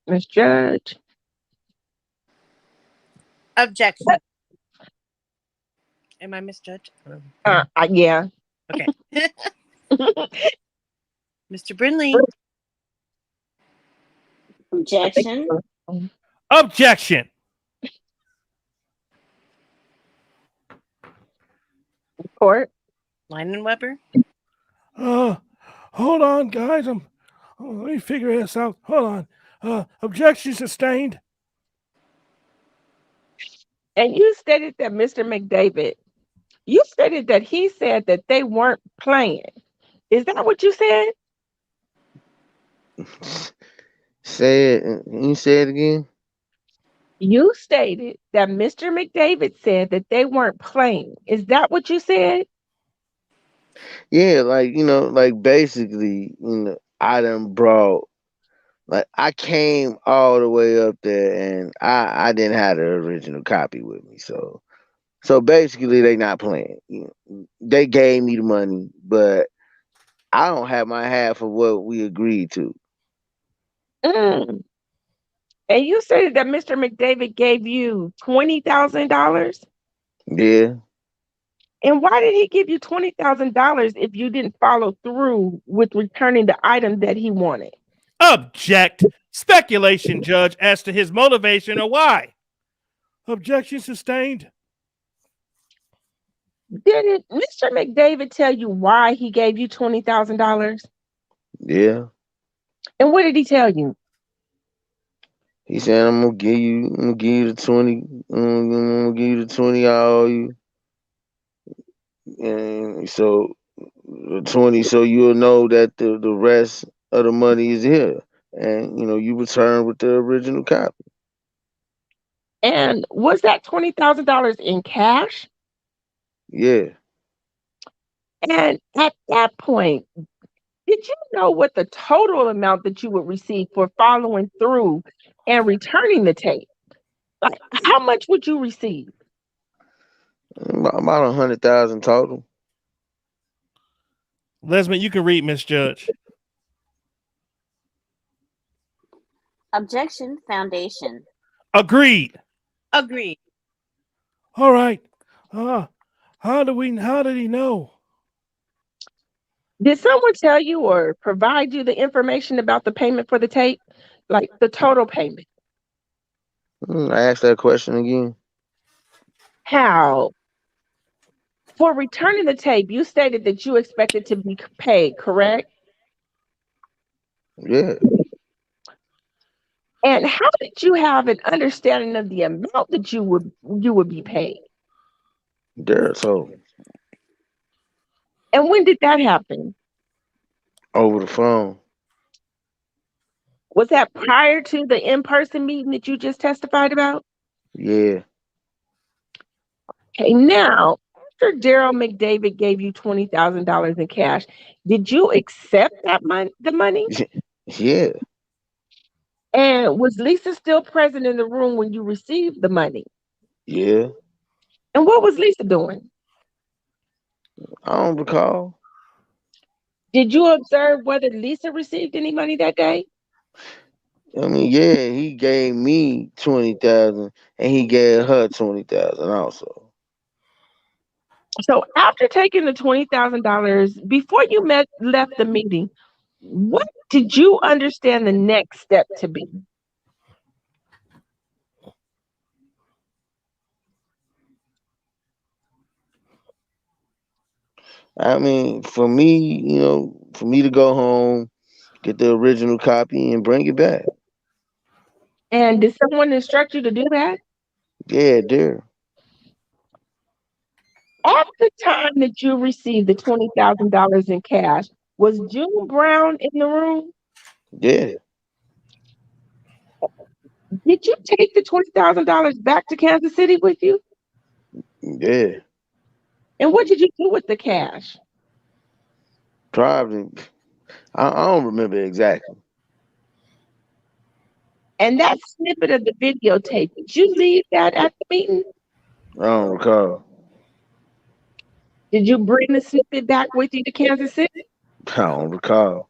Miss Judge. Objection. Am I misjudged? Yeah. Okay. Mr. Brinley. Objection. Objection. Court. Lyman Weber. Hold on, guys. Let me figure this out. Hold on. Objection sustained. And you stated that Mr. McDavid, you stated that he said that they weren't playing. Is that what you said? Say it. You say it again. You stated that Mr. McDavid said that they weren't playing. Is that what you said? Yeah, like like basically, I done brought. Like I came all the way up there, and I didn't have the original copy with me, so basically they not playing. They gave me the money, but I don't have my half of what we agreed to. Mm. And you stated that Mr. McDavid gave you $20,000. Yeah, And why did he give you $20,000 if you didn't follow through with returning the item that he wanted? Object. Speculation, Judge, as to his motivation or why. Objection sustained. Did Mr. McDavid tell you why he gave you $20,000? yeah. And what did he tell you? He said I'm gonna give you the 20. I'm gonna give you the 20 I owe you, and so the 20, so you'll know that the rest of the money is here, and you return with the original copy. And was that $20,000 in cash? Yeah. And at that point, did you know what the total amount that you would receive for following through and returning the tape? Like, how much would you receive? About 100,000 total. Lesman, you can read, Miss Judge. Objection. Foundation. Agreed. Agreed. All right. How did he know? Did someone tell you or provide you the information about the payment for the tape? Like the total payment? I asked that question again. How? For returning the tape, you stated that you expected to be paid, correct? Yeah. And how did you have an understanding of the amount that you would be paid? Daryl told me And when did that happen? over the phone. Was that prior to the in-person meeting that you just testified about? Yeah. Okay, now, after Daryl McDavid gave you $20,000 in cash, did you accept the money? Yeah. And was Lisa still present in the room when you received the money? Yeah. And what was Lisa doing? I don't recall. Did you observe whether Lisa received any money that day? I mean, yeah, he gave me 20,000, and he gave her 20,000 also. So after taking the $20,000, before you left the meeting, what did you understand the next step to be? I mean, for me, for me to go home, get the original copy, and bring it back. And did someone instruct you to do that? Yeah, there. At the time that you received the $20,000 in cash, was June Brown in the room? Yeah, Did you take the $20,000 back to Kansas City with you? yeah. And what did you do with the cash? Probably. I don't remember exactly. And that snippet of the videotape, did you leave that at the meeting? I don't recall. Did you bring the snippet back with you to Kansas City? I don't recall.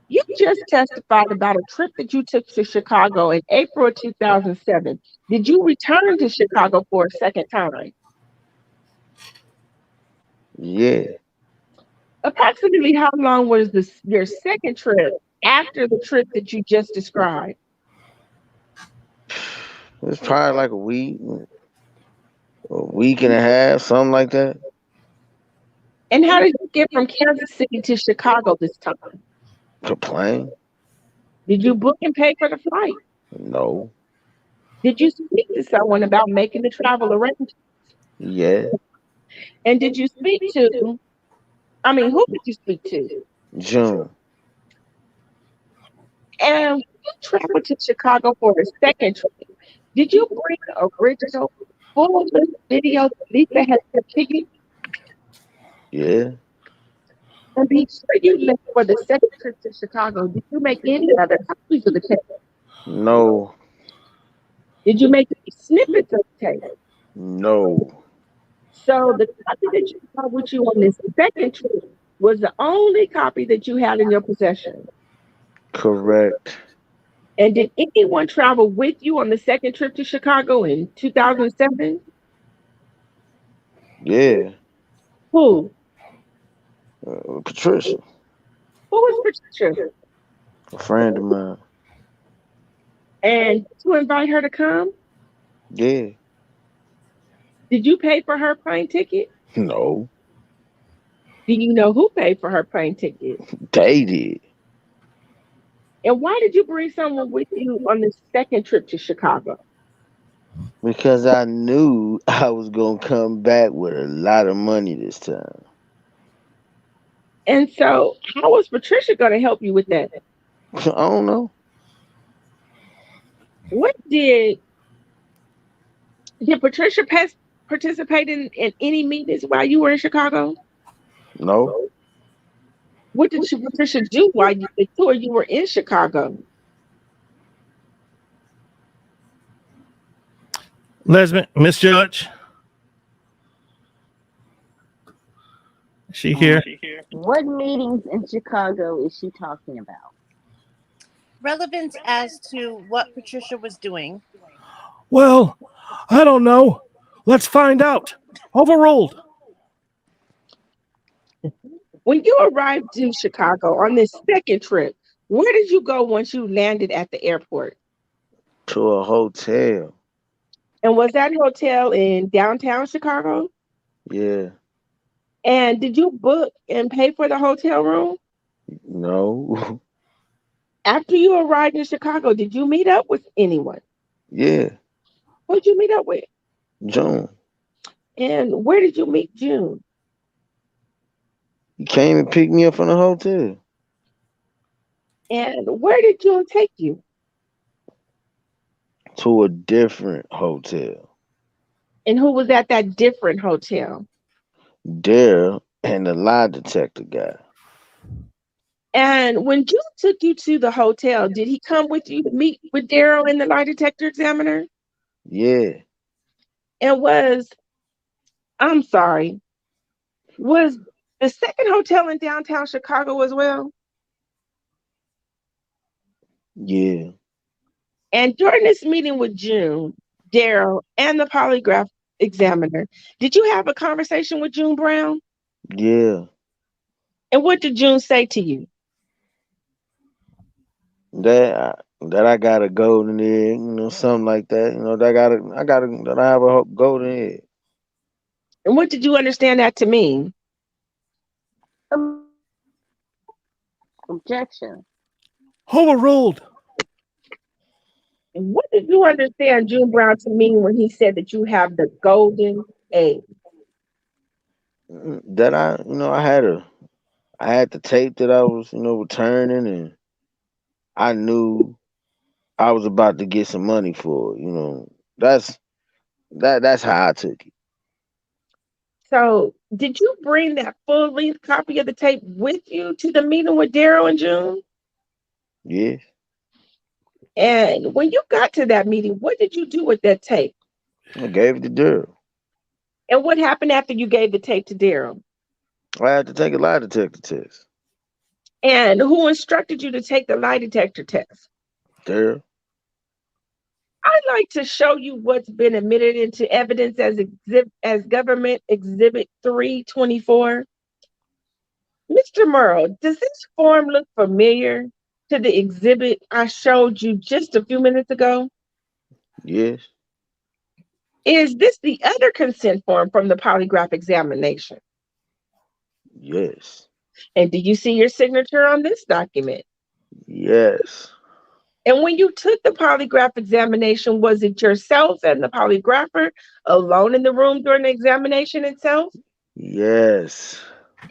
You just testified about a trip that you took to Chicago in April of 2007. Did you return to Chicago for a second time? Yeah, Approximately how long was your second trip after the trip that you just described? it's probably like a week and a half, something like that. And how did you get from Kansas City to Chicago this time? Complain? Did you book and pay for the flight? No. Did you speak to someone about making the travel arrangements? Yeah, And did you speak to, who did you speak to? June. And when you traveled to Chicago for the second trip, did you bring the original full video that Lisa had sent to you? Yeah, And before you left for the second trip to Chicago, did you make any other copies of the tape? no, Did you make any snippets of the tape? no. So the copy that you brought with you on this second trip was the only copy that you had in your possession. Correct. And did anyone travel with you on the second trip to Chicago in 2007? Yeah, Who? Patricia, Who was Patricia? a friend of mine. And to invite her to come, Yeah, did you pay for her plane ticket? no, Do you know who paid for her plane ticket? they did. And why did you bring someone with you on the second trip to Chicago? Because I knew I was gonna come back with a lot of money this time. And so, how was Patricia going to help you with that? I don't know. What did Patricia participate in any meetings while you were in Chicago? No. What did Patricia do while the tour you were in Chicago? Lesbian, Miss Judge, is she here? What meetings in Chicago is she talking about? Relevant as to what Patricia was doing. Well, I don't know. Let's find out. Overruled. When you arrived in Chicago on this second trip, where did you go once you landed at the airport? To a hotel. And was that hotel in downtown Chicago? Yeah. And did you book and pay for the hotel room? No. After you arrived in Chicago, did you meet up with anyone? Yeah. Who'd you meet up with? June. And where did you meet June? He came and picked me up from the hotel. And where did June take you? To a different hotel. And who was at that different hotel? Daryl and the lie detector guy. And when June took you to the hotel, did he come with you to meet with Daryl and the lie detector examiner? Yeah. And I'm sorry, Was the second hotel in downtown Chicago as well? Yeah, And during this meeting with June, Daryl, and the polygraph examiner, did you have a conversation with June Brown? yeah. And what did June say to you? That I got a golden egg, something like that. That that I have a golden egg. And what did you understand that to mean? Objection. Overruled. And what did you understand June Brown to mean when he said that you have the golden egg? That I had the tape that I was, returning, and I knew I was about to get some money for it. That's that's how I took it. So, did you bring that full length copy of the tape with you to the meeting with Daryl and June? Yes, And when you got to that meeting, what did you do with that tape? I gave it to Daryl. And what happened after you gave the tape to Daryl? I had to take a lie detector test. And who instructed you to take the lie detector test? Daryl. I'd like to show you what's been admitted into evidence as government exhibit 324. Mr. Murrell, does this form look familiar to the exhibit I showed you just a few minutes ago? Yes, Is this the other consent form from the polygraph examination? yes, And do you see your signature on this document? yes, And when you took the polygraph examination, was it yourself and the polygrapher alone in the room during the examination itself? yes.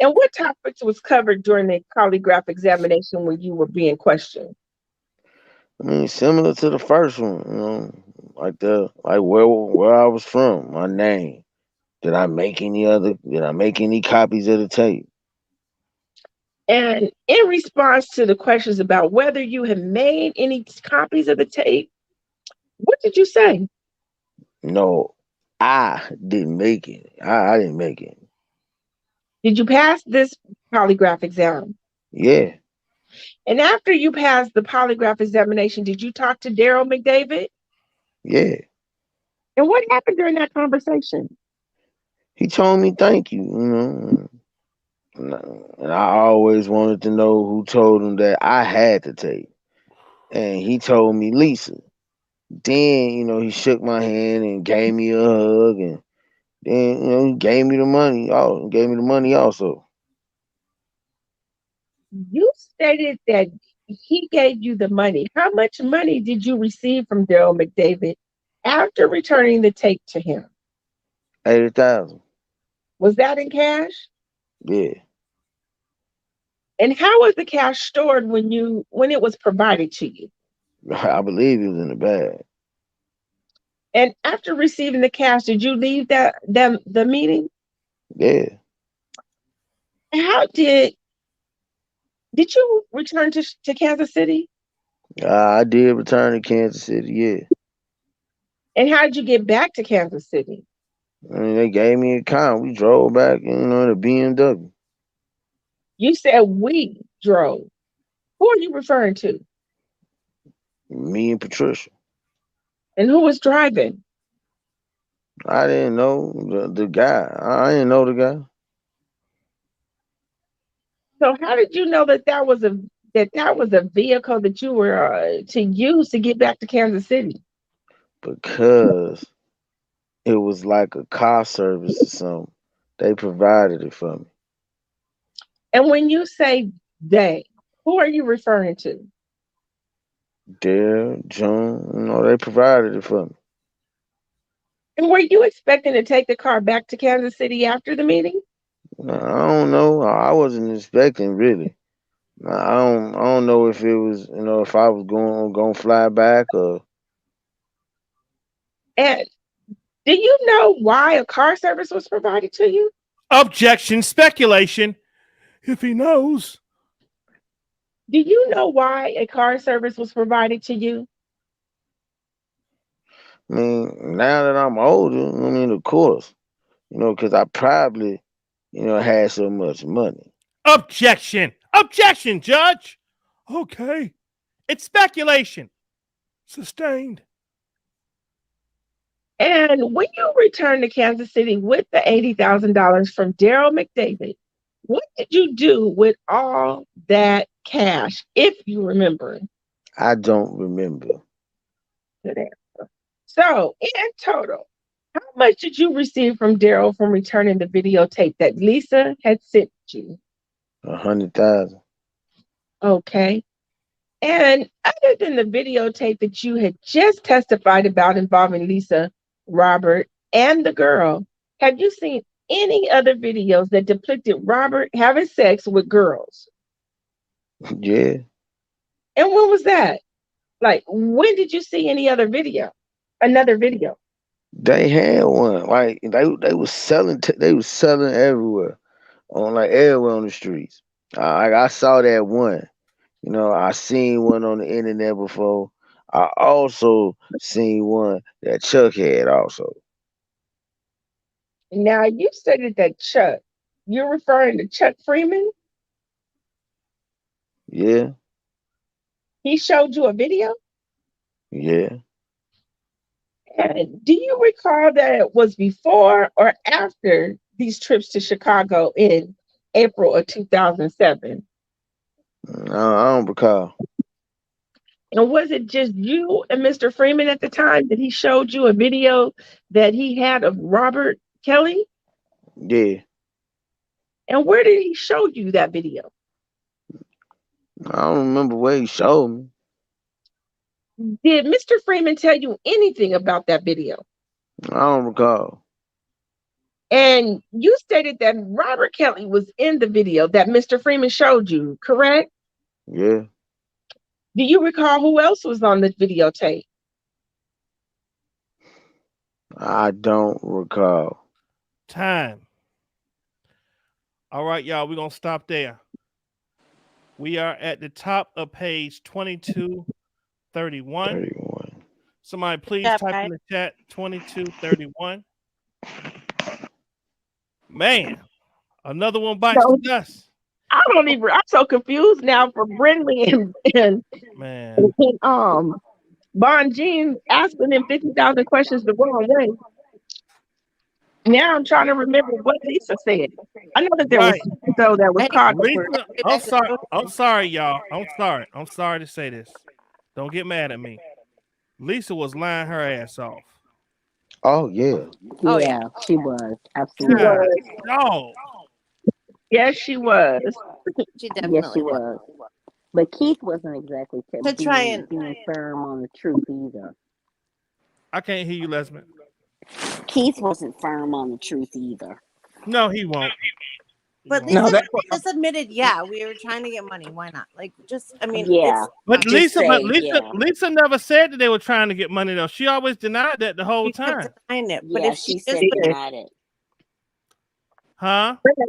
And what topics was covered during the polygraph examination when you were being questioned? I mean, similar to the first one, like where I was from, my name. Did I make any copies of the tape? And in response to the questions about whether you had made any copies of the tape, what did you say? No, I didn't make it. I didn't make it. Did you pass this polygraph exam? Yeah, And after you passed the polygraph examination, did you talk to Daryl McDavid? yeah. And what happened during that conversation? He told me thank you, and I always wanted to know who told him that I had the tape. And he told me Lisa. Then, he shook my hand and gave me a hug, and then, he gave me the money. Oh, gave me the money also. You stated that he gave you the money. How much money did you receive from Daryl McDavid after returning the tape to him? 80,000. Was that in cash? Yeah. And how was the cash stored when it was provided to you? I believe he was in the bag. And after receiving the cash, did you leave the meeting? Yeah. How did you return to Kansas City? I did return to Kansas City, yeah. And how did you get back to Kansas City? I mean, they gave me a car. We drove back, in a BMW. You said we drove. Who are you referring to? Me and Patricia. And who was driving? I didn't know the guy. I didn't know the guy. So how did you know that was a vehicle that you were to use to get back to Kansas City? Because it was like a car service or something. They provided it for me. And when you say they, who are you referring to? Dare, June, they provided it for me. And were you expecting to take the car back to Kansas City after the meeting? I don't know. I wasn't expecting really. I don't know if it was, if I was going to fly back or. And do you know why a car service was provided to you? Objection. Speculation. If he knows. Do you know why a car service was provided to you? I mean, now that I'm older, of course, because I probably had so much money. Objection! Objection, Judge! Okay. It's speculation. Sustained. And when you returned to Kansas City with the $80,000 from Daryl McDavid, what did you do with all that cash, if you remember? I don't remember. Good answer. So, in total, how much did you receive from Daryl from returning the videotape that Lisa had sent you? 100,000. Okay. And other than the videotape that you had just testified about involving Lisa, Robert, and the girl, have you seen any other videos that depicted Robert having sex with girls? Yeah. And when was that? Like, when did you see any other video? Another video? They had one. Like they was selling. They was selling everywhere, everywhere on the streets. I saw that one. I seen one on the internet before. I also seen one that Chuck had also. Now, you stated that Chuck, you're referring to Chuck Freeman? Yeah. He showed you a video? Yeah. And do you recall that it was before or after these trips to Chicago in April of 2007? I don't recall. And was it just you and Mr. Freeman at the time that he showed you a video that he had of Robert Kelly? Yeah. And where did he show you that video? I don't remember where he showed me. Did Mr. Freeman tell you anything about that video? I don't recall. And you stated that Robert Kelly was in the video that Mr. Freeman showed you, correct? Yeah. Do you recall who else was on the videotape? I don't recall. Time. All right, y'all, we're going to stop there. We are at the top of page 2231. 31. Somebody please Yeah, type right. in the chat 2231. Man, another one bites No. the dust. I'm so confused now for Brindley and Man, Bon Jean asking him 50,000 questions the wrong way. Now I'm trying to remember what Lisa said. I know that there was right. so that was Hey, caught. Lisa, I'm sorry, y'all. I'm sorry to say this. Don't get mad at me. Lisa was lying her ass off. Oh yeah. Oh, Yeah, she was. She Absolutely. God, was. no. Yes, she was. she Yes, definitely she was. But Keith wasn't exactly To try and being firm on the truth either. I can't hear you, Lesman. Keith wasn't firm on the truth either. No, he won't. But No, Lisa that just admitted, yeah, we were trying to get money. Why not? Like, just I mean, Yeah. But Just Lisa never said that they were trying to get money though. She always denied that the whole she kept time. denying it. But Yeah, if she she said just denied it. Huh? at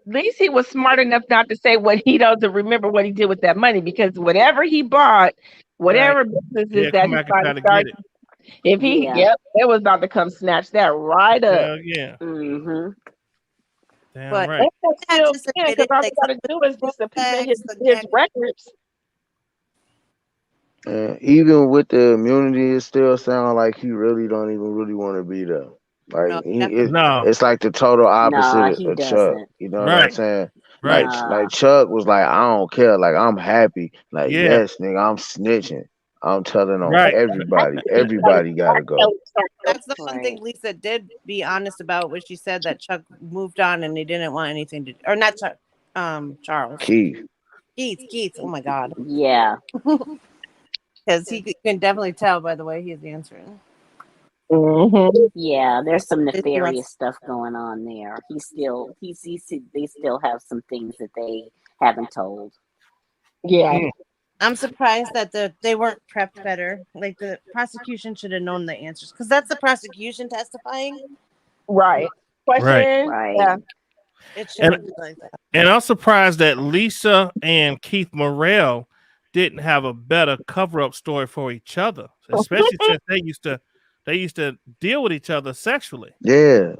least he was smart enough not to say what he doesn't remember what he did with that money, because whatever he bought, whatever businesses Yeah, that come he back and try to started, get it. if he Yeah. it was about to come snatch that right up. Hell yeah. Mm-hmm. Damn But right. That that still just can, because admitted all like they gotta do is just subpoena his sex, records. And even with the immunity, it still sounds like he really don't even really want to be there. Like no, definitely. No. it's like the total opposite Nah, of he Chuck. doesn't. You know what I'm Right. saying? Right. Nah. Chuck was like, I don't care. Like I'm happy. Like Yeah. yes, nigga, I'm snitching. I'm telling on Right. everybody. Everybody gotta go. That's the one thing Right. Lisa did be honest about, was she said that Chuck moved on and he didn't want anything to, or not Chuck, Charles. Keith. Keith. Oh my God. Yeah. Because he can definitely tell by the way he's answering. Mm-hmm. Yeah, there's some He wants- nefarious stuff going on there. They still have some things that they haven't told. Yeah. I'm surprised that they weren't prepped better. Like the prosecution should have known the answers, because that's the prosecution testifying. Right. Question. Right. Yeah. It shouldn't be like that. And I'm surprised that Lisa and Keith Murrell didn't have a better cover-up story for each other, especially since they used to deal with each other sexually. Yeah.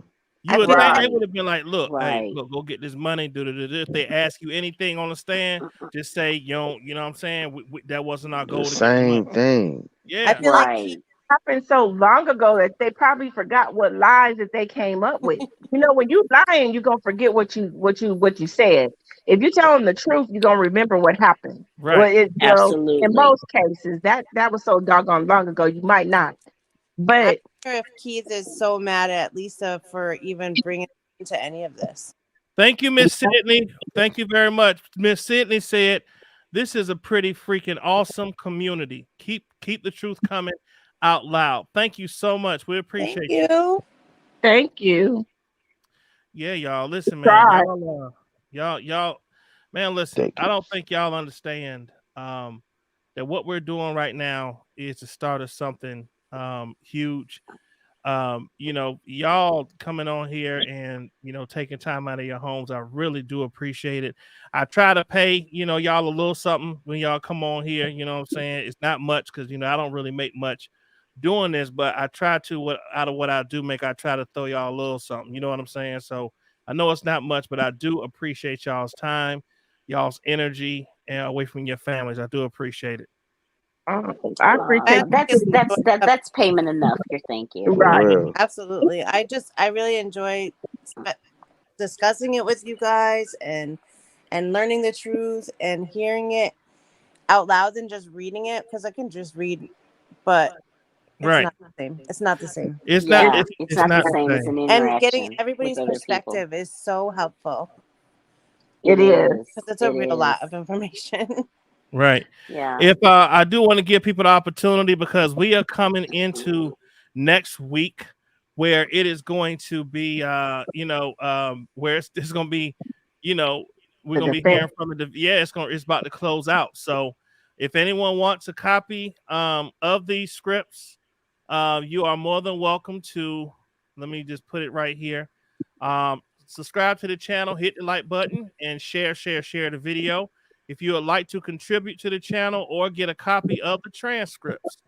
You would think they Right. would have been like, look, hey, Right. look, go get this money. If they ask you anything on the stand, just say, you know what I'm saying? That wasn't our The goal to get the same money. thing. I Yeah. feel like Right. Happened so long ago that they probably forgot what lies that they came up with. You know, when you lying, you're gonna forget what you said. If you tell them the truth, you're gonna remember what happened. Well, Right. in Absolutely. most cases, that was so doggone long ago, you might not. I But wonder if Keith is so mad at Lisa for even bringing into any of this. Thank you, Miss Sydney. Thank you very much. Miss Sydney said, "This is a pretty freaking awesome community. Keep the truth coming out loud." Thank you so much. We Thank appreciate you. you. thank you. Yeah, y'all. Listen, man. Try. Y'all, man. Listen. Thank I you. don't think y'all understand that what we're doing right now is the start of something huge. Y'all coming on here and taking time out of your homes, I really do appreciate it. I try to pay y'all a little something when y'all come on here. You know what I'm saying? It's not much because I don't really make much doing this, but I try to, what out of what I do make, I try to throw y'all a little something. You know what I'm saying? So I know it's not much, but I do appreciate y'all's time, y'all's energy, and away from your families. I do appreciate it. I appreciate I you just too. That's payment enough. Your thank you. For Right. real. absolutely. I really enjoy discussing it with you guys and learning the truth and hearing it out loud than just reading it, because I can just read, but it's Right. not the same. It's not the same. It's not. Yeah, it's It's not the not the same as same. an And getting interaction with everybody's other people. perspective is so helpful It is. because it's a It real lot is. of information. Right. Yeah. If I do want to give people the opportunity, because we are coming into next week where it is going to be where it's going to be, you know, we're The going to be defense. hearing from it's about to close out. So if anyone wants a copy of these scripts, you are more than welcome to, let me just put it right here. Subscribe to the channel, hit the like button, and share the video. If you would like to contribute to the channel or get a copy of the transcripts,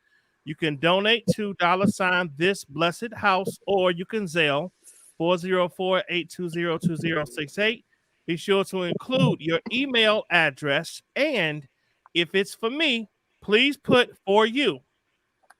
you can donate to $ this blessed house, or you can Zelle 404-820-2068. Be sure to include your email address, and if it's for me, please put for you.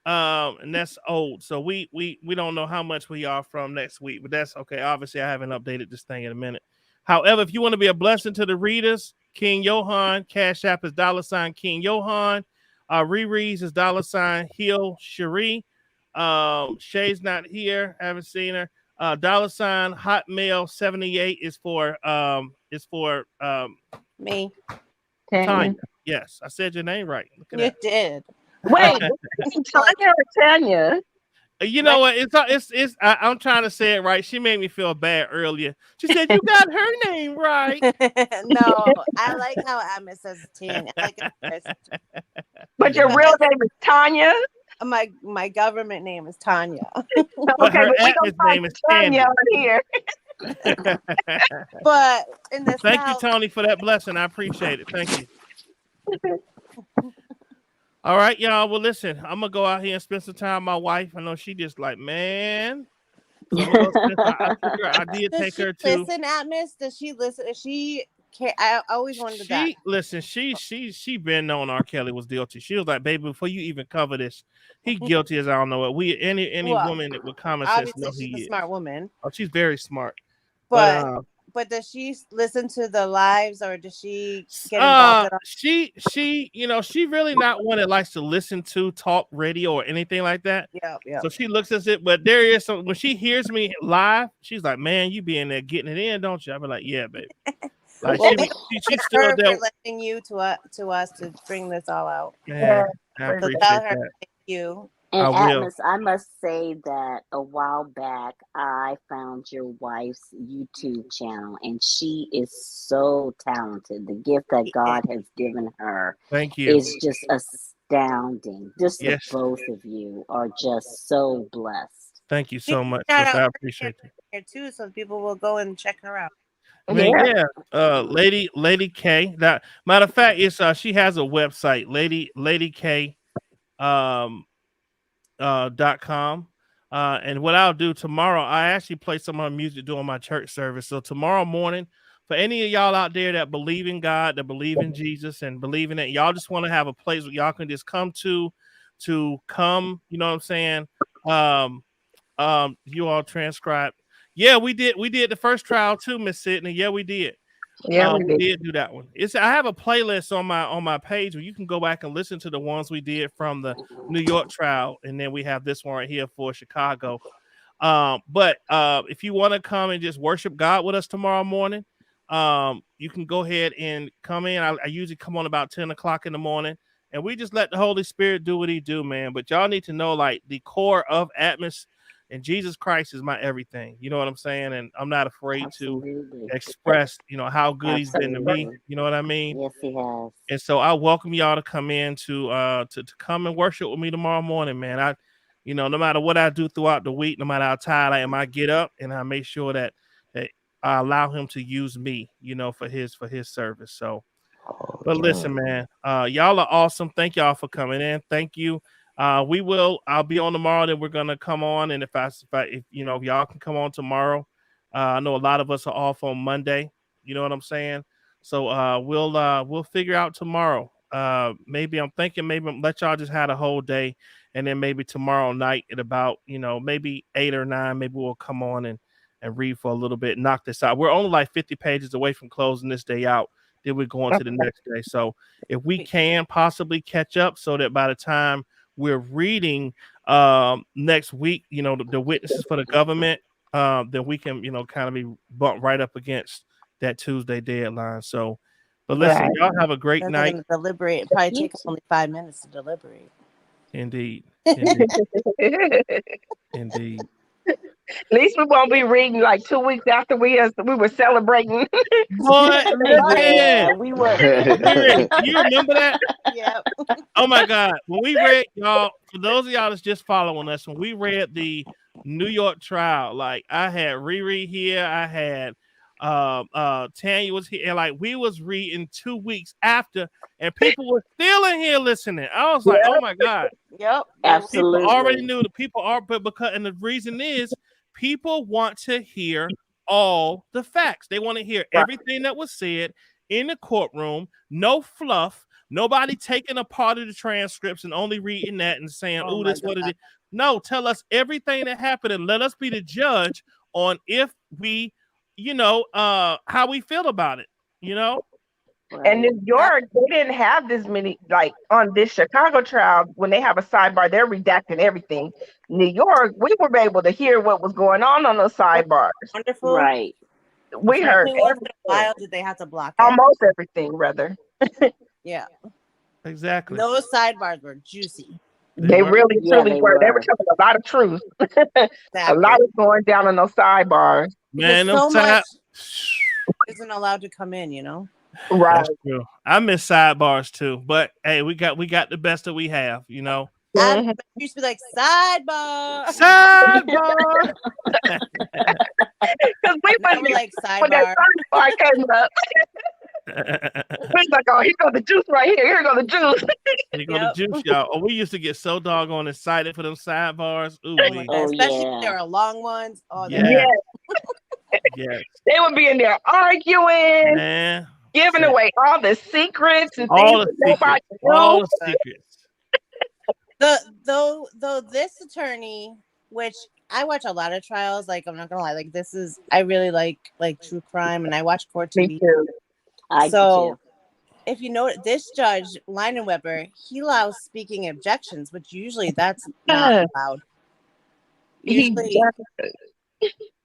And that's old, so we don't know how much we are from next week, but that's okay. Obviously, I haven't updated this thing in a minute. However, if you want to be a blessing to the readers, King Johan, Cash App is $ King Johan. Riri's is $ Heal Cherie. Shay's not here, haven't seen her. $ Hotmail 78 is for Me, Tanya. Tanya. Yes, I said your name right. Look at you that. did. Wait, Tanya or Tanya? You know what? I'm trying to say it right. She made me feel bad earlier. She said you got her name right. No, I like how Atmos says Tanya. I like it. But your real name is Tanya? My government name is Tanya. But Okay, her but we Atmos gonna call name you is Tanya Candy. on here. But in the Thank you, South, Tony, for that blessing. I appreciate it. Thank you. All right, y'all. Well, listen, I'm gonna go out here and spend some time with my wife. I know she just like, man. So I'm gonna go spend some. I did does take she her to. listen, Atmos? Does she listen? Is she? I always wondered that. She been knowing R. Kelly was guilty. She was like, baby, before you even cover this, he guilty as I don't know what. Any Well, woman that with common sense obviously know she's he a is. smart woman, Oh, she's very smart. but does she listen to the lives, or does she get involved at she really not one that likes to listen to talk radio or anything like that. all? Yeah. So she looks at it, but there is some when she hears me live, she's like, man, you be in there getting it in, don't you? I be like, yeah, baby. Like Well, she's still her there. for letting you to us to bring this all out. Yeah, I So appreciate tell her that. thank you. And I will. Atmos, I must say that a while back, I found your wife's YouTube channel, and she is so talented. The gift that God has given her Thank you. is just astounding. Just Yes. the both of you are just so blessed. Thank you so much. Shout Sister. I out appreciate it. here too, so people will go and check her out. I mean, yeah. Lady K. That matter of fact, it's she has a website, Lady K .com. And what I'll do tomorrow, I actually play some of my music during my church service. So tomorrow morning, for any of y'all out there that believe in God, that believe in Jesus, and believe in it, y'all just want to have a place where y'all can just come to come. You know what I'm saying? Um, you all transcribed. Yeah, we did the first trial too, Miss Sydney. Yeah, we did. Yeah, we We did. did do that one. I have a playlist on my page where you can go back and listen to the ones we did from the New York trial, and then we have this one right here for Chicago. But if you want to come and just worship God with us tomorrow morning, you can go ahead and come in. I usually come on about 10 o'clock in the morning, and we just let the Holy Spirit do what he do, man. But y'all need to know, like, the core of Atmos and Jesus Christ is my everything. You know what I'm saying? And I'm not afraid to Absolutely. express, how good he's been to me. Absolutely. You know what I mean? Yes, he has. And so I welcome y'all to come in to come and worship with me tomorrow morning, man. No matter what I do throughout the week, no matter how tired I am, I get up and I make sure that I allow him to use me, for his service. So, Oh, but yeah. listen, man, y'all are awesome. Thank y'all for coming in. Thank you. I'll be on tomorrow. Then we're gonna come on, and if y'all can come on tomorrow, I know a lot of us are off on Monday. You know what I'm saying? So we'll figure out tomorrow. Maybe I'm thinking let y'all just have a whole day, and then maybe tomorrow night at about maybe 8 or 9, maybe we'll come on and read for a little bit, knock this out. We're only like 50 pages away from closing this day out. Then we're going to the next day. So if we can possibly catch up, so that by the time we're reading next week, the witnesses for the government, then we can, kind of be bumped right up against that Tuesday deadline. So, but listen, Right. y'all have a great They're night. going to deliberate. It probably takes only 5 minutes to deliberate. Indeed. Indeed. Indeed. At least we won't be reading like 2 weeks after we were celebrating. Boy, Yeah, listen. we were. You remember that? Yep. Oh my God. When we read, y'all, for those of y'all that's just following us, when we read the New York trial, like I had Riri here, I had Tanya was here, and like we was reading 2 weeks after, and people were still in here listening. I was like, oh my God. Yep. People already Absolutely. knew the people are, but and the reason is people want to hear all the facts. They want to hear everything that was said in the courtroom, no fluff, nobody taking a part of the transcripts and only reading that and saying, Oh oh, my this what it God. is. No, tell us everything that happened and let us be the judge on if we, how we feel about it, And Right. New York, they didn't have this many, like on this Chicago trial, when they have a sidebar, they're redacting everything. New York, we were able to hear what was going on those sidebars. Wonderful. Right. We heard Only once in a everything, while did they have to block it. almost everything, rather. Yeah. Exactly. Those sidebars were juicy. They were. really, Yeah, truly they were. They were were. telling a lot of truth. A Exactly. lot was going down on those sidebars. Man, Because so much side. isn't allowed to come in, Right. That's true. I miss sidebars too, but hey, we got the best that we have, I Mhm. used to be like sidebar. Sidebar. Because we Now went we're like when that sidebar. sidebar came up. We was like, oh, here goes the juice right here. Here goes the juice. Here go the Yep. juice, y'all. Oh, we used to get so doggone excited for them sidebars. Ooh, Oh my wee. God. Oh, Especially if yeah. there are long ones. Oh, they're Yeah, Yes. yes, They would be in there arguing, man. giving Say away all the secrets and things all the that nobody secrets, knew. all the good. secrets. Though this attorney, which I watch a lot of trials, like I'm not gonna lie, like this is I really like true crime and I watch court Me TV. too. I do So too. if you know this judge, Leinenweber, he allows speaking objections, which usually that's not Yeah, allowed. he Usually, does.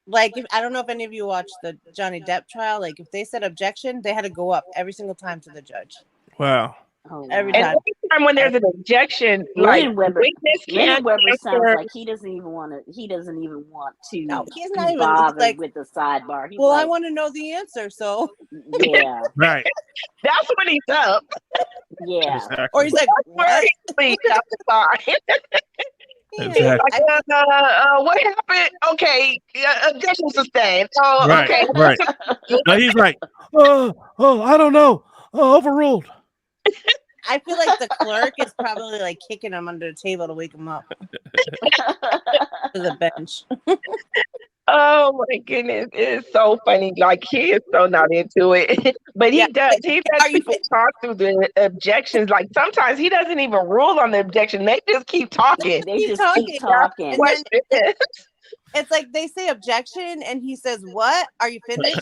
like if I don't know if any of you watched the Johnny Depp trial, like if they said objection, they had to go up every single time to the judge. Wow. Oh, Every And wow. time. anytime when there's an objection, like Linen witness can't Weber sounds answer. like he doesn't even want No, to he's be not even. He's bothered like, with the sidebar. He's well, I like, want to know the answer, so. yeah, Right. That's when he's up. yeah. Or Exactly. he's like, Where what? he sleeps outside. Yeah, Exactly. What happened? Okay, objection sustained. Oh, Right. okay. Right. Now he's like, oh, I don't know. Oh, overruled. I feel like the clerk is probably like kicking him under the table to wake him up to the bench. Oh my goodness, it's so funny. Like he is so not into it, but Yeah. he does. He lets Are you people talk through the objections. Like sometimes he doesn't even rule on the objection; they just keep talking. They keep just talking? keep talking. And then Question. it's like they say objection, and he says, "What? Are you finished?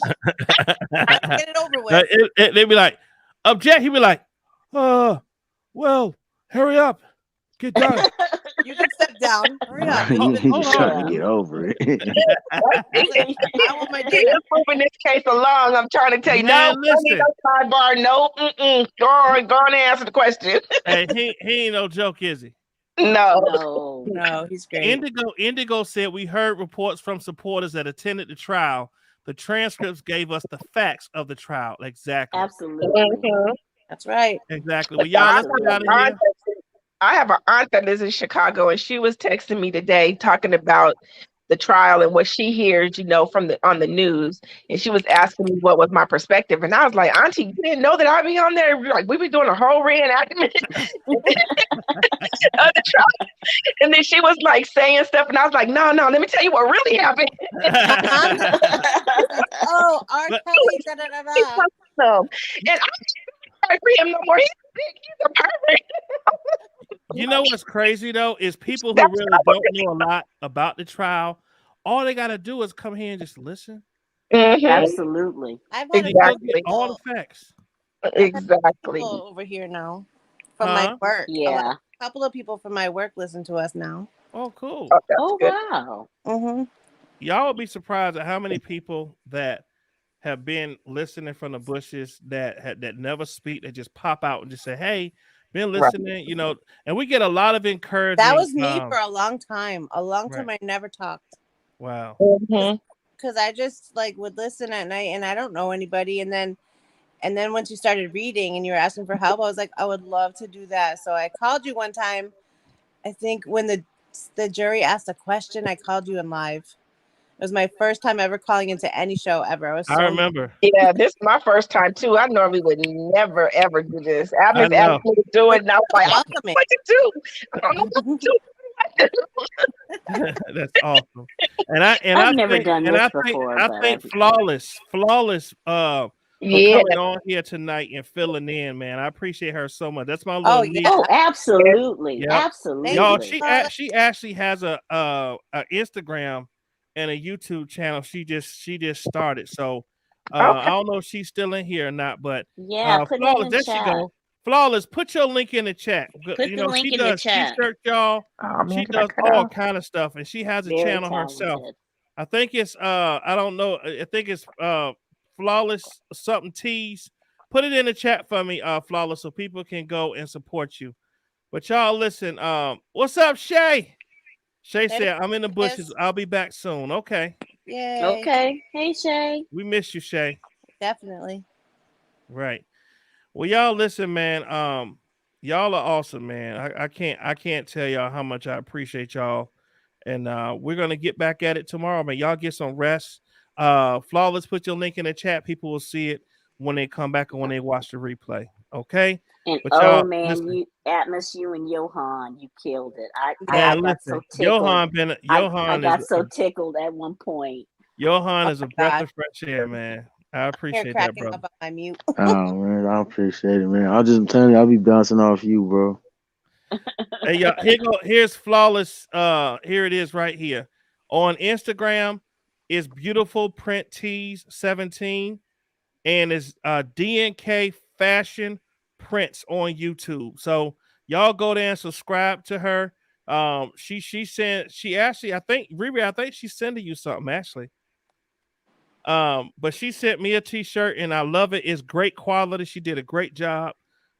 Get it over with." They'd be like, object. He'd be like, well, hurry up, get done. You can step down. Hurry up. Hold He's trying on. to get over it. I want my He dinner. is moving this case along. I'm trying to tell you, Man, no, listen. no sidebar, no, go on and answer the question. Hey, he ain't no joke, is he? No. No, he's great. Indigo said we heard reports from supporters that attended the trial. The transcripts gave us the facts of the trial. Exactly. Absolutely. That's right. Exactly. Well, y'all, let's get out of here. I have an aunt that lives in Chicago, and she was texting me today talking about the trial and what she hears, from on the news. And she was asking me what was my perspective, and I was like, "Auntie, you didn't know that I'd be on there? Like we be doing a whole reenactment of the trial." And then she was like saying stuff, and I was like, "No, let me tell you what really happened." Oh, R. Kelly. Da, da, da, da. And I'm sorry for him no more. He's a pervert. You know what's crazy though is people who really don't know a lot about the trial. All they gotta do is come here and just listen. Absolutely. I've had Exactly. All the facts. Exactly. people over here now from my work. Yeah. A couple of people from my work listen to us now. Oh, cool. Oh, good. wow. Mm-hmm. Y'all would be surprised at how many people that have been listening from the bushes that never speak, that just pop out and just say, "Hey, been listening," and we get a lot of encouragement. That was me for a long time. I never talked. Wow. Because I just would listen at night, and I don't know anybody. And then once you started reading and you were asking for help, I was like, I would love to do that. So I called you one time. I think when the jury asked a question, I called you in live. It was my first time ever calling into any show ever. I remember. Yeah, this is my first time too. I normally would never ever do this. Atmos asked me to do it, and I was like, "I don't know what to do. I don't know what to do." That's awesome. And I've never done this before. I think flawless for coming on here tonight and filling in, man. I appreciate her so much. That's my little niece. Oh, absolutely. Yep. Absolutely. Y'all, she actually has a Instagram and a YouTube channel. She just started. So I don't know if she's still in here or not, but yeah, put Flawless, it in there chat. she go. Flawless, put your link in the chat. Put the link in the chat. T-shirt, y'all. She does all kind of stuff, and she has a Very channel talented. herself. I think it's I don't know. I think it's Flawless something tees. Put it in the chat for me, Flawless, so people can go and support you. But y'all listen, what's up, Shay? Shay said, "I'm in the bushes. I'll be back soon." Okay. Yay. Okay. Hey, Shay. We miss you, Shay. Definitely. Right. Well, y'all listen, man. Y'all are awesome, man. I can't tell y'all how much I appreciate y'all. And we're gonna get back at it tomorrow, man. Y'all get some rest. Flawless, put your link in the chat. People will see it when they come back and when they watch the replay. Okay. And but man, listen. Atmos, you and Johan, you killed it. I got so tickled. I got so tickled at one point. Johan is a breath of fresh air, man. I appreciate that, brother. Up on my mute. Oh man, I appreciate it, man. I'll just tell you, I'll be bouncing off you, bro. Hey, y'all, here's Flawless. Here it is right here. On Instagram, it's Beautiful Print Tees 17, and it's DNK Fashion Prints on YouTube. So y'all go there and subscribe to her. She actually, I think she's sending you something actually. But she sent me a t-shirt and I love it. It's great quality. She did a great job.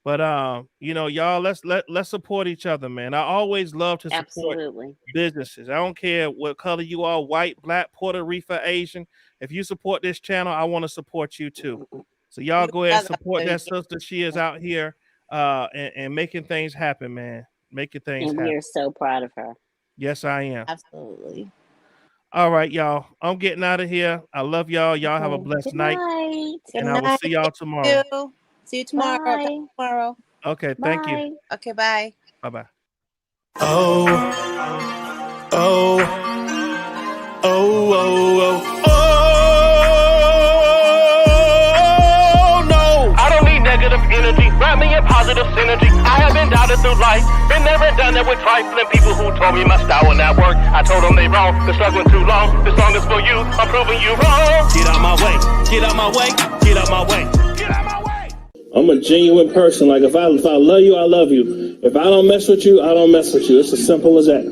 But y'all, let's support each other, man. I always love to support businesses. I don't care what color you are, white, black, Puerto Rican, Asian. If you support this channel, I want to support you too. So y'all go ahead and support that sister. She is out here and making things happen, man. Making things happen. And we are so proud of her. Yes, I am. Absolutely. All right, y'all. I'm getting out of here. I love y'all. Y'all have a blessed night. And I will see y'all tomorrow. See you tomorrow. Bye. Tomorrow. Okay, thank you. Bye. Okay, bye. Bye-bye. Oh, oh, oh, oh, oh, oh, no. I don't need negative energy, wrap me in positive synergy. I have been doubted through life, been there and done that with trifling people who told me my style will not work. I told them they wrong, been struggling too long. This song is for you, I'm proving you wrong. Get out my way, get out my way, get out my way. Get out my way. I'm a genuine person. Like if I love you, I love you. If I don't mess with you, I don't mess with you. It's as simple as that.